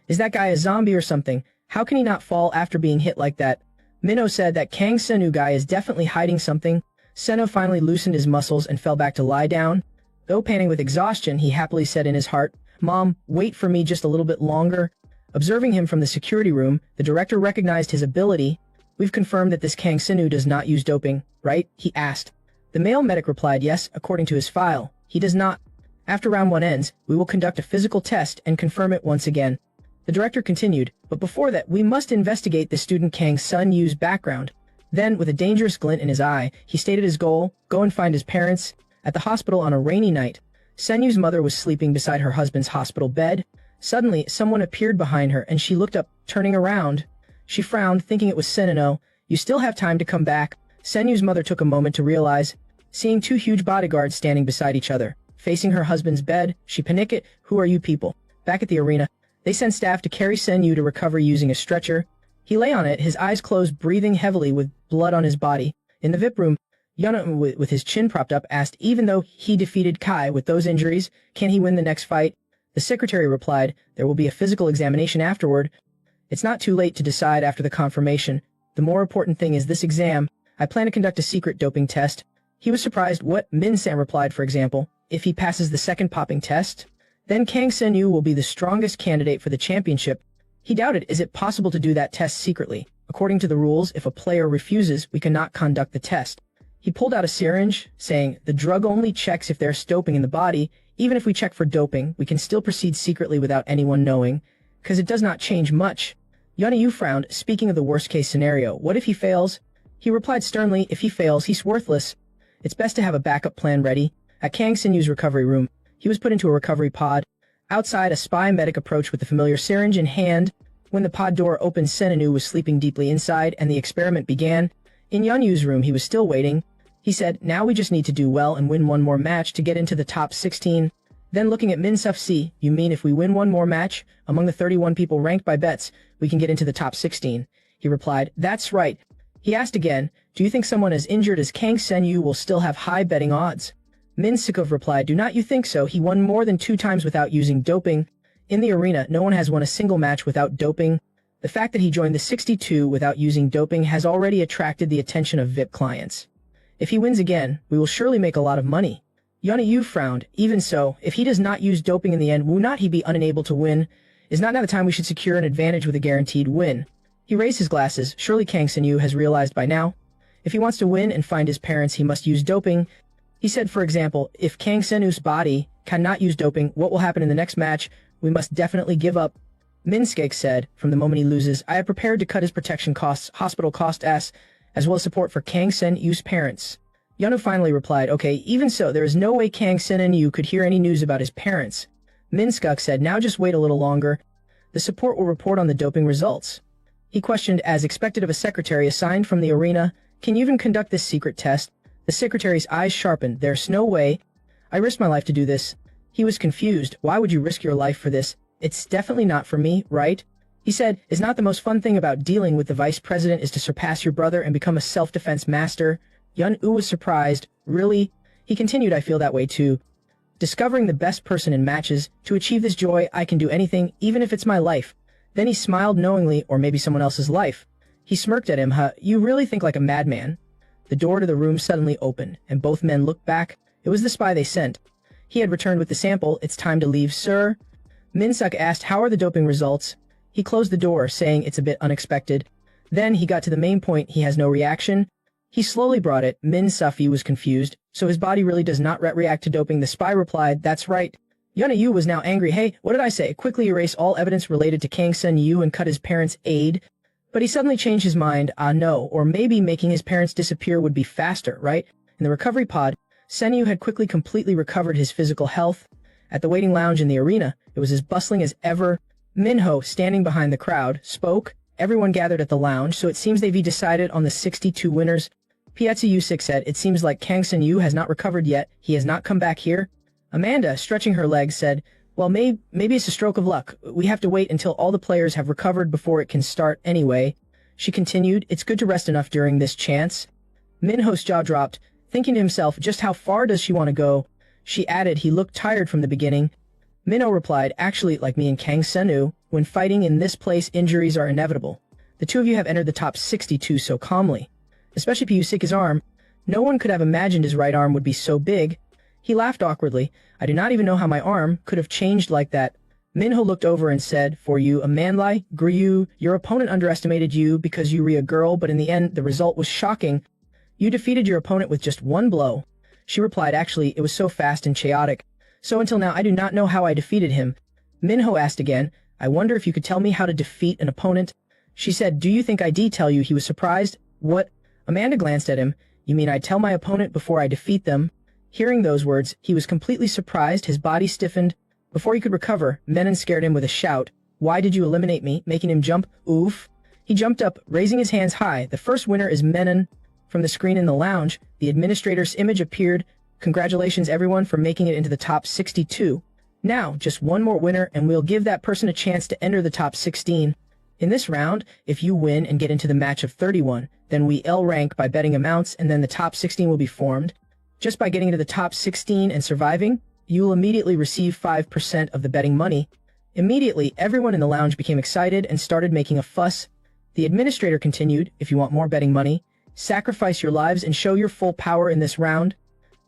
Is that guy a zombie or something? How can he not fall after being hit like that? Minho said that Kang Sen-U guy is definitely hiding something. Sen-U finally loosened his muscles and fell back to lie down. Though panting with exhaustion, he happily said in his heart, Mom, wait for me just a little bit longer. Observing him from the security room, the director recognized his ability. We've confirmed that this Kang Sen-U does not use doping, right? He asked. The male medic replied yes, according to his file. He does not. After round 1 ends, we will conduct a physical test and confirm it once again. The director continued, but before that, we must investigate the student Kang Sen-Yu's background. Then, with a dangerous glint in his eye, he stated his goal, go and find his parents. At the hospital on a rainy night, Sen-Yu's mother was sleeping beside her husband's hospital bed. Suddenly, someone appeared behind her and she looked up, turning around. She frowned, thinking it was Sen-No. You still have time to come back. Sen-Yu's mother took a moment to realize. Seeing 2 huge bodyguards standing beside each other, facing her husband's bed, she panicked. Who are you people? Back at the arena, they sent staff to carry Sen-Yu to recovery using a stretcher. He lay on it, his eyes closed, breathing heavily with blood on his body. In the VIP room, Yuna, with his chin propped up, asked, even though he defeated Kai with those injuries, can he win the next fight? The secretary replied, there will be a physical examination afterward. It's not too late to decide after the confirmation. The more important thing is this exam. I plan to conduct a secret doping test. He was surprised what Min-san replied, for example, if he passes the second popping test, then Kang Sen-yu will be the strongest candidate for the championship. He doubted, is it possible to do that test secretly? According to the rules, if a player refuses, we cannot conduct the test. He pulled out a syringe, saying, the drug only checks if there's doping in the body. Even if we check for doping, we can still proceed secretly without anyone knowing, because it does not change much. Yu frowned, speaking of the worst-case scenario. What if he fails? He replied sternly, if he fails, he's worthless. It's best to have a backup plan ready. At Kang Sen-yu's recovery room, he was put into a recovery pod. Outside, a spy medic approached with the familiar syringe in hand. When the pod door opened, Sen-yu was sleeping deeply inside, and the experiment began. In Yu's room, he was still waiting. He said, now we just need to do well and win one more match to get into the top 16. Then looking at Min-suf-si, you mean if we win one more match, among the 31 people ranked by bets, we can get into the top 16? He replied, that's right. He asked again, do you think someone as injured as Kang Sen-yu will still have high betting odds? Min-sukov replied, do not you think so? He won more than 2 times without using doping. In the arena, no one has won a single match without doping. The fact that he joined the 62 without using doping has already attracted the attention of VIP clients. If he wins again, we will surely make a lot of money. Yu frowned. Even so, if he does not use doping in the end, will not he be unable to win? Is not now the time we should secure an advantage with a guaranteed win? He raised his glasses. Surely Kang Sen-yu has realized by now. If he wants to win and find his parents, he must use doping. He said, for example, if Kang Sen-yu's body cannot use doping, what will happen in the next match? We must definitely give up. Min-skek said, from the moment he loses, I have prepared to cut his protection costs, hospital cost as well as support for Kang Sen-yu's parents. Yunu finally replied, okay, even so, there is no way Kang Sen-yu could hear any news about his parents. Min-skuk said, now just wait a little longer. The support will report on the doping results. He questioned, as expected of a secretary assigned from the arena, can you even conduct this secret test? The secretary's eyes sharpened. There's no way. I risked my life to do this. He was confused. Why would you risk your life for this? It's definitely not for me, right? He said, is not the most fun thing about dealing with the vice president is to surpass your brother and become a self-defense master? Yun-u was surprised. Really? He continued, I feel that way too. Discovering the best person in matches. To achieve this joy, I can do anything, even if it's my life. Then he smiled knowingly, or maybe someone else's life. He smirked at him, huh? You really think like a madman? The door to the room suddenly opened, and both men looked back. It was the spy they sent. He had returned with the sample. It's time to leave, sir. Min-suk asked, how are the doping results? He closed the door, saying it's a bit unexpected. Then he got to the main point. He has no reaction. He slowly brought it. Min-sufi was confused. So his body really does not react to doping. The spy replied, that's right. Yuna-yu was now angry. Hey, what did I say? Quickly erase all evidence related to Kang Sen-yu and cut his parents' aid. But he suddenly changed his mind. No, or maybe making his parents disappear would be faster, right? In the recovery pod, Sen-yu had quickly completely recovered his physical health. At the waiting lounge in the arena, it was as bustling as ever. Minho, standing behind the crowd, spoke. Everyone gathered at the lounge, so it seems they've decided on the 62 winners. Piazza Yusik said, it seems like Kang Sen-yu has not recovered yet. He has not come back here. Amanda, stretching her legs, said, well, maybe it's a stroke of luck. We have to wait until all the players have recovered before it can start anyway. She continued, it's good to rest enough during this chance. Minho's jaw dropped, thinking to himself, just how far does she want to go? She added, he looked tired from the beginning. Minho replied, actually, like me and Kang Sen-yu, when fighting in this place, injuries are inevitable. The two of you have entered the top 62 so calmly. Especially Piyusika's arm. No one could have imagined his right arm would be so big. He laughed awkwardly. I do not even know how my arm could have changed like that. Minho looked over and said, for you, a manlai, Gryu, your opponent underestimated you because you were a girl, but in the end, the result was shocking. You defeated your opponent with just one blow. She replied, actually, it was so fast and chaotic. So until now, I do not know how I defeated him. Minho asked again, I wonder if you could tell me how to defeat an opponent. She said, do you think I did tell you? He was surprised. What? Amanda glanced at him. You mean I tell my opponent before I defeat them? Hearing those words, he was completely surprised. His body stiffened. Before he could recover, Menon scared him with a shout. Why did you eliminate me? Making him jump. Oof. He jumped up, raising his hands high. The first winner is Menon. From the screen in the lounge, the administrator's image appeared. Congratulations everyone for making it into the top 62. Now, just one more winner and we'll give that person a chance to enter the top 16. In this round, if you win and get into the match of 31, then we L rank by betting amounts and then the top 16 will be formed. Just by getting into the top 16 and surviving, you will immediately receive 5% of the betting money. Immediately, everyone in the lounge became excited and started making a fuss. The administrator continued, if you want more betting money, Sacrifice your lives and show your full power in this round.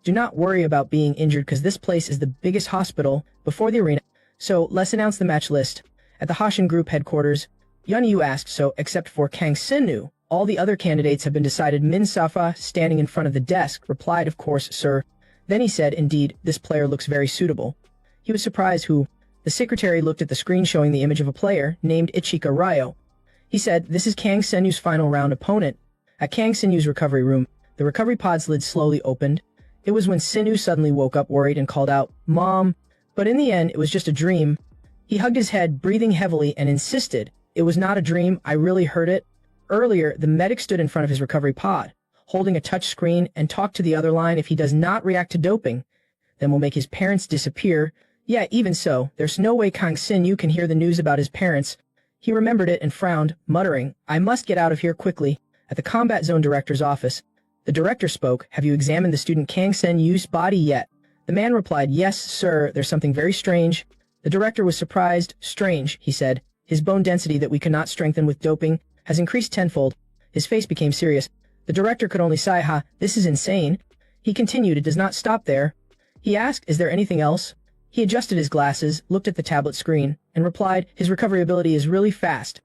Do not worry about being injured because this place is the biggest hospital before the arena. So let's announce the match list. At the Hoshin Group headquarters, Yunyu asked, so except for Kang Sinu, all the other candidates have been decided. Min Safa, standing in front of the desk, replied, of course, sir. Then he said, indeed, this player looks very suitable. He was surprised who. The secretary looked at the screen showing the image of a player named Ichika Ryo. He said, this is Kang Senyu's final round opponent. At Kang Senyu's recovery room, the recovery pod's lid slowly opened. It was when Senyu suddenly woke up worried and called out, Mom. But in the end, it was just a dream. He hugged his head, breathing heavily, and insisted, it was not a dream, I really heard it. Earlier, the medic stood in front of his recovery pod, holding a touch screen, and talked to the other line. If he does not react to doping, then we'll make his parents disappear. Yeah, even so, there's no way Kang Senyu can hear the news about his parents. He remembered it and frowned, muttering, I must get out of here quickly. At the combat zone director's office, the director spoke, have you examined the student Kang Senyu's body yet? The man replied, yes, sir, there's something very strange. The director was surprised. Strange, he said. His bone density that we cannot strengthen with doping has increased tenfold. His face became serious. The director could only sigh, ha, this is insane. He continued, it does not stop there. He asked, is there anything else? He adjusted his glasses, looked at the tablet screen, and replied, his recovery ability is really fast.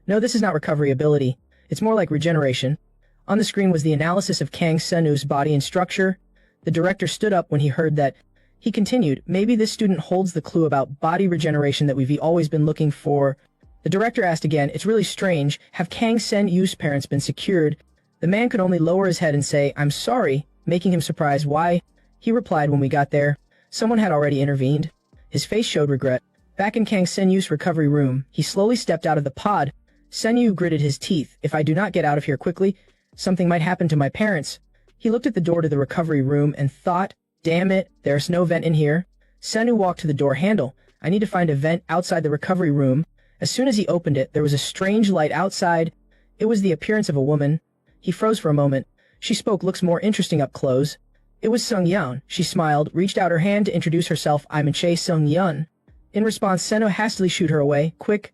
No, this is not recovery ability. It's more like regeneration. On the screen was the analysis of Kang Senyu's body and structure. The director stood up when he heard that. He continued, maybe this student holds the clue about body regeneration that we've always been looking for. The director asked again, it's really strange, have Kang Senyu's parents been secured? The man could only lower his head and say, I'm sorry, making him surprised. Why? He replied, when we got there, someone had already intervened. His face showed regret. Back in Kang Senyu's recovery room, he slowly stepped out of the pod. Senyu gritted his teeth, if I do not get out of here quickly, something might happen to my parents. He looked at the door to the recovery room and thought, damn it, there's no vent in here. Senyu walked to the door handle. I need to find a vent outside the recovery room. As soon as he opened it, there was a strange light outside. It was the appearance of a woman. He froze for a moment. She spoke, looks more interesting up close. It was Sung Yan. She smiled, reached out her hand to introduce herself. I'm Che Sung Yun. In response, Senyu hastily shooed her away. Quick,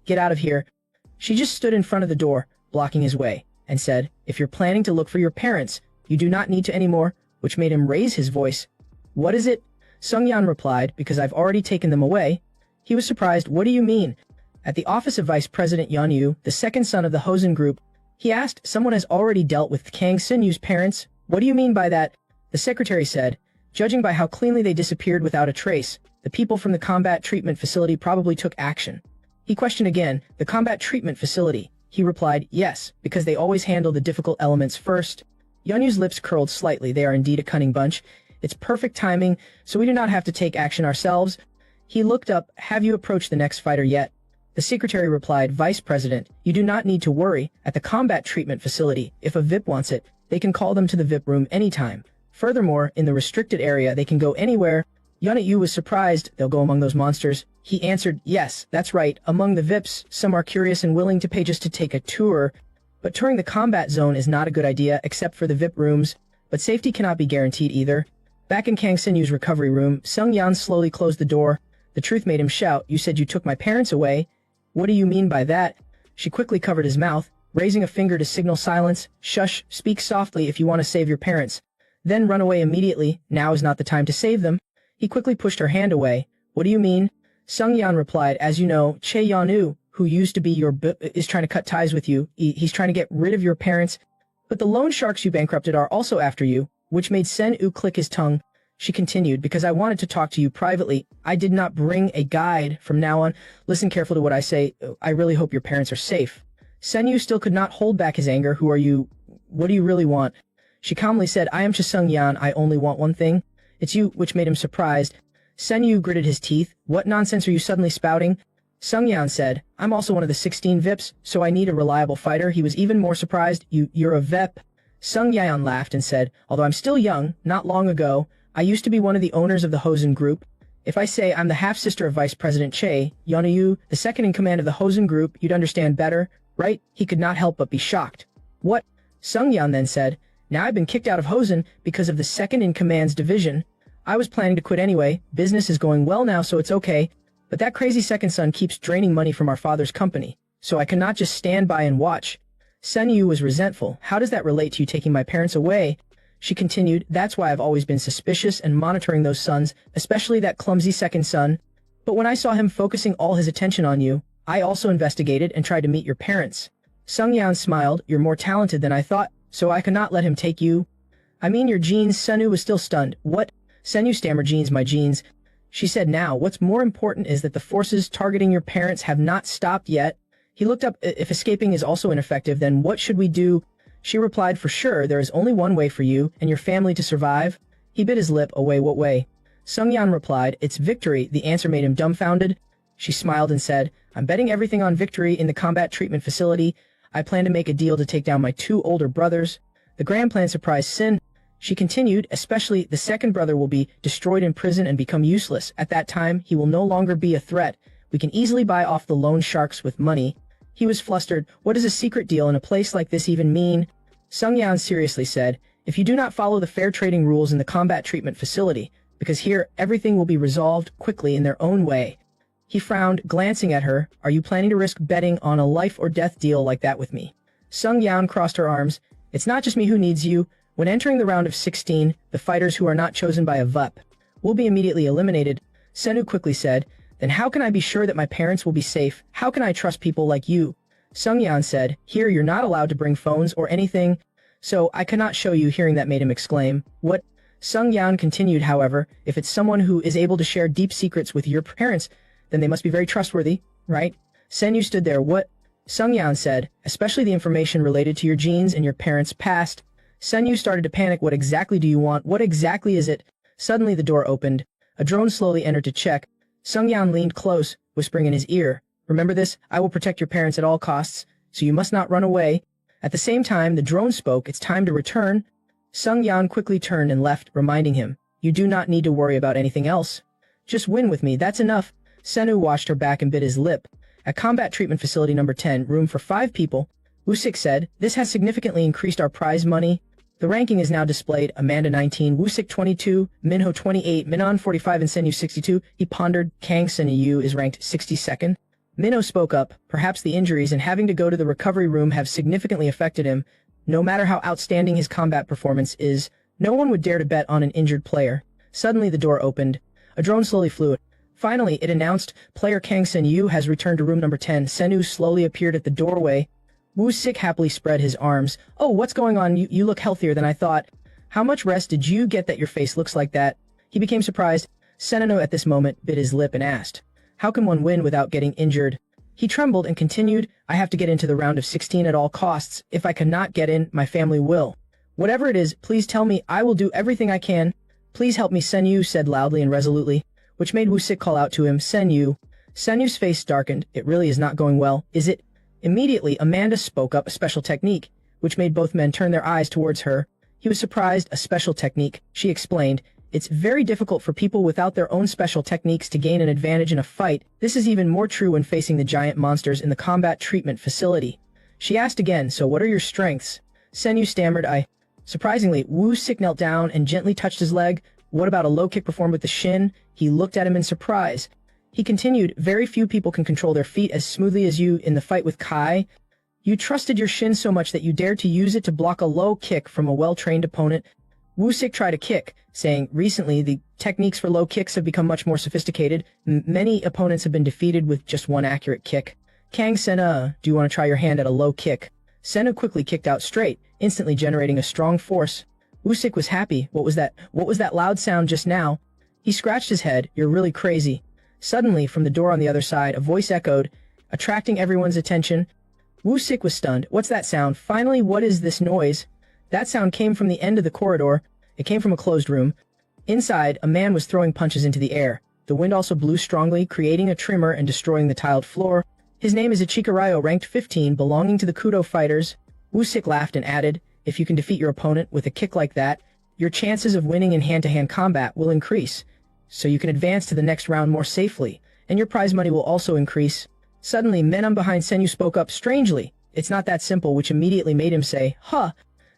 get out of here. She just stood in front of the door, blocking his way, and said, if you're planning to look for your parents, you do not need to anymore, which made him raise his voice. What is it? Sung Yan replied, because I've already taken them away. He was surprised. What do you mean? At the office of Vice President Yunyu, the second son of the Hosen Group, he asked, someone has already dealt with Kang Senyu's parents. What do you mean by that? The secretary said, judging by how cleanly they disappeared without a trace, the people from the combat treatment facility probably took action. He questioned again, the combat treatment facility. He replied, yes, because they always handle the difficult elements first. Yunyu's lips curled slightly. They are indeed a cunning bunch. It's perfect timing, so we do not have to take action ourselves. He looked up, have you approached the next fighter yet? The secretary replied, Vice President, you do not need to worry. At the combat treatment facility, if a VIP wants it, they can call them to the VIP room anytime. Furthermore, in the restricted area, they can go anywhere. Yunyu was surprised. They'll go among those monsters. He answered, yes, that's right. Among the VIPs, some are curious and willing to pay just to take a tour. But touring the combat zone is not a good idea, except for the VIP rooms. But safety cannot be guaranteed either. Back in Kang Senyu's recovery room, Sung Yan slowly closed the door. The truth made him shout, you said you took my parents away. What do you mean by that? She quickly covered his mouth, raising a finger to signal silence. Shush, speak softly if you want to save your parents. Then run away immediately. Now is not the time to save them. He quickly pushed her hand away. What do you mean? Sung Yan replied, as you know, Che Yanu, who used to be your is trying to cut ties with you. He's trying to get rid of your parents. But the loan sharks you bankrupted are also after you, which made Sen-U click his tongue. She continued, because I wanted to talk to you privately. I did not bring a guide. From now on, listen carefully to what I say. I really hope your parents are safe. Sen-U still could not hold back his anger. Who are you? What do you really want? She calmly said, I am Sung Yan. I only want one thing. It's you, which made him surprised. Sen-U gritted his teeth. What nonsense are you suddenly spouting? Sung Yan said, I'm also one of the 16 VIPs, so I need a reliable fighter. He was even more surprised. You're a VIP. Sung Yan laughed and said, although I'm still young, not long ago, I used to be one of the owners of the Hosen Group. If I say I'm the half-sister of Vice President Che, Yunyu, the second in command of the Hosen Group, you'd understand better, right? He could not help but be shocked. What? Sung Yan then said, now I've been kicked out of Hosen because of the second in command's division. I was planning to quit anyway. Business is going well now, so it's okay. But that crazy second son keeps draining money from our father's company, so I cannot just stand by and watch. Sun Yu was resentful. How does that relate to you taking my parents away? She continued, that's why I've always been suspicious and monitoring those sons, especially that clumsy second son. But when I saw him focusing all his attention on you, I also investigated and tried to meet your parents. Sung Yan smiled, you're more talented than I thought, so I cannot let him take you. I mean your genes. Sun Yu was still stunned. What? Sun Yu stammered, genes, my genes. She said, now, what's more important is that the forces targeting your parents have not stopped yet. He looked up, if escaping is also ineffective, then what should we do? She replied, for sure, there is only one way for you and your family to survive. He bit his lip. Away, what way? Sung Yan replied, it's victory. The answer made him dumbfounded. She smiled and said, I'm betting everything on victory in the combat treatment facility. I plan to make a deal to take down my 2 older brothers. The grand plan surprised Sin. She continued, especially the second brother will be destroyed in prison and become useless. At that time, he will no longer be a threat. We can easily buy off the loan sharks with money. He was flustered. What does a secret deal in a place like this even mean? Sung Yan seriously said, if you do not follow the fair trading rules in the combat treatment facility, because here everything will be resolved quickly in their own way. He frowned, glancing at her. Are you planning to risk betting on a life or death deal like that with me? Sung Yan crossed her arms. It's not just me who needs you. When entering the round of 16, the fighters who are not chosen by a VUP will be immediately eliminated. Senu quickly said, then how can I be sure that my parents will be safe? How can I trust people like you? Sung Yan said, here you're not allowed to bring phones or anything, so I cannot show you. Hearing that made him exclaim, what? Sung Yan continued, however, if it's someone who is able to share deep secrets with your parents, then they must be very trustworthy, right? Senyu stood there. What? Sung Yan said, especially the information related to your genes and your parents' past. Senyu started to panic. What exactly do you want? What exactly is it? Suddenly the door opened. A drone slowly entered to check. Sung Yan leaned close, whispering in his ear, remember this, I will protect your parents at all costs, so you must not run away. At the same time, the drone spoke, it's time to return. Sung Yan quickly turned and left, reminding him, you do not need to worry about anything else. Just win with me, that's enough. Senu watched her back and bit his lip. At Combat Treatment Facility number 10, room for 5 people, Wusik said, this has significantly increased our prize money. The ranking is now displayed, Amanda 19, Wusik 22, Minho 28, Minon 45 and Senyu 62. He pondered, Kang Senyu is ranked 62nd. Minho spoke up, perhaps the injuries and having to go to the recovery room have significantly affected him. No matter how outstanding his combat performance is, no one would dare to bet on an injured player. Suddenly the door opened. A drone slowly flew. Finally, it announced, player Kang Senyu has returned to room number 10. Senyu slowly appeared at the doorway. Wusik happily spread his arms. Oh, what's going on? You look healthier than I thought. How much rest did you get that your face looks like that? He became surprised. Senano at this moment bit his lip and asked, how can one win without getting injured? He trembled and continued, I have to get into the round of 16 at all costs. If I cannot get in, my family will. Whatever it is, please tell me. I will do everything I can. Please help me, Senyu said loudly and resolutely, which made Wusik call out to him, Senyu. Senyu's face darkened. It really is not going well, is it? Immediately, Amanda spoke up, a special technique, which made both men turn their eyes towards her. He was surprised. A special technique, she explained. It's very difficult for people without their own special techniques to gain an advantage in a fight. This is even more true when facing the giant monsters in the combat treatment facility. She asked again, so what are your strengths? Senyu stammered, Surprisingly, Wusik knelt down and gently touched his leg. What about a low kick performed with the shin? He looked at him in surprise. He continued, very few people can control their feet as smoothly as you in the fight with Kai. You trusted your shin so much that you dared to use it to block a low kick from a well-trained opponent. Wusik tried a kick, saying, recently the techniques for low kicks have become much more sophisticated. Many opponents have been defeated with just one accurate kick. Kang Sena, do you want to try your hand at a low kick? Sena quickly kicked out straight, instantly generating a strong force. Wusik was happy. What was that? What was that loud sound just now? He scratched his head. You're really crazy. Suddenly, from the door on the other side, a voice echoed, attracting everyone's attention. Wusik was stunned. What's that sound? Finally, what is this noise? That sound came from the end of the corridor. It came from a closed room. Inside, a man was throwing punches into the air. The wind also blew strongly, creating a tremor and destroying the tiled floor. His name is Ichika Ryo, ranked 15, belonging to the Kudo fighters. Wusik laughed and added, if you can defeat your opponent with a kick like that, your chances of winning in hand-to-hand combat will increase, so you can advance to the next round more safely, and your prize money will also increase. Suddenly, Menum behind Senyu spoke up strangely. It's not that simple, which immediately made him say, huh.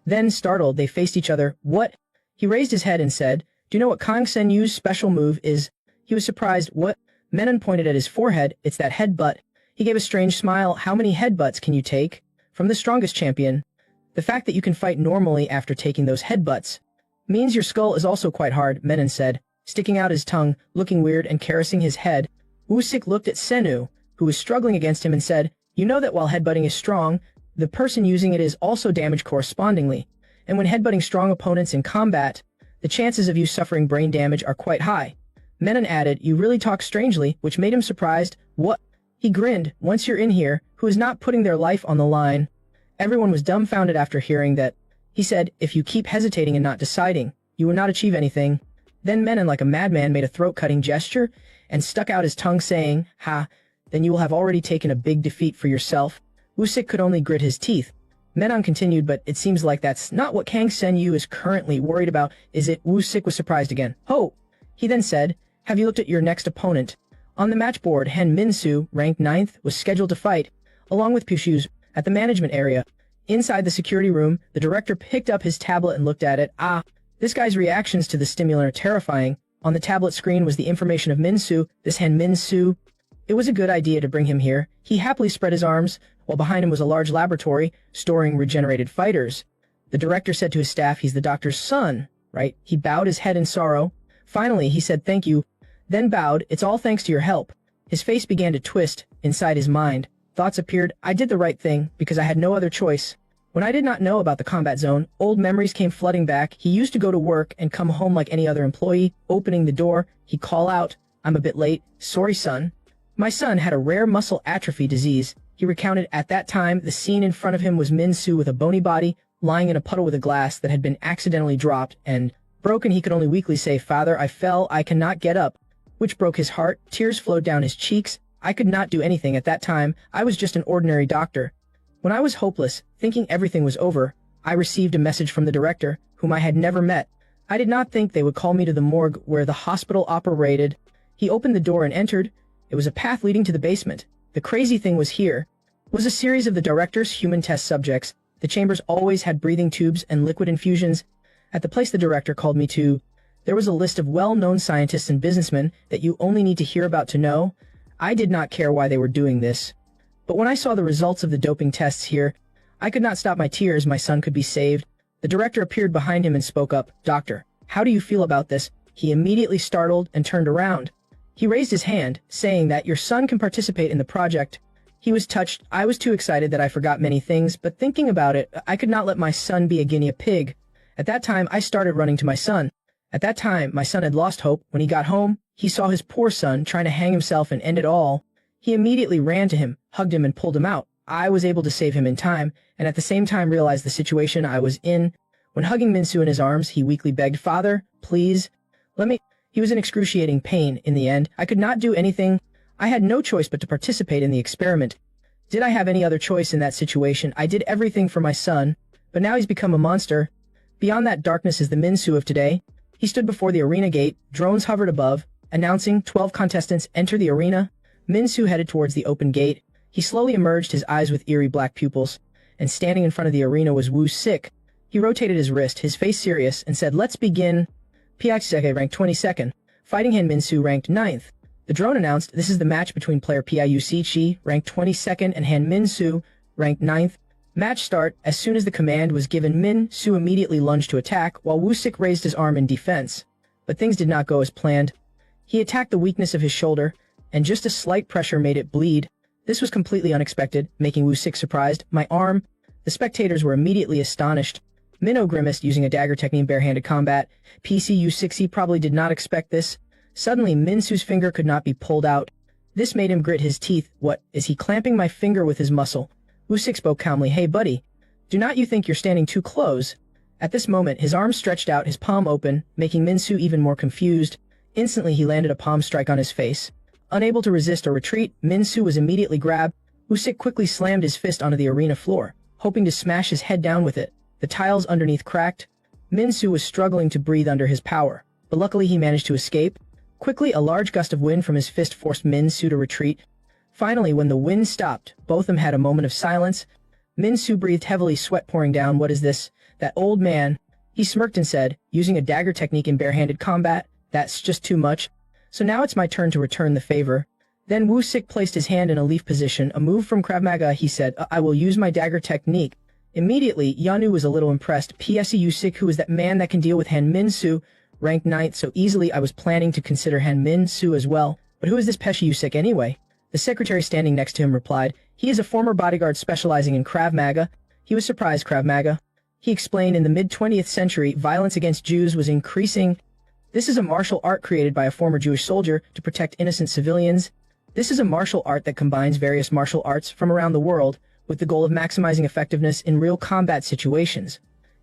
Then, startled, they faced each other. What? He raised his head and said, do you know what Kang Senyu's special move is? He was surprised. What? Menon pointed at his forehead. It's that headbutt. He gave a strange smile. How many headbutts can you take? from the strongest champion. The fact that you can fight normally after taking those headbutts means your skull is also quite hard, Menon said, sticking out his tongue, looking weird and caressing his head. Woo-sik looked at Senu, who was struggling against him, and said, "You know that while headbutting is strong, the person using it is also damaged correspondingly. And when headbutting strong opponents in combat, the chances of you suffering brain damage are quite high." Menon added, "You really talk strangely," which made him surprised. "What?" He grinned. "Once you're in here, who is not putting their life on the line?" Everyone was dumbfounded after hearing that. He said, "If you keep hesitating and not deciding, you will not achieve anything." Then Menon, like a madman, made a throat-cutting gesture and stuck out his tongue, saying, "Ha, then you will have already taken a big defeat for yourself." Woo-sik could only grit his teeth. Menon continued, "But it seems like that's not what Kang Sen-yu is currently worried about, is it?" Woo-sik was surprised again. "Oh!" He then said, "Have you looked at your next opponent?" On the match board, Han Min-soo, ranked 9th, was scheduled to fight, along with Pushus, at the management area. Inside the security room, the director picked up his tablet and looked at it. This guy's reactions to the stimulant are terrifying. On the tablet screen was the information of Min-soo, this Han Min-soo. It was a good idea to bring him here. He happily spread his arms, while behind him was a large laboratory, storing regenerated fighters. The director said to his staff, "He's the doctor's son, right?" He bowed his head in sorrow. Finally, he said, "Thank you," then bowed. "It's all thanks to your help." His face began to twist. Inside his mind, thoughts appeared. "I did the right thing, because I had no other choice." When I did not know about the combat zone, old memories came flooding back. He used to go to work and come home like any other employee. Opening the door, he'd call out, "I'm a bit late. Sorry, son." My son had a rare muscle atrophy disease. He recounted. At that time, the scene in front of him was Min-soo with a bony body, lying in a puddle with a glass that had been accidentally dropped and broken. He could only weakly say, "Father, I fell, I cannot get up," which broke his heart. Tears flowed down his cheeks. I could not do anything at that time. I was just an ordinary doctor. When I was hopeless, thinking everything was over, I received a message from the director, whom I had never met. I did not think they would call me to the morgue where the hospital operated. He opened the door and entered. It was a path leading to the basement. The crazy thing was here was a series of the director's human test subjects. The chambers always had breathing tubes and liquid infusions. At the place the director called me to, there was a list of well-known scientists and businessmen that you only need to hear about to know. I did not care why they were doing this. But when I saw the results of the doping tests here, I could not stop my tears. My son could be saved. The director appeared behind him and spoke up. "Doctor, how do you feel about this?" He immediately startled and turned around. He raised his hand, saying that your son can participate in the project. He was touched. I was too excited that I forgot many things, but thinking about it, I could not let my son be a guinea pig. At that time, I started running to my son. At that time, my son had lost hope. When he got home, he saw his poor son trying to hang himself and end it all. He immediately ran to him, hugged him, and pulled him out. I was able to save him in time, and at the same time realized the situation I was in. When hugging Min-soo in his arms, he weakly begged, "Father, please, let me..." He was in excruciating pain. In the end, I could not do anything. I had no choice but to participate in the experiment. Did I have any other choice in that situation? I did everything for my son, but now he's become a monster. Beyond that darkness is the Min-soo of today. He stood before the arena gate. Drones hovered above, announcing 12 contestants enter the arena. Min-soo headed towards the open gate. He slowly emerged, his eyes with eerie black pupils, and standing in front of the arena was Woo-sik. He rotated his wrist, his face serious, and said, "Let's begin." Isekai ranked 22nd. Fighting Han Min-soo ranked 9th. The drone announced, "This is the match between player Piuchi, ranked 22nd, and Han Min-soo, ranked 9th. Match start." As soon as the command was given, Min-soo immediately lunged to attack, while Woo-sik raised his arm in defense. But things did not go as planned. He attacked the weakness of his shoulder, and just a slight pressure made it bleed. This was completely unexpected, making Woo-sik surprised. "My arm." The spectators were immediately astonished. Minho grimaced, using a dagger technique in barehanded combat. PCU-6E probably did not expect this. Suddenly, Min-soo's finger could not be pulled out. This made him grit his teeth. "What, is he clamping my finger with his muscle?" Woo-sik spoke calmly. "Hey buddy, do not you think you're standing too close?" At this moment, his arm stretched out, his palm open, making Min-soo even more confused. Instantly, he landed a palm strike on his face. Unable to resist or retreat, Min-soo was immediately grabbed. Woo-sik quickly slammed his fist onto the arena floor, hoping to smash his head down with it. The tiles underneath cracked. Min-soo was struggling to breathe under his power, but luckily he managed to escape. Quickly, a large gust of wind from his fist forced Min-soo to retreat. Finally, when the wind stopped, both of them had a moment of silence. Min-soo breathed heavily, sweat pouring down. "What is this? That old man." He smirked and said, using a dagger technique in barehanded combat, "That's just too much. So now it's my turn to return the favor." Then Wu Sik placed his hand in a leaf position, a move from Krav Maga. He said, I will use my dagger technique. Immediately, Yanu was a little impressed. P.S. Wu Sik, who is that man that can deal with Han Min-soo, ranked 9th so easily. I was planning to consider Han Min-soo as well. But who is this Pesci Wu Sik anyway? The secretary standing next to him replied, he is a former bodyguard specializing in Krav Maga. He was surprised. Krav Maga. He explained in the mid-20th century, violence against Jews was increasing. This is a martial art created by a former Jewish soldier to protect innocent civilians. This is a martial art that combines various martial arts from around the world with the goal of maximizing effectiveness in real combat situations.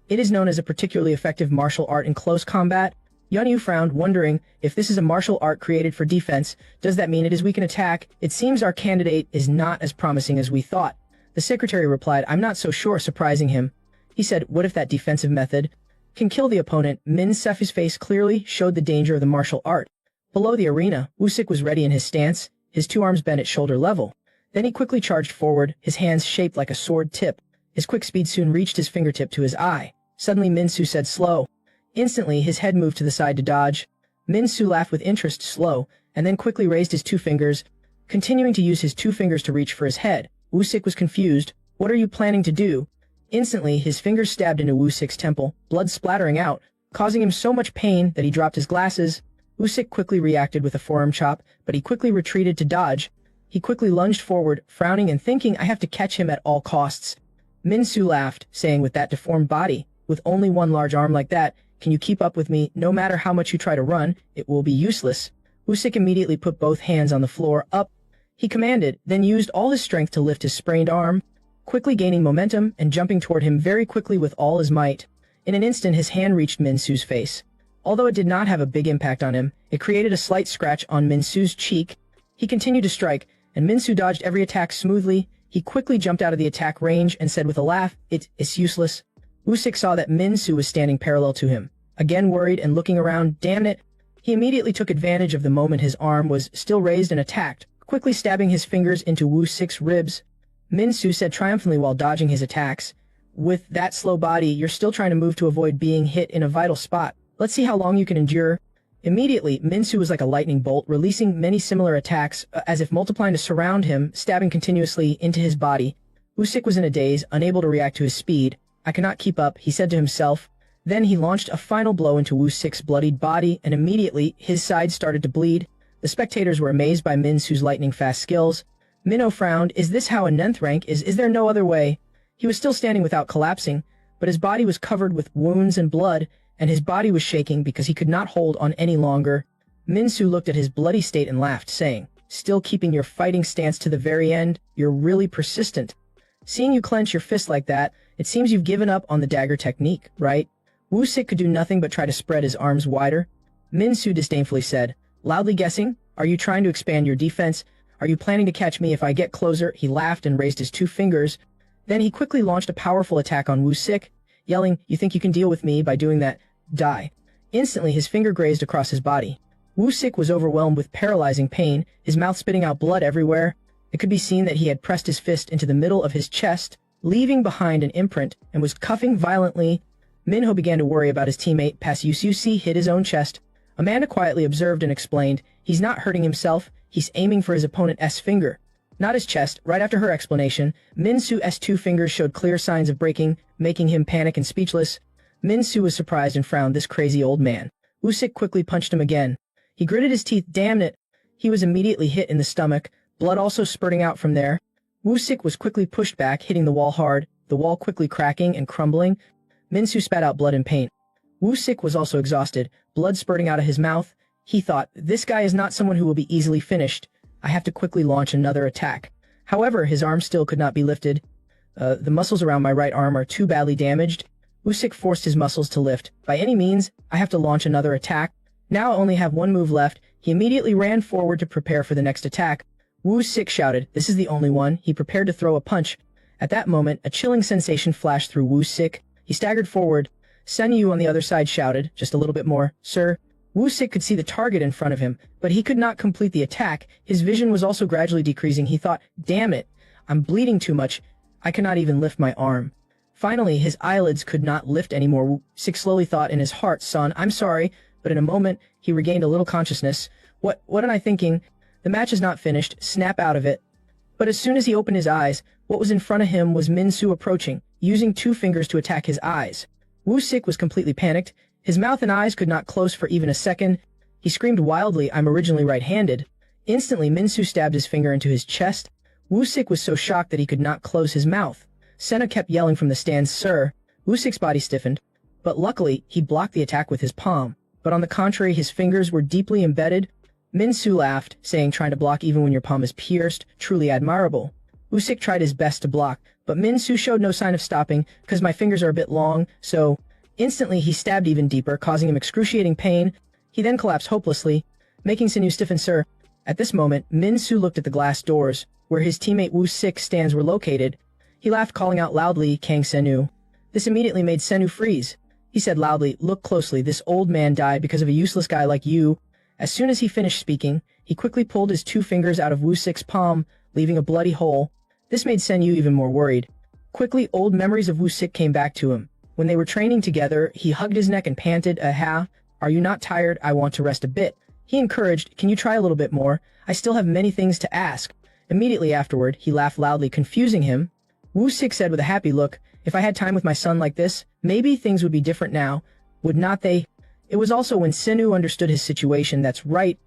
It is known as a particularly effective martial art in close combat. Yunyu frowned, wondering if this is a martial art created for defense. Does that mean it is weak in attack? It seems our candidate is not as promising as we thought. The secretary replied, I'm not so sure, surprising him. He said, what if that defensive method can kill the opponent? Min Sefi's face clearly showed the danger of the martial art. Below the arena, Wu Sik was ready in his stance, his two arms bent at shoulder level. Then he quickly charged forward, his hands shaped like a sword tip. His quick speed soon reached his fingertip to his eye. Suddenly Min-soo said, slow. Instantly, his head moved to the side to dodge. Min-soo laughed with interest, slow, and then quickly raised his two fingers, continuing to use his two fingers to reach for his head. Wu Sik was confused. What are you planning to do? Instantly, his fingers stabbed into Wu Sik's temple, blood splattering out, causing him so much pain that he dropped his glasses. Wu Sik quickly reacted with a forearm chop, but he quickly retreated to dodge. He quickly lunged forward, frowning and thinking, I have to catch him at all costs. Min-soo laughed, saying, with that deformed body, with only one large arm like that, can you keep up with me? No matter how much you try to run, it will be useless. Wu Sik immediately put both hands on the floor, up. He commanded, then used all his strength to lift his sprained arm, quickly gaining momentum and jumping toward him very quickly with all his might. In an instant, his hand reached Min-soo's face. Although it did not have a big impact on him, it created a slight scratch on Min-soo's cheek. He continued to strike, and Min-soo dodged every attack smoothly. He quickly jumped out of the attack range and said with a laugh, it's useless. Wu Sik saw that Min-soo was standing parallel to him. Again worried and looking around, damn it. He immediately took advantage of the moment his arm was still raised and attacked, quickly stabbing his fingers into Wu Sik's ribs. Min-soo said triumphantly while dodging his attacks, with that slow body, you're still trying to move to avoid being hit in a vital spot. Let's see how long you can endure. Immediately, Min-soo was like a lightning bolt, releasing many similar attacks, as if multiplying to surround him, stabbing continuously into his body. Wu Sik was in a daze, unable to react to his speed. I cannot keep up, he said to himself. Then he launched a final blow into Wu Sik's bloodied body, and immediately, his side started to bleed. The spectators were amazed by Min-soo's lightning-fast skills. Minho frowned, is this how a 9th rank is? Is there no other way? He was still standing without collapsing, but his body was covered with wounds and blood, and his body was shaking because he could not hold on any longer. Min-soo looked at his bloody state and laughed, saying, still keeping your fighting stance to the very end, you're really persistent. Seeing you clench your fist like that, it seems you've given up on the dagger technique, right? Wu Sik could do nothing but try to spread his arms wider. Min-soo disdainfully said, loudly guessing, are you trying to expand your defense? Are you planning to catch me if I get closer? He laughed and raised his two fingers. Then he quickly launched a powerful attack on Wu Sik, yelling, you think you can deal with me by doing that? Die. Instantly, his finger grazed across his body. Wu Sik was overwhelmed with paralyzing pain, his mouth spitting out blood everywhere. It could be seen that he had pressed his fist into the middle of his chest, leaving behind an imprint, and was coughing violently. Minho began to worry about his teammate. Pass UC hit his own chest. Amanda quietly observed and explained, he's not hurting himself, he's aiming for his opponent's finger, not his chest. Right after her explanation, Min-soo's two fingers showed clear signs of breaking, making him panic and speechless. Min-soo was surprised and frowned, this crazy old man. Wu Sik quickly punched him again. He gritted his teeth, damn it. He was immediately hit in the stomach, blood also spurting out from there. Wu Sik was quickly pushed back, hitting the wall hard, the wall quickly cracking and crumbling. Min-soo spat out blood in pain. Wu Sik was also exhausted, blood spurting out of his mouth. He thought, this guy is not someone who will be easily finished. I have to quickly launch another attack. However, his arm still could not be lifted. The muscles around my right arm are too badly damaged. Wu Sik forced his muscles to lift. By any means, I have to launch another attack. Now I only have one move left. He immediately ran forward to prepare for the next attack. Wu Sik shouted, this is the only one. He prepared to throw a punch. At that moment, a chilling sensation flashed through Wu Sik. He staggered forward. Sun Yu on the other side shouted, just a little bit more, sir. Wu Sik could see the target in front of him, but he could not complete the attack. His vision was also gradually decreasing. He thought, damn it, I'm bleeding too much. I cannot even lift my arm. Finally, his eyelids could not lift anymore. Wu Sik slowly thought in his heart, son, I'm sorry, but in a moment, he regained a little consciousness. What am I thinking? The match is not finished, snap out of it. But as soon as he opened his eyes, what was in front of him was Min-Soo approaching, using 2 fingers to attack his eyes. Woo-sik was completely panicked. His mouth and eyes could not close for even a second. He screamed wildly, "I'm originally right-handed." Instantly, Min-Soo stabbed his finger into his chest. Woo-sik was so shocked that he could not close his mouth. Senna kept yelling from the stands, "Sir." Woo-sik's body stiffened, but luckily, he blocked the attack with his palm. But on the contrary, his fingers were deeply embedded. Min-Soo laughed, saying, "Trying to block even when your palm is pierced, truly admirable." Woo-sik tried his best to block, but Min-Soo showed no sign of stopping, "'Cause my fingers are a bit long, so..." Instantly, he stabbed even deeper, causing him excruciating pain. He then collapsed hopelessly, making Sinew stiffen, "Sir." At this moment, Min-Soo looked at the glass doors, where his teammate Woo-sik's stands were located. He laughed, calling out loudly, "Kang Sinew." This immediately made Sinew freeze. He said loudly, "Look closely, this old man died because of a useless guy like you." As soon as he finished speaking, he quickly pulled his 2 fingers out of Woo-sik's palm, leaving a bloody hole. This made Sinew even more worried. Quickly, old memories of Woo-sik came back to him. When they were training together, he hugged his neck and panted, "Aha, are you not tired? I want to rest a bit." He encouraged, "Can you try a little bit more? I still have many things to ask." Immediately afterward, he laughed loudly, confusing him. Woo-sik said with a happy look, "If I had time with my son like this, maybe things would be different now, would not they?" It was also when Sinew understood his situation. "That's right.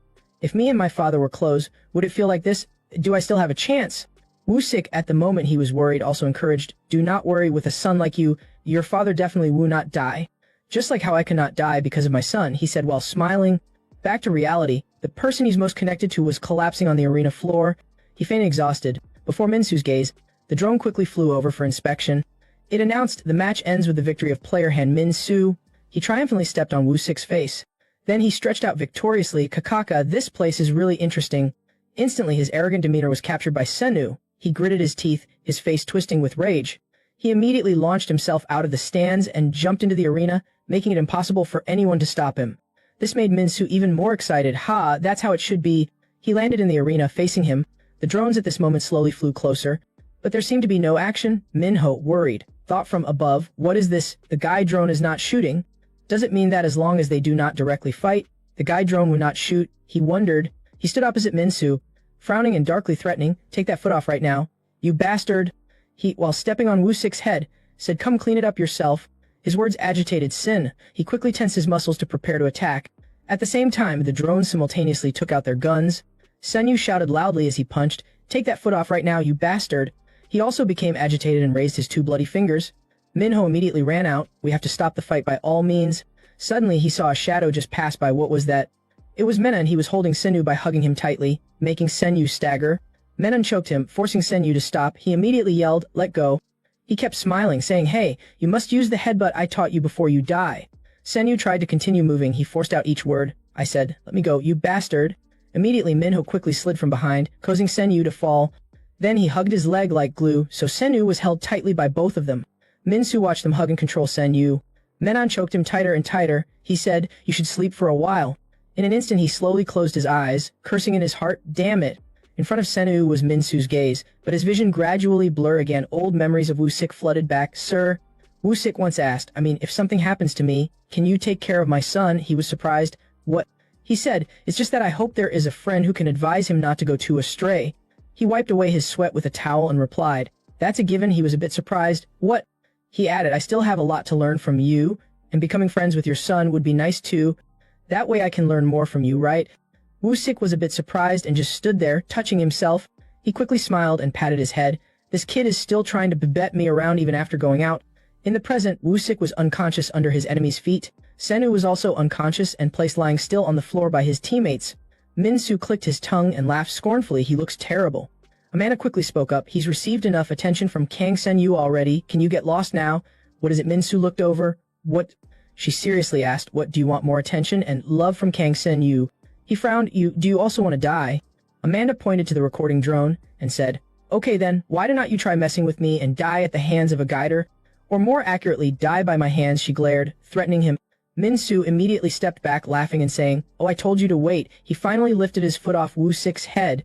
If me and my father were close, would it feel like this? Do I still have a chance?" Woo-sik, at the moment he was worried, also encouraged, "Do not worry, with a son like you, your father definitely will not die. Just like how I cannot die because of my son," he said while smiling. Back to reality, the person he's most connected to was collapsing on the arena floor. He fainted exhausted. Before Min-Soo's gaze, the drone quickly flew over for inspection. It announced, "The match ends with the victory of player hand Min-Soo." He triumphantly stepped on Woo-sik's face. Then he stretched out victoriously, "Kakaka, this place is really interesting." Instantly, his arrogant demeanor was captured by Sinew. He gritted his teeth, his face twisting with rage. He immediately launched himself out of the stands and jumped into the arena, making it impossible for anyone to stop him. This made Min-Soo even more excited. "Ha, that's how it should be." He landed in the arena, facing him. The drones at this moment slowly flew closer, but there seemed to be no action. Minho, worried, thought from above, "What is this? The guide drone is not shooting. Does it mean that as long as they do not directly fight, the guide drone would not shoot?" He wondered. He stood opposite Min-Soo, frowning and darkly threatening, "Take that foot off right now, you bastard." He, while stepping on Woo-sik's head, said, "Come clean it up yourself." His words agitated Sin. He quickly tensed his muscles to prepare to attack. At the same time, the drones simultaneously took out their guns. Senyu shouted loudly as he punched, "Take that foot off right now, you bastard." He also became agitated and raised his 2 bloody fingers. Minho immediately ran out. "We have to stop the fight by all means." Suddenly, he saw a shadow just pass by. What was that? It was Menon, and he was holding Senyu by hugging him tightly, making Senyu stagger. Menon choked him, forcing Senyu to stop. He immediately yelled, "Let go." He kept smiling, saying, "Hey, you must use the headbutt I taught you before you die." Senyu tried to continue moving. He forced out each word. "I said, let me go, you bastard." Immediately, Minho quickly slid from behind, causing Senyu to fall. Then he hugged his leg like glue, so Senyu was held tightly by both of them. Min-Soo watched them hug and control Senyu. Menon choked him tighter and tighter. He said, "You should sleep for a while." In an instant, he slowly closed his eyes, cursing in his heart, "Damn it." In front of Senyu was Min-Soo's gaze, but his vision gradually blurred again. Old memories of Woo-sik flooded back. "Sir," Woo-sik once asked, if something happens to me, can you take care of my son?" He was surprised. "What?" He said, "It's just that I hope there is a friend who can advise him not to go too astray." He wiped away his sweat with a towel and replied, "That's a given." He was a bit surprised. "What?" He added, "I still have a lot to learn from you, and becoming friends with your son would be nice too. That way I can learn more from you, right?" Woo-sik was a bit surprised and just stood there, touching himself. He quickly smiled and patted his head. This kid is still trying to bet me around even after going out. In the present, Woo-sik was unconscious under his enemy's feet. Senyu was also unconscious and placed lying still on the floor by his teammates. Min-Soo clicked his tongue and laughed scornfully. "He looks terrible." Amanda quickly spoke up. "He's received enough attention from Kang Senyu already. Can you get lost now?" "What is it?" Min-Soo looked over. "What?" She seriously asked. "What, do you want more attention and love from Kang Senyu?" He frowned. Do you also want to die?" Amanda pointed to the recording drone and said, "Okay then, why do not you try messing with me and die at the hands of a guider? Or more accurately, die by my hands." She glared, threatening him. Min-Soo immediately stepped back, laughing and saying, "Oh, I told you to wait." He finally lifted his foot off Woo-sik's head.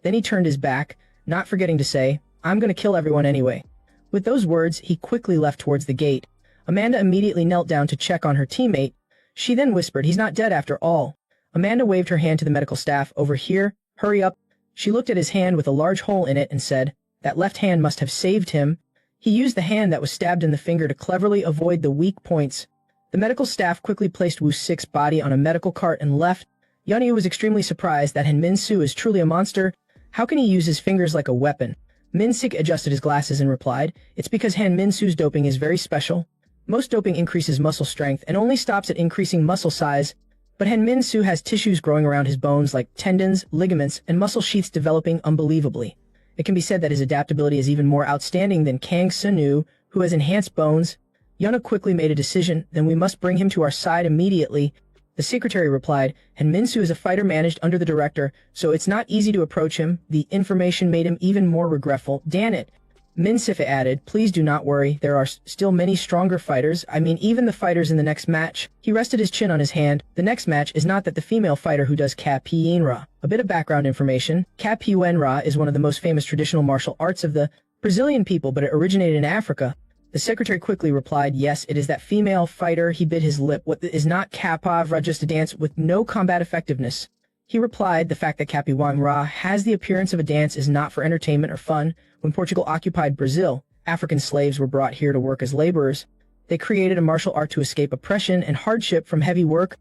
Then he turned his back, not forgetting to say, "I'm gonna kill everyone anyway." With those words, he quickly left towards the gate. Amanda immediately knelt down to check on her teammate. She then whispered, "He's not dead after all." Amanda waved her hand to the medical staff. "Over here." Hurry up. She looked at his hand with a large hole in it and said, that left hand must have saved him. He used the hand that was stabbed in the finger to cleverly avoid the weak points. The medical staff quickly placed Wu Six's body on a medical cart and left. Yanyu was extremely surprised that Han Min-su is truly a monster. How can he use his fingers like a weapon? Min-sik adjusted his glasses and replied, it's because Han Min-su's doping is very special. Most doping increases muscle strength and only stops at increasing muscle size. But Han Min-su has tissues growing around his bones like tendons, ligaments, and muscle sheaths developing unbelievably. It can be said that his adaptability is even more outstanding than Kang Sunu, who has enhanced bones. Yana quickly made a decision, then we must bring him to our side immediately. The secretary replied, Han Min-su is a fighter managed under the director, so it's not easy to approach him. The information made him even more regretful. Damn it. Min-sifa added, please do not worry, there are still many stronger fighters, I mean even the fighters in the next match. He rested his chin on his hand. The next match is not that the female fighter who does capoeira. A bit of background information, capoeira is one of the most famous traditional martial arts of the Brazilian people, but it originated in Africa. The secretary quickly replied, yes, it is that female fighter. He bit his lip. What is not capoeira, just a dance with no combat effectiveness? He replied, the fact that capoeira has the appearance of a dance is not for entertainment or fun. When Portugal occupied Brazil, African slaves were brought here to work as laborers. They created a martial art to escape oppression and hardship from heavy work.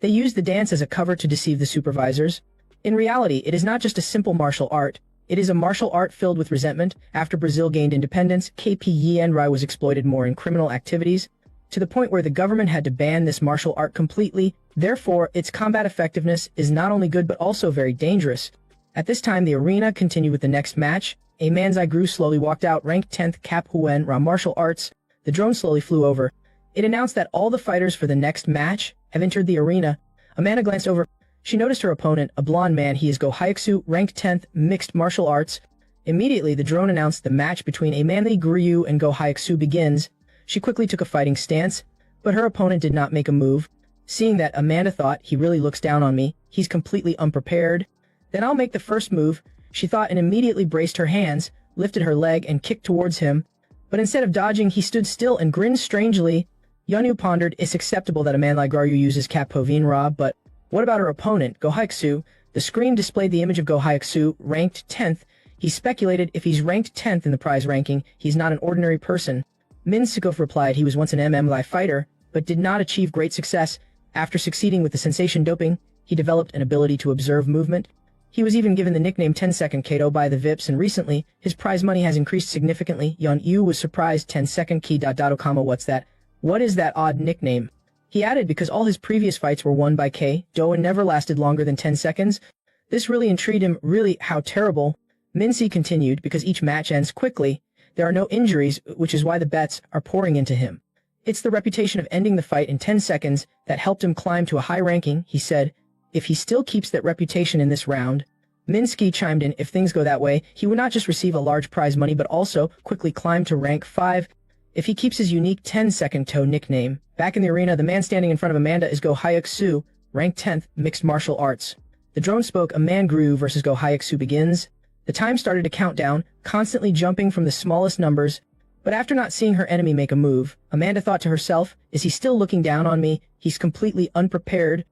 They used the dance as a cover to deceive the supervisors. In reality, it is not just a simple martial art. It is a martial art filled with resentment. After Brazil gained independence, capoeira was exploited more in criminal activities, to the point where the government had to ban this martial art completely. Therefore, its combat effectiveness is not only good but also very dangerous. At this time, the arena continued with the next match. A man's eye grew slowly walked out, ranked 10th capoeira martial arts. The drone slowly flew over. It announced that all the fighters for the next match have entered the arena. Amanda glanced over. She noticed her opponent, a blonde man. He is Go Hyaksu, ranked 10th, mixed martial arts. Immediately, the drone announced the match between a manly Guryu and Go Hyaksu begins. She quickly took a fighting stance, but her opponent did not make a move. Seeing that, Amanda thought, he really looks down on me. He's completely unprepared. Then I'll make the first move, she thought, and immediately braced her hands, lifted her leg, and kicked towards him. But instead of dodging, he stood still and grinned strangely. Yanyu pondered, it's acceptable that a man like Guryu uses capoeira, but what about her opponent, Go Hyaksu? The screen displayed the image of Go Hyaksu, ranked 10th. He speculated if he's ranked 10th in the prize ranking, he's not an ordinary person. Min Sikov replied he was once an MMA fighter, but did not achieve great success. After succeeding with the sensation doping, he developed an ability to observe movement. He was even given the nickname 10-second Kato by the VIPs, and recently, his prize money has increased significantly. Yan-yu was surprised. 10-second Ki. What's that? What is that odd nickname? He added because all his previous fights were won by K-do and never lasted longer than 10 seconds. This really intrigued him. Really, how terrible. Min-si continued, because each match ends quickly. There are no injuries, which is why the bets are pouring into him. It's the reputation of ending the fight in 10 seconds that helped him climb to a high ranking, he said. If he still keeps that reputation in this round, Minsky chimed in, if things go that way, he would not just receive a large prize money but also quickly climb to rank 5. If he keeps his unique 10-second toe nickname. Back in the arena, the man standing in front of Amanda is Go Hyaksu, ranked 10th, mixed martial arts. The drone spoke, a man Guru versus Go Hyaksu begins. The time started to count down, constantly jumping from the smallest numbers. But after not seeing her enemy make a move, Amanda thought to herself, is he still looking down on me? He's completely unprepared.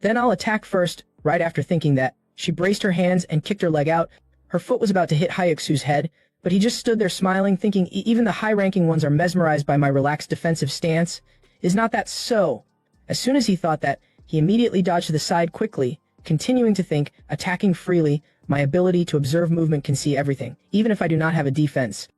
Then I'll attack first. Right after thinking that, she braced her hands and kicked her leg out. Her foot was about to hit Hyaksu's head, but he just stood there smiling, thinking even the high-ranking ones are mesmerized by my relaxed defensive stance. Is not that so? As soon as he thought that, he immediately dodged to the side quickly, continuing to think, attacking freely, my ability to observe movement can see everything, even if I do not have a defense.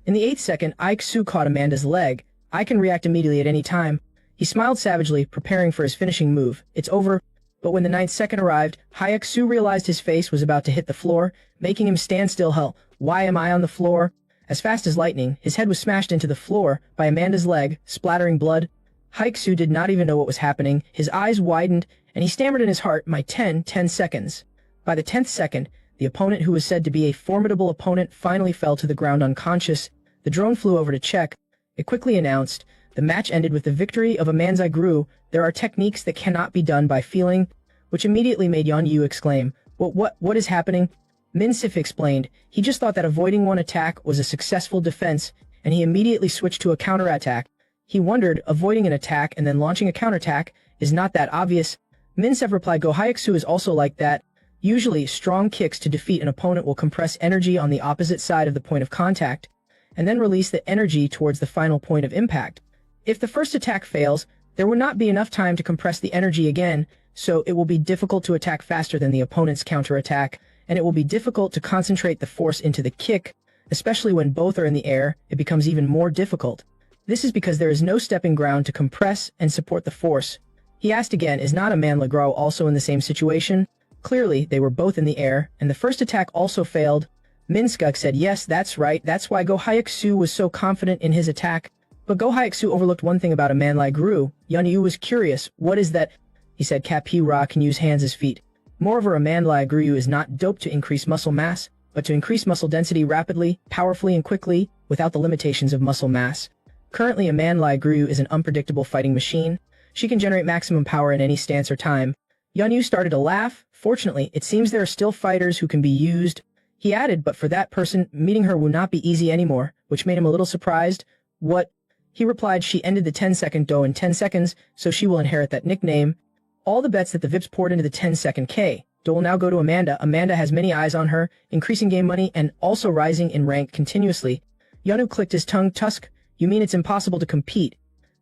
In the 8th second, Aiksu caught Amanda's leg. I can react immediately at any time. He smiled savagely, preparing for his finishing move. It's over. But when the 9th second arrived, Hyaksu realized his face was about to hit the floor, making him stand still. Hell, why am I on the floor? As fast as lightning, his head was smashed into the floor by Amanda's leg, splattering blood. Hyaksu did not even know what was happening. His eyes widened, and he stammered in his heart, my 10 seconds. By the 10th second, the opponent who was said to be a formidable opponent finally fell to the ground unconscious. The drone flew over to check. It quickly announced, the match ended with the victory of Amanza Gru. There are techniques that cannot be done by feeling, which immediately made Yan Yu exclaim, what is happening? Min Sif explained, he just thought that avoiding one attack was a successful defense, and he immediately switched to a counterattack. He wondered, avoiding an attack and then launching a counterattack is not that obvious. Min Sif replied, Go Hyaksu is also like that. Usually, strong kicks to defeat an opponent will compress energy on the opposite side of the point of contact, and then release the energy towards the final point of impact. If the first attack fails, there will not be enough time to compress the energy again, so it will be difficult to attack faster than the opponent's counterattack, and it will be difficult to concentrate the force into the kick, especially when both are in the air. It becomes even more difficult. This is because there is no stepping ground to compress and support the force. He asked again, is not a man Legros also in the same situation? Clearly, they were both in the air, and the first attack also failed. Minskuk said, yes, that's right, that's why Go Hyuk-soo was so confident in his attack. But Go Hyuk-soo overlooked one thing about a man like Gru. Yeon-yu was curious, what is that? He said Cap-Ra can use hands as feet. Moreover, a man like Gru is not doped to increase muscle mass, but to increase muscle density rapidly, powerfully and quickly, without the limitations of muscle mass. Currently, a man like Gru is an unpredictable fighting machine. She can generate maximum power in any stance or time. Yeon-yu started to laugh. Fortunately, it seems there are still fighters who can be used. He added, but for that person, meeting her will not be easy anymore, which made him a little surprised. What? He replied, she ended the 10-second Do in 10 seconds, so she will inherit that nickname. All the bets that the VIPs poured into the 10-second K. Do will now go to Amanda. Amanda has many eyes on her, increasing game money and also rising in rank continuously. Yeon-yu clicked his tongue. Tusk, you mean it's impossible to compete?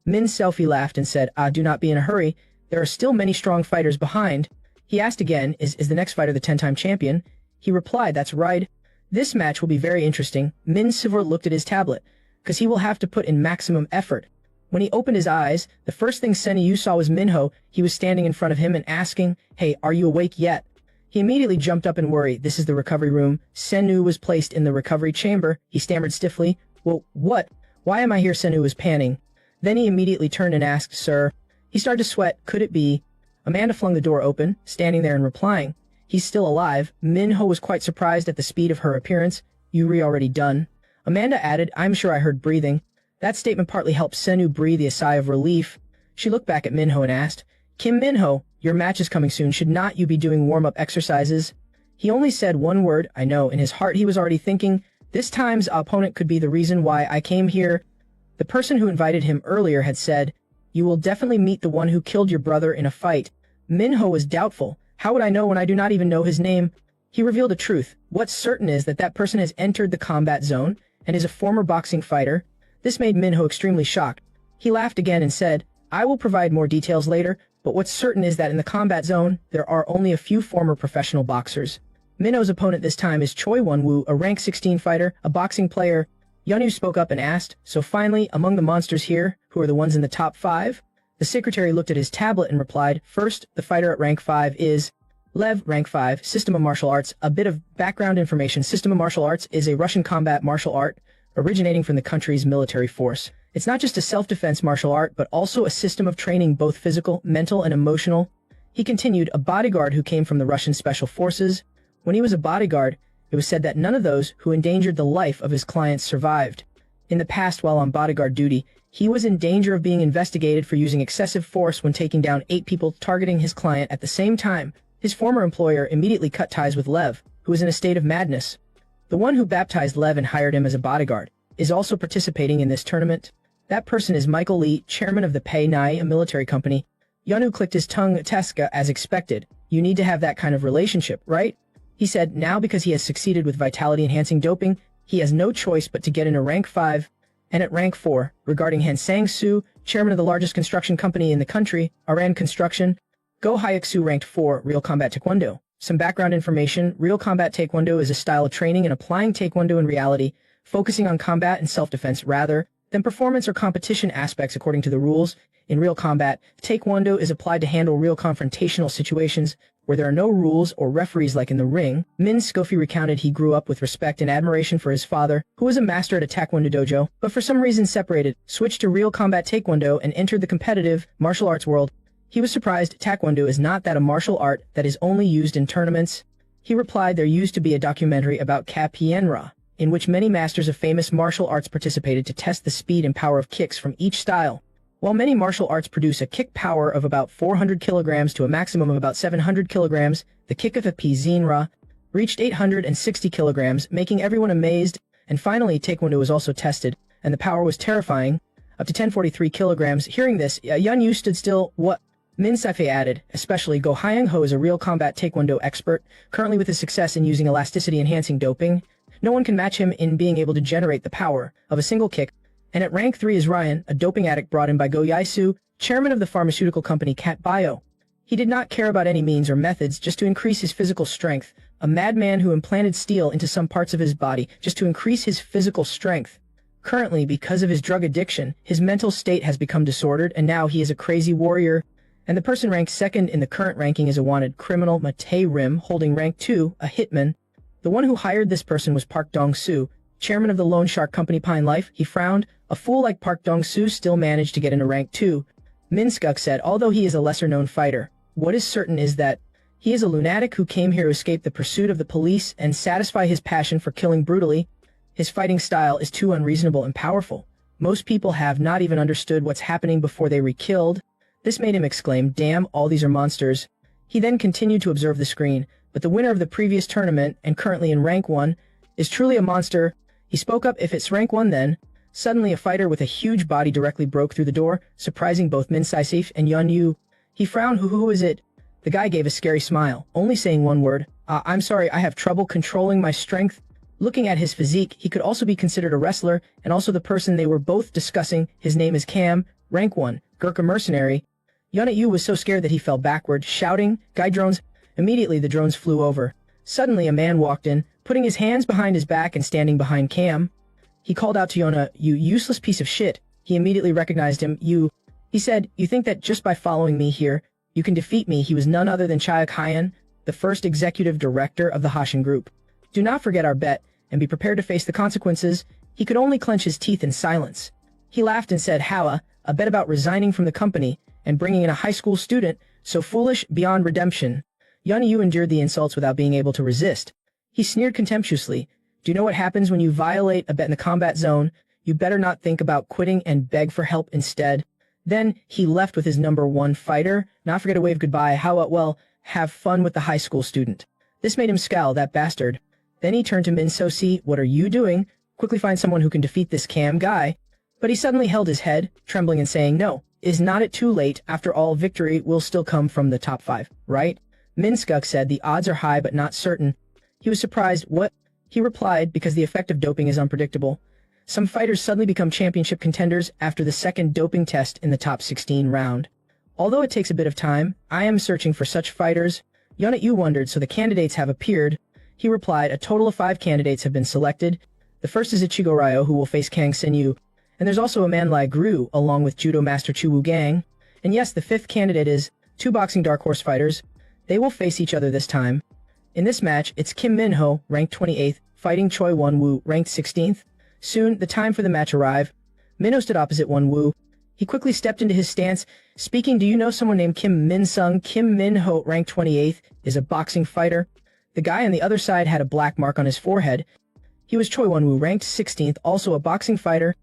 Min Selfie laughed and said, do not be in a hurry. There are still many strong fighters behind. He asked again, is the next fighter the 10-time champion? He replied, that's right. This match will be very interesting. Min Sivor looked at his tablet, because he will have to put in maximum effort. When he opened his eyes, the first thing Sen-yu saw was Minho. He was standing in front of him and asking, hey, are you awake yet? He immediately jumped up in worry. This is the recovery room. Sen-yu was placed in the recovery chamber. He stammered stiffly. Well, what? Why am I here? Sen-yu was panting. Then he immediately turned and asked, sir. He started to sweat. Could it be? Amanda flung the door open, standing there and replying, he's still alive. Minho was quite surprised at the speed of her appearance. Yuri already done. Amanda added, I'm sure I heard breathing. That statement partly helped Sen-yu breathe a sigh of relief. She looked back at Minho and asked, Kim Minho, your match is coming soon. Should not you be doing warm-up exercises? He only said one word, I know. In his heart he was already thinking, this time's opponent could be the reason why I came here. The person who invited him earlier had said, you will definitely meet the one who killed your brother in a fight. Minho was doubtful. How would I know when I do not even know his name? He revealed a truth. What's certain is that that person has entered the combat zone and is a former boxing fighter. This made Minho extremely shocked. He laughed again and said, I will provide more details later, but what's certain is that in the combat zone, there are only a few former professional boxers. Minho's opponent this time is Choi Won-woo, a rank 16 fighter, a boxing player. Yeon-yu spoke up and asked, so finally, among the monsters here, who are the ones in the top 5? The secretary looked at his tablet and replied, first, the fighter at rank 5 is Lev, rank 5, System of Martial Arts. A bit of background information. System of Martial Arts is a Russian combat martial art originating from the country's military force. It's not just a self-defense martial art, but also a system of training, both physical, mental, and emotional. He continued, a bodyguard who came from the Russian Special Forces. When he was a bodyguard, it was said that none of those who endangered the life of his clients survived. In the past, while on bodyguard duty, he was in danger of being investigated for using excessive force when taking down 8 people targeting his client at the same time. His former employer immediately cut ties with Lev, who was in a state of madness. The one who baptized Lev and hired him as a bodyguard is also participating in this tournament. That person is Michael Lee, chairman of the Pei Nai, a military company. Yeon-yu clicked his tongue. Teska, as expected. You need to have that kind of relationship, right? He said, now because he has succeeded with vitality-enhancing doping, he has no choice but to get into rank 5. And at rank 4, regarding Han Sang-soo, chairman of the largest construction company in the country, Aran Construction, Go Hyuk-soo ranked 4, Real Combat Taekwondo. Some background information. Real Combat Taekwondo is a style of training and applying Taekwondo in reality, focusing on combat and self-defense rather than performance or competition aspects according to the rules. In real combat, Taekwondo is applied to handle real confrontational situations where there are no rules or referees like in the ring. Min Skofi recounted he grew up with respect and admiration for his father, who was a master at a Taekwondo dojo, but for some reason separated, switched to real combat Taekwondo and entered the competitive martial arts world. He was surprised. Taekwondo is not that a martial art that is only used in tournaments. He replied, there used to be a documentary about Cap-Ra, in which many masters of famous martial arts participated to test the speed and power of kicks from each style. While many martial arts produce a kick power of about 400 kilograms to a maximum of about 700 kilograms, the kick of a P-Zinra reached 860 kilograms, making everyone amazed. And finally, Taekwondo was also tested, and the power was terrifying, up to 1043 kilograms. Hearing this, Yeon-yu stood still. What? Min Saifei added, especially Go Hyung-ho is a real combat taekwondo expert, currently with his success in using elasticity-enhancing doping. No one can match him in being able to generate the power of a single kick. And at rank 3 is Ryan, a doping addict brought in by Go Yaesu, chairman of the pharmaceutical company Cat Bio. He did not care about any means or methods just to increase his physical strength, a madman who implanted steel into some parts of his body just to increase his physical strength. Currently, because of his drug addiction, his mental state has become disordered and now he is a crazy warrior. And the person ranked second in the current ranking is a wanted criminal, Mate Rim, holding rank 2, a hitman. The one who hired this person was Park Dong-soo, chairman of the loan shark company Pine Life. He frowned. A fool like Park Dong-soo still managed to get into rank 2. Min Skuk said, although he is a lesser-known fighter, what is certain is that he is a lunatic who came here to escape the pursuit of the police and satisfy his passion for killing brutally. His fighting style is too unreasonable and powerful. Most people have not even understood what's happening before they re-killed. This made him exclaim, damn, all these are monsters. He then continued to observe the screen, but the winner of the previous tournament, and currently in rank 1, is truly a monster. He spoke up, if it's rank 1 then. Suddenly a fighter with a huge body directly broke through the door, surprising both Min Saisif and Yun Yu. He frowned, who is it? The guy gave a scary smile, only saying one word, I'm sorry, I have trouble controlling my strength. Looking at his physique, he could also be considered a wrestler, and also the person they were both discussing. His name is Cam, rank 1, Gurkha mercenary. Yun Yu was so scared that he fell backward, shouting, Guy drones. Immediately the drones flew over. Suddenly a man walked in, putting his hands behind his back and standing behind Cam. He called out to Yona, you useless piece of shit. He immediately recognized him, He said, you think that just by following me here, you can defeat me. He was none other than Chayak Hyan, the first executive director of the Hashin Group. Do not forget our bet, and be prepared to face the consequences. He could only clench his teeth in silence. He laughed and said, Howa, a bet about resigning from the company, and bringing in a high school student, so foolish beyond redemption. Yun Yu endured the insults without being able to resist. He sneered contemptuously. Do you know what happens when you violate a bet in the combat zone? You better not think about quitting and beg for help instead. Then he left with his number 1 fighter. Not forget to wave goodbye. How well, have fun with the high school student. This made him scowl, that bastard. Then he turned to Min So-si, what are you doing? Quickly find someone who can defeat this Cam guy. But he suddenly held his head, trembling and saying, no. Is not it too late? After all, victory will still come from the top 5, right? Min Skuk said the odds are high but not certain. He was surprised. What? He replied, because the effect of doping is unpredictable. Some fighters suddenly become championship contenders after the second doping test in the top 16 round. Although it takes a bit of time, I am searching for such fighters. Yun Yu wondered, so the candidates have appeared. He replied, a total of 5 candidates have been selected. The first is Ichigo Ryo, who will face Kang Senyu. And there's also a man like Gru, along with Judo Master Chu Wu Gang. And yes, the 5th candidate is 2 boxing dark horse fighters. They will face each other this time. In this match, it's Kim Min-ho, ranked 28th, fighting Choi Won-woo, ranked 16th. Soon, the time for the match arrived. Min-ho stood opposite Won-woo. He quickly stepped into his stance, speaking, do you know someone named Kim Min-sung? Kim Min-ho, ranked 28th, is a boxing fighter. The guy on the other side had a black mark on his forehead. He was Choi Won-woo, ranked 16th, also a boxing fighter.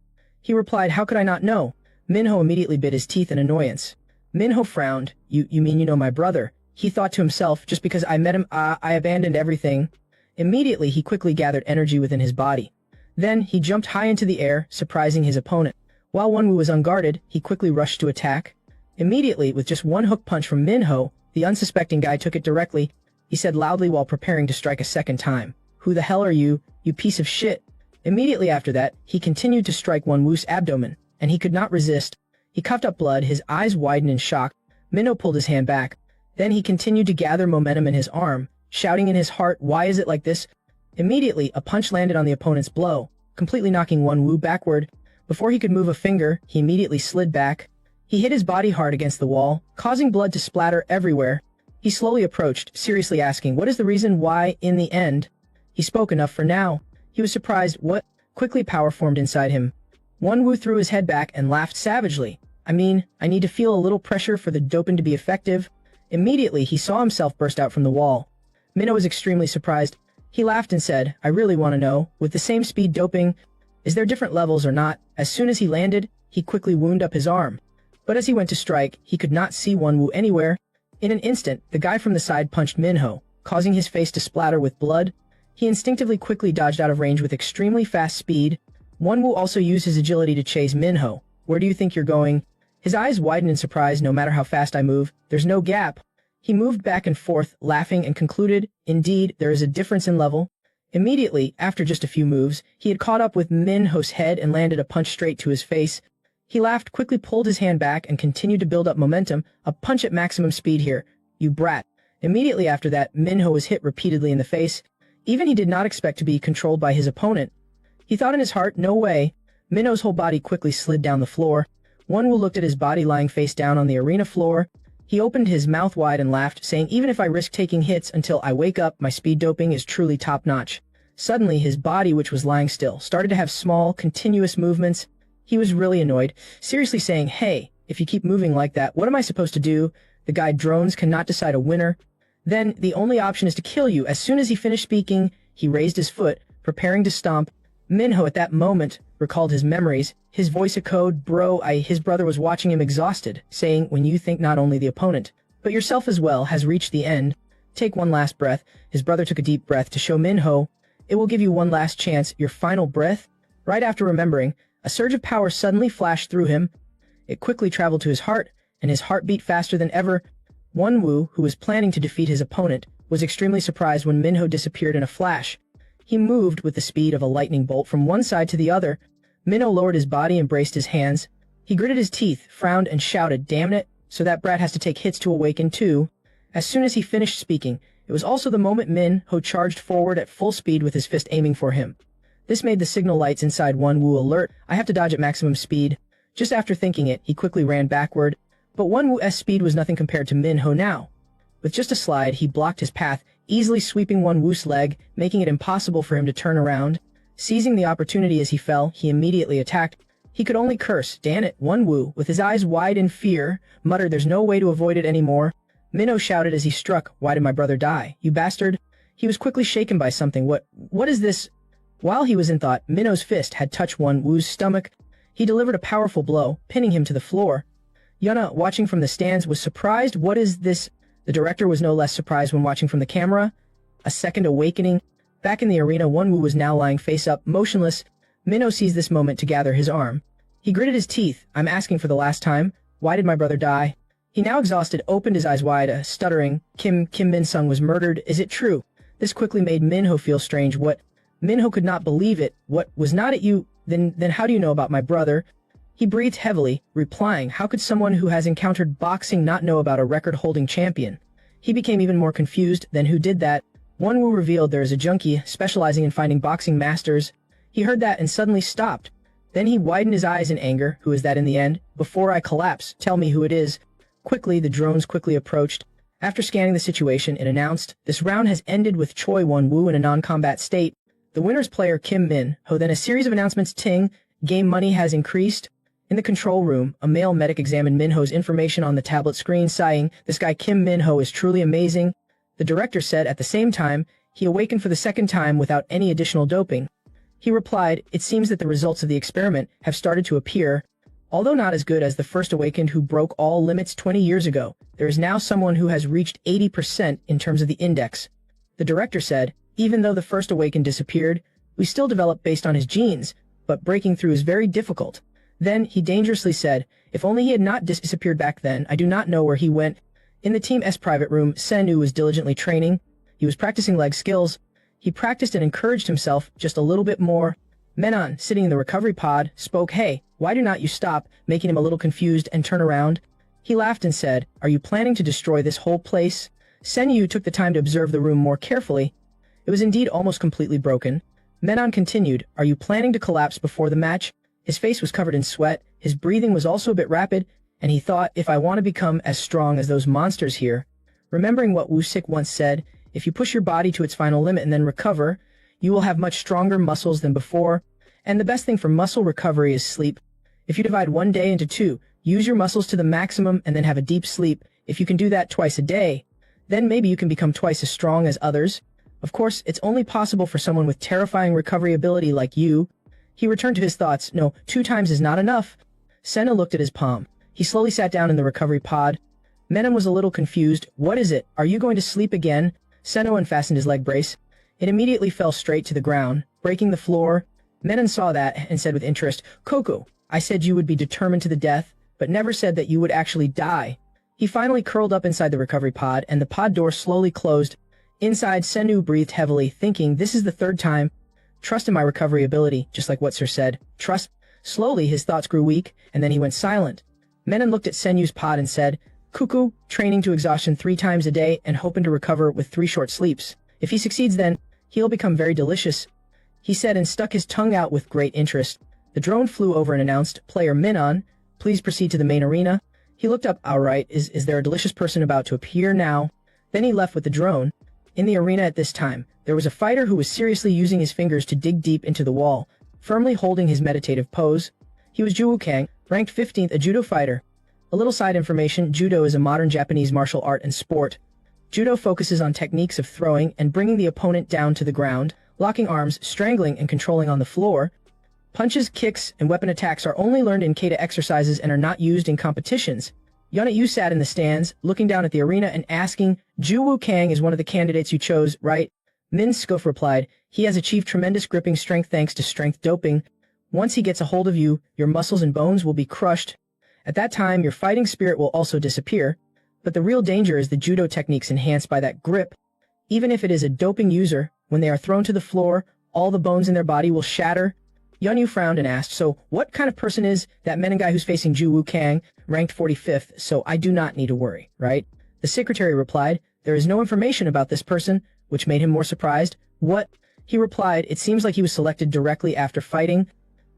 He replied, how could I not know? Min-ho immediately bit his teeth in annoyance. Min-ho frowned. You mean you know my brother? He thought to himself, just because I met him, I abandoned everything. Immediately, he quickly gathered energy within his body. Then, he jumped high into the air, surprising his opponent. While Won-woo was unguarded, he quickly rushed to attack. Immediately, with just one hook punch from Min-ho, the unsuspecting guy took it directly. He said loudly while preparing to strike a second time. Who the hell are you piece of shit? Immediately after that, he continued to strike Won-woo's abdomen, and he could not resist. He coughed up blood, his eyes widened in shock. Min-ho pulled his hand back. Then he continued to gather momentum in his arm, shouting in his heart, why is it like this? Immediately, a punch landed on the opponent's blow, completely knocking Won-woo backward. Before he could move a finger, he immediately slid back. He hit his body hard against the wall, causing blood to splatter everywhere. He slowly approached, seriously asking, what is the reason why, in the end? He spoke enough for now. He was surprised. What? Quickly power formed inside him. Won-woo threw his head back and laughed savagely. I mean, I need to feel a little pressure for the doping to be effective. Immediately, he saw himself burst out from the wall. Min-ho was extremely surprised. He laughed and said, I really want to know, with the same speed doping, is there different levels or not? As soon as he landed, he quickly wound up his arm. But as he went to strike, he could not see Won-woo anywhere. In an instant, the guy from the side punched Min-ho, causing his face to splatter with blood. He instinctively quickly dodged out of range with extremely fast speed. Won-woo also used his agility to chase Min-ho. Where do you think you're going? His eyes widened in surprise. No matter how fast I move, there's no gap. He moved back and forth, laughing, and concluded, indeed, there is a difference in level. Immediately, after just a few moves, he had caught up with Minho's head and landed a punch straight to his face. He laughed, quickly pulled his hand back, and continued to build up momentum. A punch at maximum speed here, you brat. Immediately after that, Minho was hit repeatedly in the face. Even he did not expect to be controlled by his opponent. He thought in his heart, no way. Minho's whole body quickly slid down the floor. Wonwoo looked at his body lying face down on the arena floor. He opened his mouth wide and laughed, saying, even if I risk taking hits until I wake up, my speed doping is truly top-notch. Suddenly, his body, which was lying still, started to have small, continuous movements. He was really annoyed, seriously saying, hey, if you keep moving like that, what am I supposed to do? The guy drones cannot decide a winner. Then, the only option is to kill you. As soon as he finished speaking, he raised his foot, preparing to stomp. Minho, at that moment, recalled his memories. His voice echoed, his brother was watching him exhausted, saying, when you think not only the opponent, but yourself as well has reached the end, take one last breath. His brother took a deep breath to show Minho, it will give you one last chance, your final breath. Right after remembering, a surge of power suddenly flashed through him. It quickly traveled to his heart, and his heart beat faster than ever. Wonwoo, who was planning to defeat his opponent, was extremely surprised when Minho disappeared in a flash. He moved with the speed of a lightning bolt from one side to the other. Minho lowered his body and braced his hands. He gritted his teeth, frowned, and shouted, damn it, so that brat has to take hits to awaken too. As soon as he finished speaking, it was also the moment Minho charged forward at full speed with his fist aiming for him. This made the signal lights inside Wonwoo alert. I have to dodge at maximum speed. Just after thinking it, he quickly ran backward. But Wonwoo's speed was nothing compared to Minho now. With just a slide, he blocked his path, easily sweeping Wonwoo's leg, making it impossible for him to turn around. Seizing the opportunity as he fell, he immediately attacked. He could only curse, damn it, Wonwoo, with his eyes wide in fear, muttered there's no way to avoid it anymore. Minho shouted as he struck, why did my brother die, you bastard? He was quickly shaken by something. What is this? While he was in thought, Minho's fist had touched Wonwoo's stomach. He delivered a powerful blow, pinning him to the floor. Yuna, watching from the stands, was surprised. What is this? The director was no less surprised when watching from the camera. A second awakening. Back in the arena, Wonwoo was now lying face up, motionless. Minho seized this moment to gather his arm. He gritted his teeth. I'm asking for the last time. Why did my brother die? He now exhausted, opened his eyes wide, stuttering. Kim Min-sung was murdered. Is it true? This quickly made Minho feel strange. What? Minho could not believe it. What, was not it you? Then how do you know about my brother? He breathed heavily, replying, how could someone who has encountered boxing not know about a record-holding champion? He became even more confused. Then who did that? Wonwoo revealed there is a junkie specializing in finding boxing masters. He heard that and suddenly stopped. Then he widened his eyes in anger. Who is that in the end? Before I collapse, tell me who it is. Quickly, the drones quickly approached. After scanning the situation, it announced, this round has ended with Choi Wonwoo in a non-combat state. The winner's player Kim Min-ho. Then a series of announcements. Ting, game money has increased. In the control room, a male medic examined Minho's information on the tablet screen, sighing, this guy Kim Min-ho is truly amazing. The director said at the same time, he awakened for the second time without any additional doping. He replied, it seems that the results of the experiment have started to appear. Although not as good as the first awakened who broke all limits 20 years ago, there is now someone who has reached 80% in terms of the index. The director said, even though the first awakened disappeared, we still develop based on his genes, but breaking through is very difficult. Then, he dangerously said, if only he had not disappeared back then, I do not know where he went. In the Team S private room, Sen-woo was diligently training. He was practicing leg skills. He practiced and encouraged himself just a little bit more. Menon, sitting in the recovery pod, spoke, hey, why do not you stop, making him a little confused and turn around? He laughed and said, are you planning to destroy this whole place? Sen-woo took the time to observe the room more carefully. It was indeed almost completely broken. Menon continued, are you planning to collapse before the match? His face was covered in sweat, his breathing was also a bit rapid, and he thought, if I want to become as strong as those monsters here. Remembering what Woo-sik once said, if you push your body to its final limit and then recover, you will have much stronger muscles than before. And the best thing for muscle recovery is sleep. If you divide one day into two, use your muscles to the maximum and then have a deep sleep. If you can do that twice a day, then maybe you can become twice as strong as others. Of course, it's only possible for someone with terrifying recovery ability like you. He returned to his thoughts. No, 2 times is not enough. Senna looked at his palm. He slowly sat down in the recovery pod. Menon was a little confused. What is it? Are you going to sleep again? Senna unfastened his leg brace. It immediately fell straight to the ground, breaking the floor. Menon saw that and said with interest, Coco, I said you would be determined to the death. but never said that you would actually die. He finally curled up inside the recovery pod, and the pod door slowly closed. Inside, Senu breathed heavily, thinking, this is the third time. Trust in my recovery ability, just like what Sir said. Trust. Slowly, his thoughts grew weak, and then he went silent. Menon looked at Senu's pod and said, Cuckoo, training to exhaustion 3 times a day and hoping to recover with 3 short sleeps. If he succeeds then, he'll become very delicious, he said and stuck his tongue out with great interest. The drone flew over and announced, Player Minon, please proceed to the main arena. He looked up, alright, is there a delicious person about to appear now? Then he left with the drone. In the arena at this time, there was a fighter who was seriously using his fingers to dig deep into the wall, firmly holding his meditative pose. He was Zhu Wukang, ranked 15th, a judo fighter. A little side information, judo is a modern Japanese martial art and sport. Judo focuses on techniques of throwing and bringing the opponent down to the ground, locking arms, strangling and controlling on the floor. Punches, kicks, and weapon attacks are only learned in kata exercises and are not used in competitions. Yana Yu sat in the stands, looking down at the arena and asking, Zhu Wukang is one of the candidates you chose, right? Min Scuf replied, he has achieved tremendous gripping strength thanks to strength doping. Once he gets a hold of you, your muscles and bones will be crushed. At that time, your fighting spirit will also disappear. But the real danger is the judo techniques enhanced by that grip. Even if it is a doping user, when they are thrown to the floor, all the bones in their body will shatter. Yunyu frowned and asked, so what kind of person is that Menon guy who's facing Zhu Wukang, ranked 45th, so I do not need to worry, right? The secretary replied, there is no information about this person, which made him more surprised. What? He replied, it seems like he was selected directly after fighting.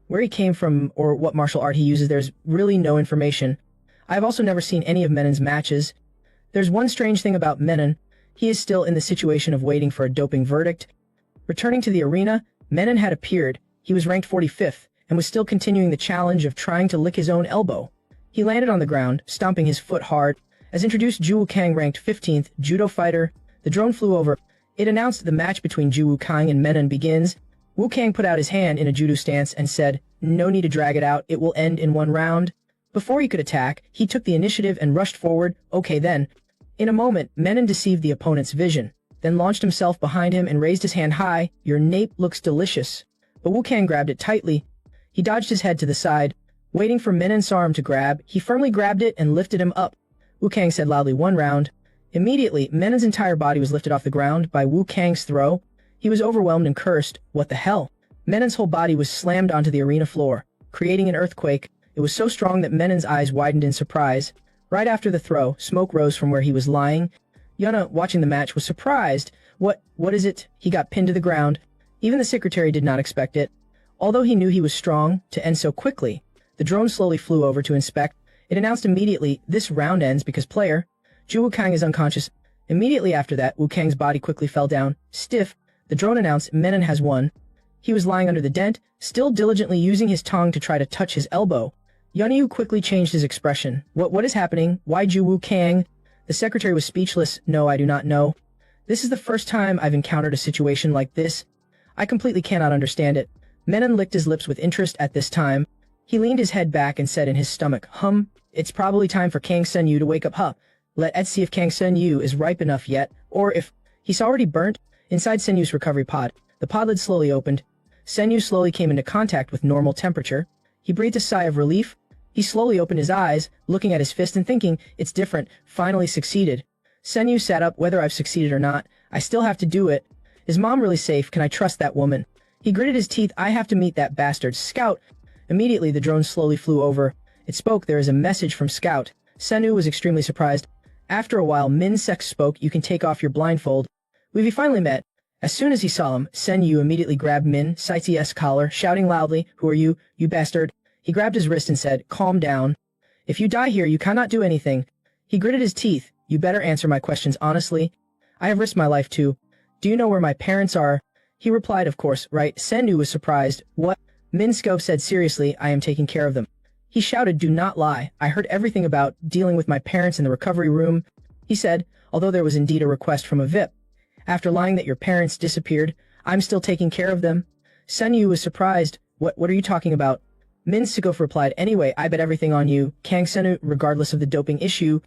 Where he came from or what martial art he uses, there's really no information. I've also never seen any of Menon's matches. There's one strange thing about Menon. He is still in the situation of waiting for a doping verdict. Returning to the arena, Menon had appeared. He was ranked 45th, and was still continuing the challenge of trying to lick his own elbow. He landed on the ground, stomping his foot hard. As introduced, Zhu Wukang ranked 15th, judo fighter. The drone flew over. It announced the match between Zhu Wukang and Menon begins. Wukang put out his hand in a judo stance and said, no need to drag it out, it will end in 1 round. Before he could attack, he took the initiative and rushed forward. Okay then. In a moment, Menon deceived the opponent's vision, then launched himself behind him and raised his hand high. Your nape looks delicious. But Wukang grabbed it tightly. He dodged his head to the side. Waiting for Menon's arm to grab, he firmly grabbed it and lifted him up. Wukang said loudly, 1 round. Immediately, Menon's entire body was lifted off the ground by Wukang's throw. He was overwhelmed and cursed. What the hell? Menon's whole body was slammed onto the arena floor, creating an earthquake. It was so strong that Menon's eyes widened in surprise. Right after the throw, smoke rose from where he was lying. Yuna, watching the match, was surprised. What is it? He got pinned to the ground. Even the secretary did not expect it. Although he knew he was strong, to end so quickly. The drone slowly flew over to inspect. It announced immediately, this round ends because player Zhu Wukang is unconscious. Immediately after that, Wukang's body quickly fell down, stiff. The drone announced, Menon has won. He was lying under the dent, still diligently using his tongue to try to touch his elbow. Yunyu quickly changed his expression. What is happening? Why Zhu Wukang? The secretary was speechless. No, I do not know. This is the first time I've encountered a situation like this. I completely cannot understand it. Menon licked his lips with interest at this time. He leaned his head back and said in his stomach, it's probably time for Kang Sen Yu to wake up, Let's see if Kang Sen Yu is ripe enough yet, or if he's already burnt. Inside Sen Yu's recovery pod, the pod lid slowly opened. Sen Yu slowly came into contact with normal temperature. He breathed a sigh of relief. He slowly opened his eyes, looking at his fist and thinking, it's different, finally succeeded. Sen Yu sat up. Whether I've succeeded or not, I still have to do it. Is Mom really safe? Can I trust that woman? He gritted his teeth. I have to meet that bastard. Scout. Immediately the drone slowly flew over. It spoke, there is a message from Scout. Sen Yu was extremely surprised. After a while, Min Sek spoke, you can take off your blindfold. We've finally met. As soon as he saw him, Sen Yu immediately grabbed Min Sai's collar, shouting loudly, who are you, you bastard? He grabbed his wrist and said, calm down. If you die here, you cannot do anything. He gritted his teeth. You better answer my questions honestly. I have risked my life too. Do you know where my parents are? He replied, of course, right? Sen Yu was surprised. What? Min Skov said seriously, I am taking care of them. He shouted, do not lie. I heard everything about dealing with my parents in the recovery room. He said, although there was indeed a request from a VIP. After lying that your parents disappeared, I'm still taking care of them. Sen Yu was surprised. What are you talking about? Min Sikov replied, anyway, I bet everything on you, Kang Senu, regardless of the doping issue.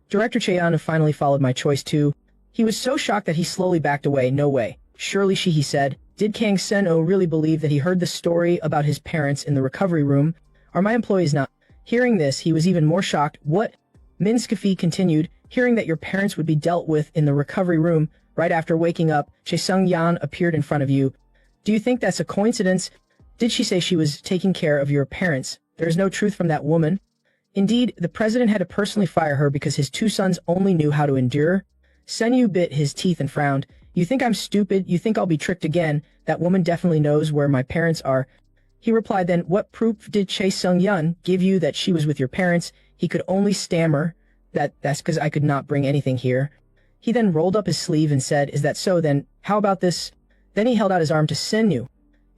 Director Cheon finally followed my choice too. He was so shocked that he slowly backed away. No way. Surely he said. Did Kang Sen-o really believe that he heard the story about his parents in the recovery room? Are my employees not? Hearing this, he was even more shocked. What? Min Scafi continued, hearing that your parents would be dealt with in the recovery room right after waking up. Che Sung Yan appeared in front of you. Do you think that's a coincidence? Did she say she was taking care of your parents? There is no truth from that woman. Indeed, the president had to personally fire her because his two sons only knew how to endure. Senyu bit his teeth and frowned. You think I'm stupid? You think I'll be tricked again? That woman definitely knows where my parents are. He replied then, what proof did Che Sung Yun give you that she was with your parents? He could only stammer. That's because I could not bring anything here. He then rolled up his sleeve and said, is that so then? How about this? Then he held out his arm to Senyu.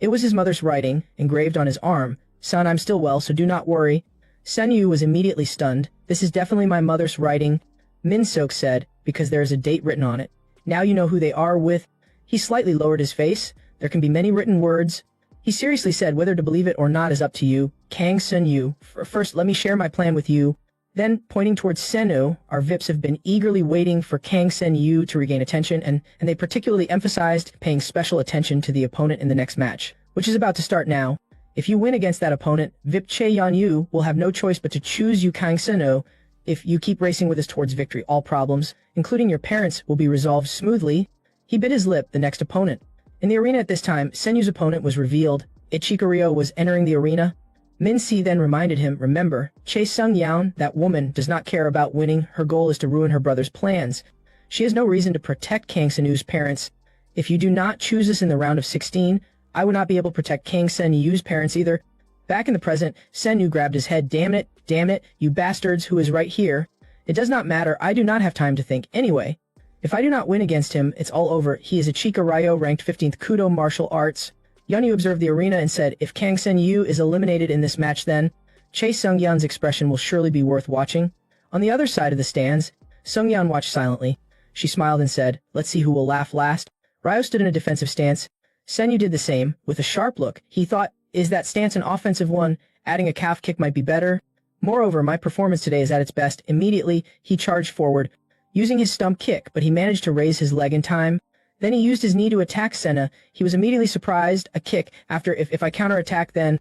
It was his mother's writing, engraved on his arm. Son, I'm still well, so do not worry. Senyu was immediately stunned. This is definitely my mother's writing, Min Sok said, because there is a date written on it. Now you know who they are with. He slightly lowered his face. There can be many written words. He seriously said whether to believe it or not is up to you. Kang Senyu, first let me share my plan with you. Then, pointing towards Senyu, our VIPs have been eagerly waiting for Kang Senyu to regain attention, and they particularly emphasized paying special attention to the opponent in the next match, which is about to start now. If you win against that opponent, VIP Che Yan Yu will have no choice but to choose you Kang Senyu. If you keep racing with us towards victory, all problems, including your parents, will be resolved smoothly. He bit his lip, the next opponent. In the arena at this time, Senyu's opponent was revealed. Ichika Ryo was entering the arena. Min Si then reminded him, remember, Che Sung Yan, that woman, does not care about winning. Her goal is to ruin her brother's plans. She has no reason to protect Kang Senyu's parents. If you do not choose us in the round of 16, I would not be able to protect Kang Senyu's parents either. Back in the present, Senyu grabbed his head. Damn it, you bastards, who is right here? It does not matter, I do not have time to think. Anyway, if I do not win against him, it's all over. He is Ichika Ryo, ranked 15th Kudo Martial Arts. Yunyu observed the arena and said, if Kang Senyu is eliminated in this match then, Che Sung-yan's expression will surely be worth watching. On the other side of the stands, Sung-yan watched silently. She smiled and said, let's see who will laugh last. Ryo stood in a defensive stance. Senyu did the same, with a sharp look. He thought, is that stance an offensive one? Adding a calf kick might be better. Moreover, my performance today is at its best. Immediately, he charged forward, using his stump kick, but he managed to raise his leg in time. Then he used his knee to attack Senna. He was immediately surprised. A kick, after if I counterattack then.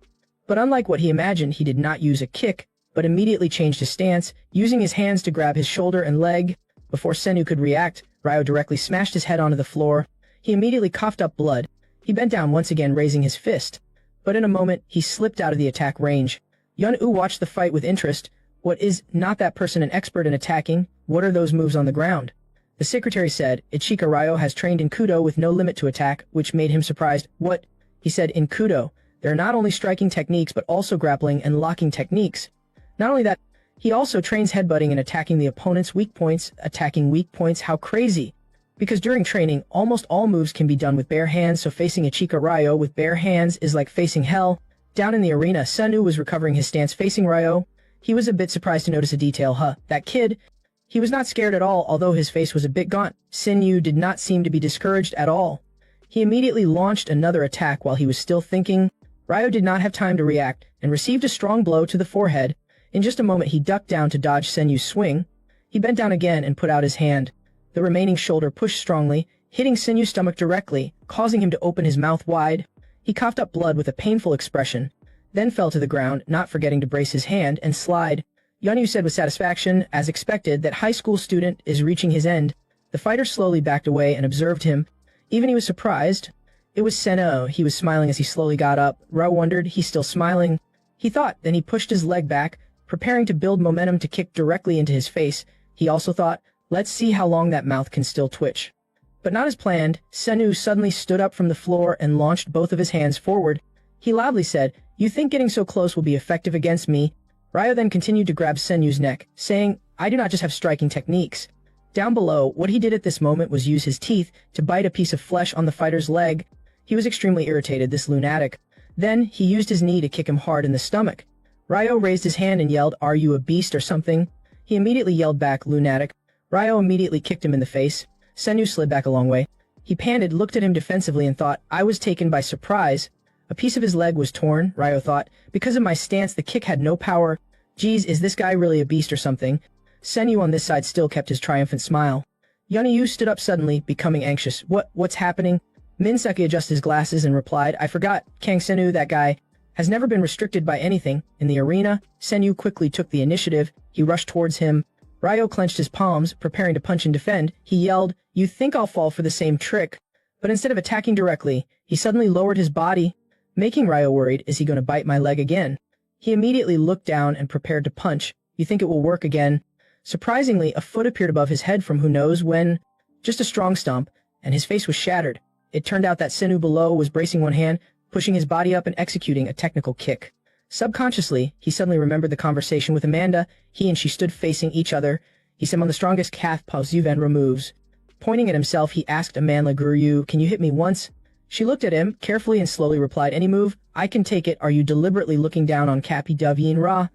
But unlike what he imagined, he did not use a kick, but immediately changed his stance, using his hands to grab his shoulder and leg. Before Senyu could react, Ryo directly smashed his head onto the floor. He immediately coughed up blood. He bent down once again, raising his fist. But in a moment, he slipped out of the attack range. Yun-U watched the fight with interest. What is not that person an expert in attacking? What are those moves on the ground? The secretary said, Ichika Ryo has trained in Kudo with no limit to attack, which made him surprised. What? He said, in Kudo, there are not only striking techniques but also grappling and locking techniques. Not only that, he also trains headbutting and attacking the opponent's weak points. Attacking weak points, how crazy. Because during training, almost all moves can be done with bare hands, so facing Ichika Ryo with bare hands is like facing hell. Down in the arena, Senyu was recovering his stance facing Ryo. He was a bit surprised to notice a detail. That kid. He was not scared at all, although his face was a bit gaunt. Senyu did not seem to be discouraged at all. He immediately launched another attack while he was still thinking. Ryo did not have time to react, and received a strong blow to the forehead. In just a moment he ducked down to dodge Senyu's swing. He bent down again and put out his hand. The remaining shoulder pushed strongly, hitting Senyu's stomach directly, causing him to open his mouth wide. He coughed up blood with a painful expression, then fell to the ground, not forgetting to brace his hand and slide. Yunyu said with satisfaction, as expected, that high school student is reaching his end. The fighter slowly backed away and observed him. Even he was surprised. It was Senna. He was smiling as he slowly got up. Ryo wondered, he's still smiling. He thought, then he pushed his leg back, preparing to build momentum to kick directly into his face. He also thought, let's see how long that mouth can still twitch. But not as planned, Senyu suddenly stood up from the floor and launched both of his hands forward. He loudly said, you think getting so close will be effective against me? Ryo then continued to grab Senyu's neck, saying, I do not just have striking techniques. Down below, what he did at this moment was use his teeth to bite a piece of flesh on the fighter's leg. He was extremely irritated, this lunatic. Then, he used his knee to kick him hard in the stomach. Ryo raised his hand and yelled, are you a beast or something? He immediately yelled back, lunatic. Ryo immediately kicked him in the face. Senyu slid back a long way. He panted, looked at him defensively and thought, I was taken by surprise. A piece of his leg was torn, Ryo thought. Because of my stance, the kick had no power. Geez, is this guy really a beast or something? Senyu on this side still kept his triumphant smile. Yunyu stood up suddenly, becoming anxious. What's happening? Minseki adjusted his glasses and replied, I forgot, Kang Senyu, that guy. has never been restricted by anything. In the arena, Senyu quickly took the initiative. He rushed towards him. Ryo clenched his palms, preparing to punch and defend. He yelled, "You think I'll fall for the same trick?" But instead of attacking directly, he suddenly lowered his body, making Ryo worried. Is he going to bite my leg again? He immediately looked down and prepared to punch. You think it will work again? Surprisingly, a foot appeared above his head from who knows when. Just a strong stomp, and his face was shattered. It turned out that Senyu below was bracing one hand, pushing his body up and executing a technical kick. Subconsciously, he suddenly remembered the conversation with Amanda. He and she stood facing each other. He said, "On the strongest calf Pausuvan removes." Pointing at himself, he asked Amanda Guryu, "Can you hit me once?" She looked at him carefully and slowly replied, "Any move? I can take it. Are you deliberately looking down on Kapi Davin Ra?"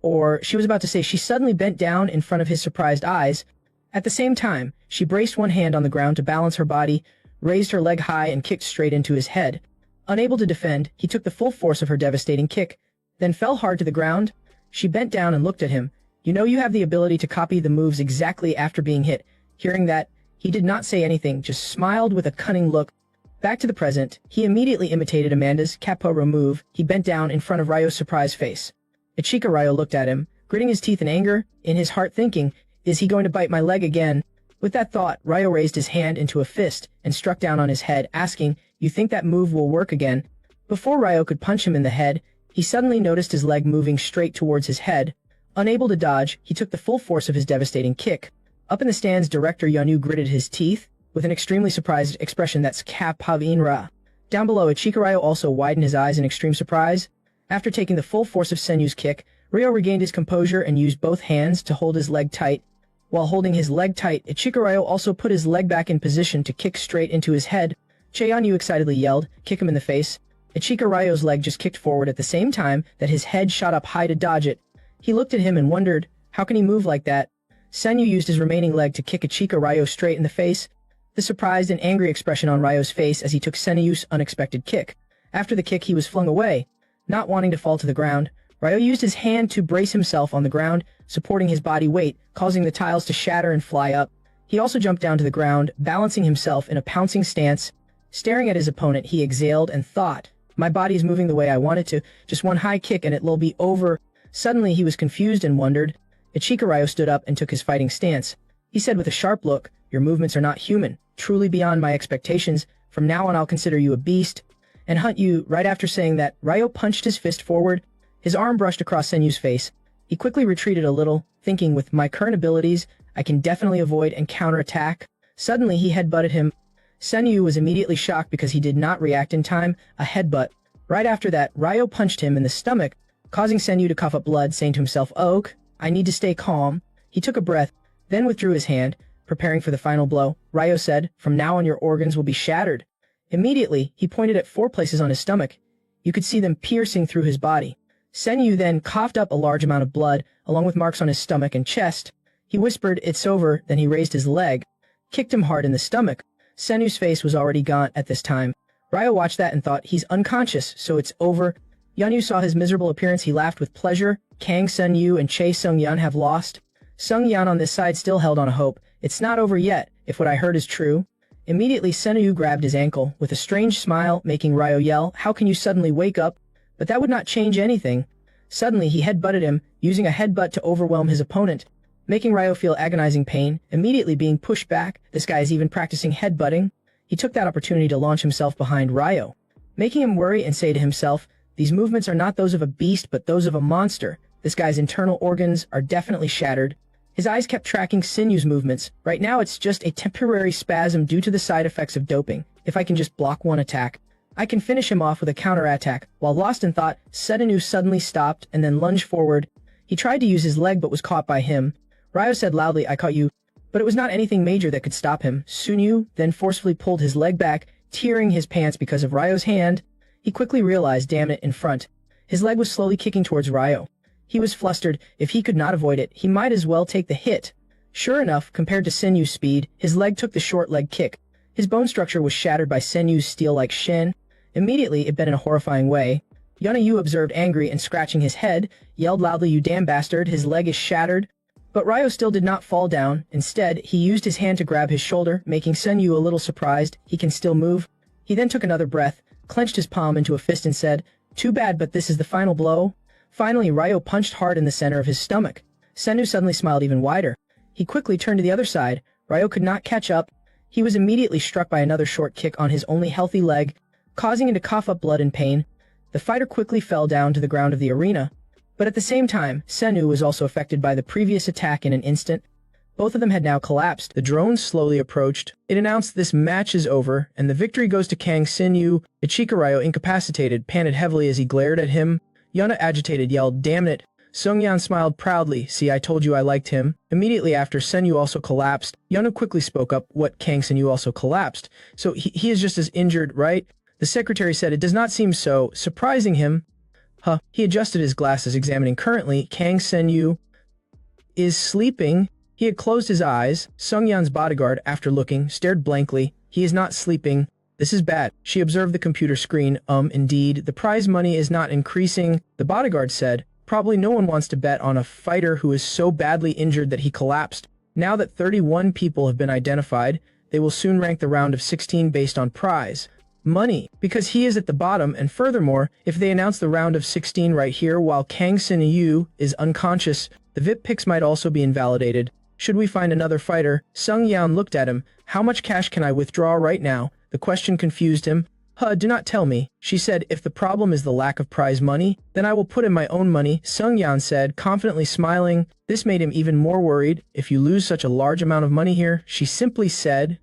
Or, she was about to say, she suddenly bent down in front of his surprised eyes. At the same time, she braced one hand on the ground to balance her body, raised her leg high and kicked straight into his head. Unable to defend, he took the full force of her devastating kick, then fell hard to the ground. She bent down and looked at him. "You know you have the ability to copy the moves exactly after being hit." Hearing that, he did not say anything, just smiled with a cunning look. Back to the present, he immediately imitated Amanda's Kaporo move. He bent down in front of Ryo's surprised face. Ichika Ryo looked at him, gritting his teeth in anger, in his heart thinking, "Is he going to bite my leg again?" With that thought, Ryo raised his hand into a fist and struck down on his head, asking, "You think that move will work again?" Before Ryo could punch him in the head, he suddenly noticed his leg moving straight towards his head. Unable to dodge, he took the full force of his devastating kick. Up in the stands, director Yanu gritted his teeth, with an extremely surprised expression. "That's Cap Pavin-ra." Down below, Ichika Ryo also widened his eyes in extreme surprise. After taking the full force of Senyu's kick, Ryo regained his composure and used both hands to hold his leg tight. While holding his leg tight, Ichika Ryo also put his leg back in position to kick straight into his head. Cheonyu excitedly yelled, "Kick him in the face." Ichika Ryo's leg just kicked forward at the same time that his head shot up high to dodge it. He looked at him and wondered, how can he move like that? Senyu used his remaining leg to kick Ichika Ryo straight in the face. The surprised and angry expression on Ryo's face as he took Senyu's unexpected kick. After the kick, he was flung away. Not wanting to fall to the ground, Ryo used his hand to brace himself on the ground, supporting his body weight, causing the tiles to shatter and fly up. He also jumped down to the ground, balancing himself in a pouncing stance. Staring at his opponent, he exhaled and thought, "My body is moving the way I want it to. Just one high kick and it'll be over." Suddenly, he was confused and wondered. Ichika Ryo stood up and took his fighting stance. He said with a sharp look, "Your movements are not human, truly beyond my expectations. From now on, I'll consider you a beast and hunt you." Right after saying that, Ryo punched his fist forward. His arm brushed across Senyu's face. He quickly retreated a little, thinking, with my current abilities, I can definitely avoid and counterattack. Suddenly, he headbutted him. Senyu was immediately shocked because he did not react in time. A headbutt. Right after that, Ryo punched him in the stomach, causing Senyu to cough up blood, saying to himself, "Oak, I need to stay calm." He took a breath, then withdrew his hand, preparing for the final blow. Ryo said, "From now on your organs will be shattered." Immediately, he pointed at 4 places on his stomach. You could see them piercing through his body. Senyu then coughed up a large amount of blood, along with marks on his stomach and chest. He whispered, "It's over," then he raised his leg, kicked him hard in the stomach. Senyu's face was already gaunt at this time. Ryo watched that and thought, he's unconscious, so it's over. Yanyu saw his miserable appearance. He laughed with pleasure. Kang Senyu and Che Sung-yan have lost. Sung-yan on this side still held on a hope. It's not over yet, if what I heard is true. Immediately, Senyu grabbed his ankle, with a strange smile, making Ryo yell, "How can you suddenly wake up?" But that would not change anything. Suddenly, he headbutted him, using a headbutt to overwhelm his opponent, making Ryo feel agonizing pain, immediately being pushed back. This guy is even practicing headbutting. He took that opportunity to launch himself behind Ryo, making him worry and say to himself, these movements are not those of a beast but those of a monster. This guy's internal organs are definitely shattered. His eyes kept tracking Senyu's movements. Right now it's just a temporary spasm due to the side effects of doping. If I can just block one attack, I can finish him off with a counterattack. While lost in thought, Senyu suddenly stopped and then lunged forward. He tried to use his leg but was caught by him. Ryo said loudly, "I caught you." But it was not anything major that could stop him. Senyu then forcefully pulled his leg back, tearing his pants because of Ryo's hand. He quickly realized, damn it, in front. His leg was slowly kicking towards Ryo. He was flustered. If he could not avoid it, he might as well take the hit. Sure enough, compared to Senyu's speed, his leg took the short leg kick. His bone structure was shattered by Senyu's steel-like shin. Immediately, it bent in a horrifying way. Yanayu observed angry and scratching his head, yelled loudly, "You damn bastard, his leg is shattered." But Ryo still did not fall down. Instead, he used his hand to grab his shoulder, making Senyu a little surprised. He can still move. He then took another breath, clenched his palm into a fist and said, Too bad, but this is the final blow. Finally, Ryo punched hard in the center of his stomach. Sennu suddenly smiled even wider. He quickly turned to the other side. Ryo could not catch up. He was immediately struck by another short kick on his only healthy leg, causing him to cough up blood in pain. The fighter quickly fell down to the ground of the arena. But at the same time, Sennu was also affected by the previous attack in an instant. Both of them had now collapsed. The drone slowly approached. It announced this match is over, and the victory goes to Kang Senyu. Ichika Ryo, incapacitated, panted heavily as he glared at him. Yuna, agitated, yelled, "Damn it." Sungyan smiled proudly. "See, I told you I liked him." Immediately after, Senyu also collapsed. Yuna quickly spoke up. "What, Kang Senyu also collapsed? So he is just as injured, right?" The secretary said it does not seem so, surprising him. He adjusted his glasses, examining. Currently, Kang Senyu is sleeping. He had closed his eyes. Sungyan's bodyguard, after looking, stared blankly. "He is not sleeping. This is bad." She observed the computer screen. Indeed, the prize money is not increasing," the bodyguard said. "Probably no one wants to bet on a fighter who is so badly injured that he collapsed. Now that 31 people have been identified, they will soon rank the round of 16 based on prize money, because he is at the bottom, and furthermore, if they announce the round of 16 right here while Kang Senyu is unconscious, the VIP picks might also be invalidated. Should we find another fighter?" Sung Yan looked at him. "How much cash can I withdraw right now?" The question confused him. Do not tell me," she said. "If the problem is the lack of prize money, then I will put in my own money," Sung Yan said, confidently smiling. This made him even more worried. "If you lose such a large amount of money here," she simply said.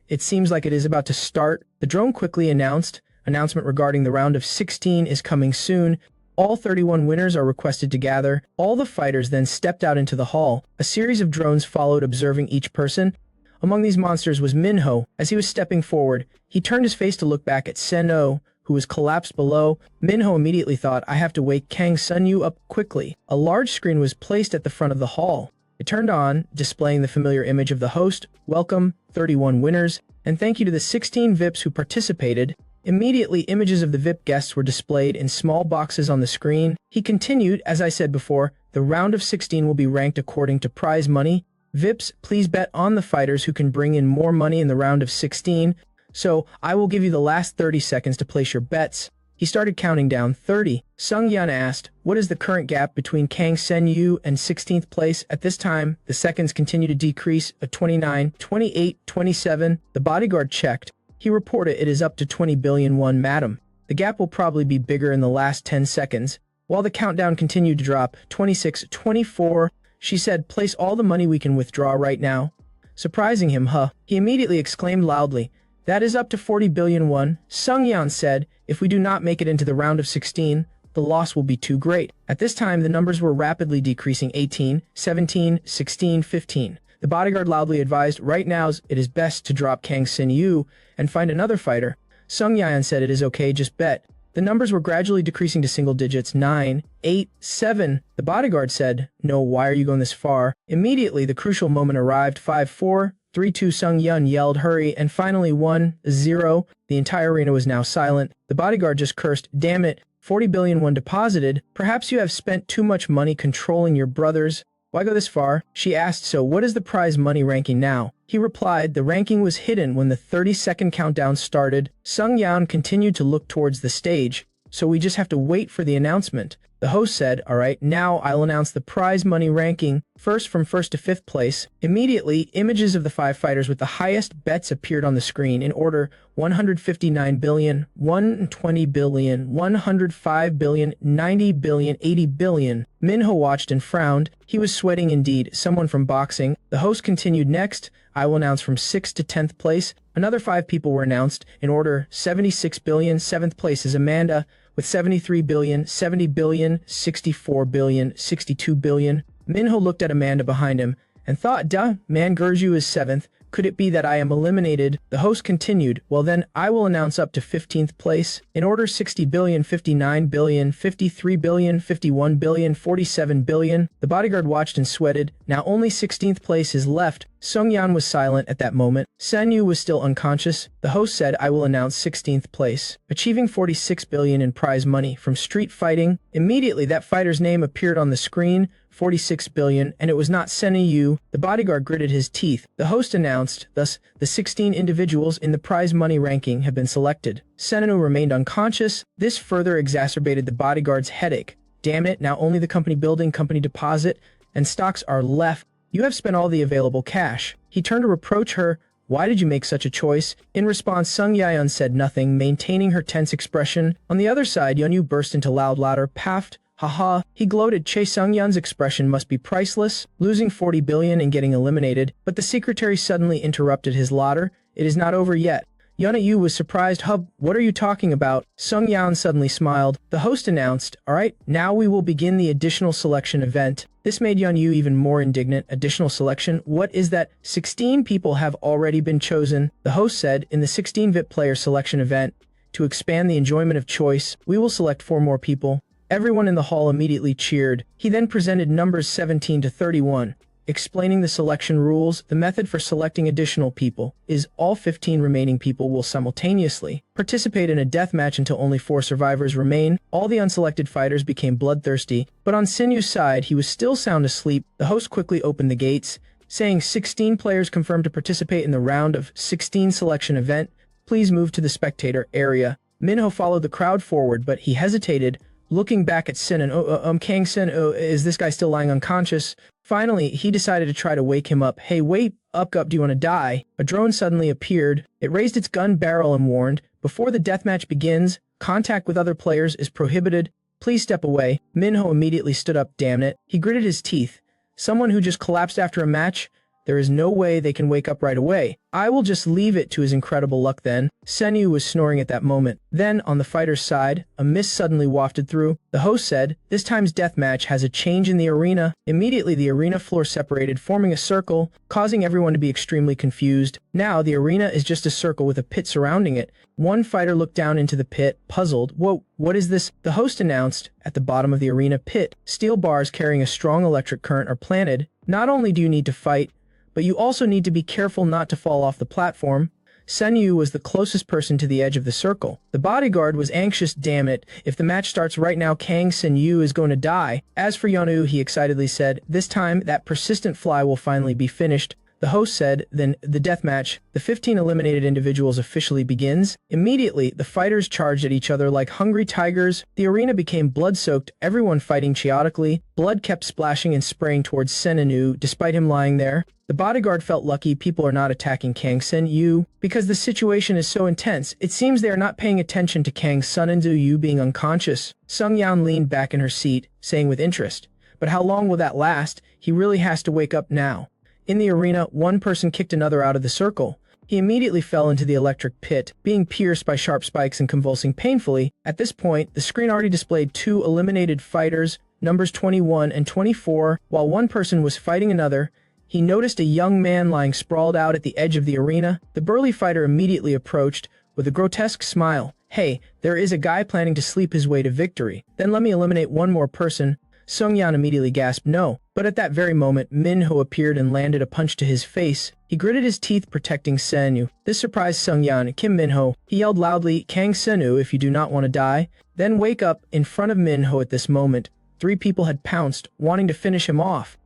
"It seems like it is about to start." The drone quickly announcement regarding the round of 16 is coming soon. All 31 winners are requested to gather. All the fighters then stepped out into the hall. A series of drones followed, observing each person. Among these monsters was Minho. As he was stepping forward, he turned his face to look back at Senno, who was collapsed below. Minho immediately thought, "I have to wake Kang Senyu up quickly." A large screen was placed at the front of the hall. It turned on, displaying the familiar image of the host. "Welcome, 31 winners, and thank you to the 16 VIPs who participated." Immediately, images of the VIP guests were displayed in small boxes on the screen. He continued, "As I said before, the round of 16 will be ranked according to prize money. VIPs, please bet on the fighters who can bring in more money in the round of 16. So, I will give you the last 30 seconds to place your bets." He started counting down. 30. Sung Yan asked, "What is the current gap between Kang Senyu and 16th place?" At this time, the seconds continued to decrease. 29, 28, 27. The bodyguard checked. He reported, "It is up to 20 billion won, madam. The gap will probably be bigger in the last 10 seconds. While the countdown continued to drop. 26, 24. She said, "Place all the money we can withdraw right now." Surprising him, he immediately exclaimed loudly, "That is up to 40 billion won." Sung Yan said, "If we do not make it into the round of 16, the loss will be too great." At this time, the numbers were rapidly decreasing. 18, 17, 16, 15. The bodyguard loudly advised, "Right now, it is best to drop Kang Senyu and find another fighter." Sung Yan said, "It is okay, just bet." The numbers were gradually decreasing to single digits. 9, 8, 7. The bodyguard said, "No, why are you going this far?" Immediately, the crucial moment arrived. 5, 4, 3, 2. Sung Yun yelled, "Hurry," and finally 1, 0. The entire arena was now silent. The bodyguard just cursed, "Damn it, 40 billion won deposited. Perhaps you have spent too much money controlling your brothers." "Why go this far?" she asked. "So what is the prize money ranking now?" He replied, "The ranking was hidden when the 30-second countdown started." Sung Yan continued to look towards the stage. "So we just have to wait for the announcement." The host said, "All right, now I'll announce the prize money ranking, first from 1st to 5th place." Immediately, images of the 5 fighters with the highest bets appeared on the screen in order: 159 billion, 120 billion, 105 billion, 90 billion, 80 billion. Minho watched and frowned. He was sweating indeed, someone from boxing. The host continued, "Next, I will announce from 6th to 10th place." Another 5 people were announced in order: 76 billion, 7th place is Amanda, with 73 billion, 70 billion, 64 billion, 62 billion. Minho looked at Amanda behind him and thought, "Duh, Man Gerju is 7th. Could it be that I am eliminated?" The host continued, "Well then, I will announce up to 15th place. In order: 60 billion, 59 billion, 53 billion, 51 billion, 47 billion. The bodyguard watched and sweated. Now only 16th place is left. Sung Yan was silent at that moment. Senyu was still unconscious. The host said, "I will announce 16th place, achieving 46 billion in prize money from street fighting." Immediately, that fighter's name appeared on the screen. 46 billion, and it was not Sen-Yu. The bodyguard gritted his teeth. The host announced, thus, the 16 individuals in the prize money ranking have been selected. Sen-Yu remained unconscious. This further exacerbated the bodyguard's headache. Damn it, now only the company building, company deposit, and stocks are left. You have spent all the available cash. He turned to reproach her. Why did you make such a choice? In response, Zhang Xiaotian said nothing, maintaining her tense expression. On the other side, Yunyu burst into loud laughter. Paffed. Haha, he gloated. Che Sungyan's expression must be priceless, losing 40 billion and getting eliminated. But the secretary suddenly interrupted his laughter. It is not over yet. Yunyu was surprised. Hub, what are you talking about? Sung Yan suddenly smiled. The host announced, alright, now we will begin the additional selection event. This made Yunyu even more indignant. Additional selection? What is that? 16 people have already been chosen. The host said, in the 16 VIP player selection event, to expand the enjoyment of choice, we will select 4 more people. Everyone in the hall immediately cheered. He then presented numbers 17 to 31. Explaining the selection rules, the method for selecting additional people is all 15 remaining people will simultaneously participate in a deathmatch until only 4 survivors remain. All the unselected fighters became bloodthirsty, but on Sinyu's side, he was still sound asleep. The host quickly opened the gates, saying 16 players confirmed to participate in the round of 16 selection event. Please move to the spectator area. Minho followed the crowd forward, but he hesitated, looking back at Sin and Kang Sin, is this guy still lying unconscious? Finally, he decided to try to wake him up. Hey, wait up, do you want to die? A drone suddenly appeared. It raised its gun barrel and warned, before the deathmatch begins, contact with other players is prohibited. Please step away. Minho immediately stood up. Damn it. He gritted his teeth. Someone who just collapsed after a match? There is no way they can wake up right away. I will just leave it to his incredible luck then. Senyu was snoring at that moment. Then, on the fighter's side, a mist suddenly wafted through. The host said, this time's deathmatch has a change in the arena. Immediately, the arena floor separated, forming a circle, causing everyone to be extremely confused. Now, the arena is just a circle with a pit surrounding it. One fighter looked down into the pit, puzzled. Whoa, what is this? The host announced, at the bottom of the arena pit, steel bars carrying a strong electric current are planted. Not only do you need to fight, but you also need to be careful not to fall off the platform. Senyu was the closest person to the edge of the circle. The bodyguard was anxious. Damn it, if the match starts right now, Kang Senyu is going to die. As for Yonu, he excitedly said, this time, that persistent fly will finally be finished. The host said, then, the deathmatch, the 15 eliminated individuals officially begins. Immediately, the fighters charged at each other like hungry tigers. The arena became blood-soaked, everyone fighting chaotically. Blood kept splashing and spraying towards Seninu, despite him lying there. The bodyguard felt lucky people are not attacking Kang Sen-yu, because the situation is so intense. It seems they are not paying attention to Kang Sun-yu being unconscious. Sung Yan leaned back in her seat, saying with interest, but how long will that last? He really has to wake up now. In the arena, one person kicked another out of the circle. He immediately fell into the electric pit, being pierced by sharp spikes and convulsing painfully. At this point, the screen already displayed 2 eliminated fighters, numbers 21 and 24, while one person was fighting another. He noticed a young man lying sprawled out at the edge of the arena. The burly fighter immediately approached, with a grotesque smile. Hey, there is a guy planning to sleep his way to victory. Then let me eliminate one more person. Sung Yan immediately gasped no, but at that very moment, Minho appeared and landed a punch to his face. He gritted his teeth, protecting Senyu. This surprised Sung Yan. Kim Minho. He yelled loudly, Kang Senyu, if you do not want to die, then wake up. In front of Minho at this moment, 3 people had pounced, wanting to finish him off.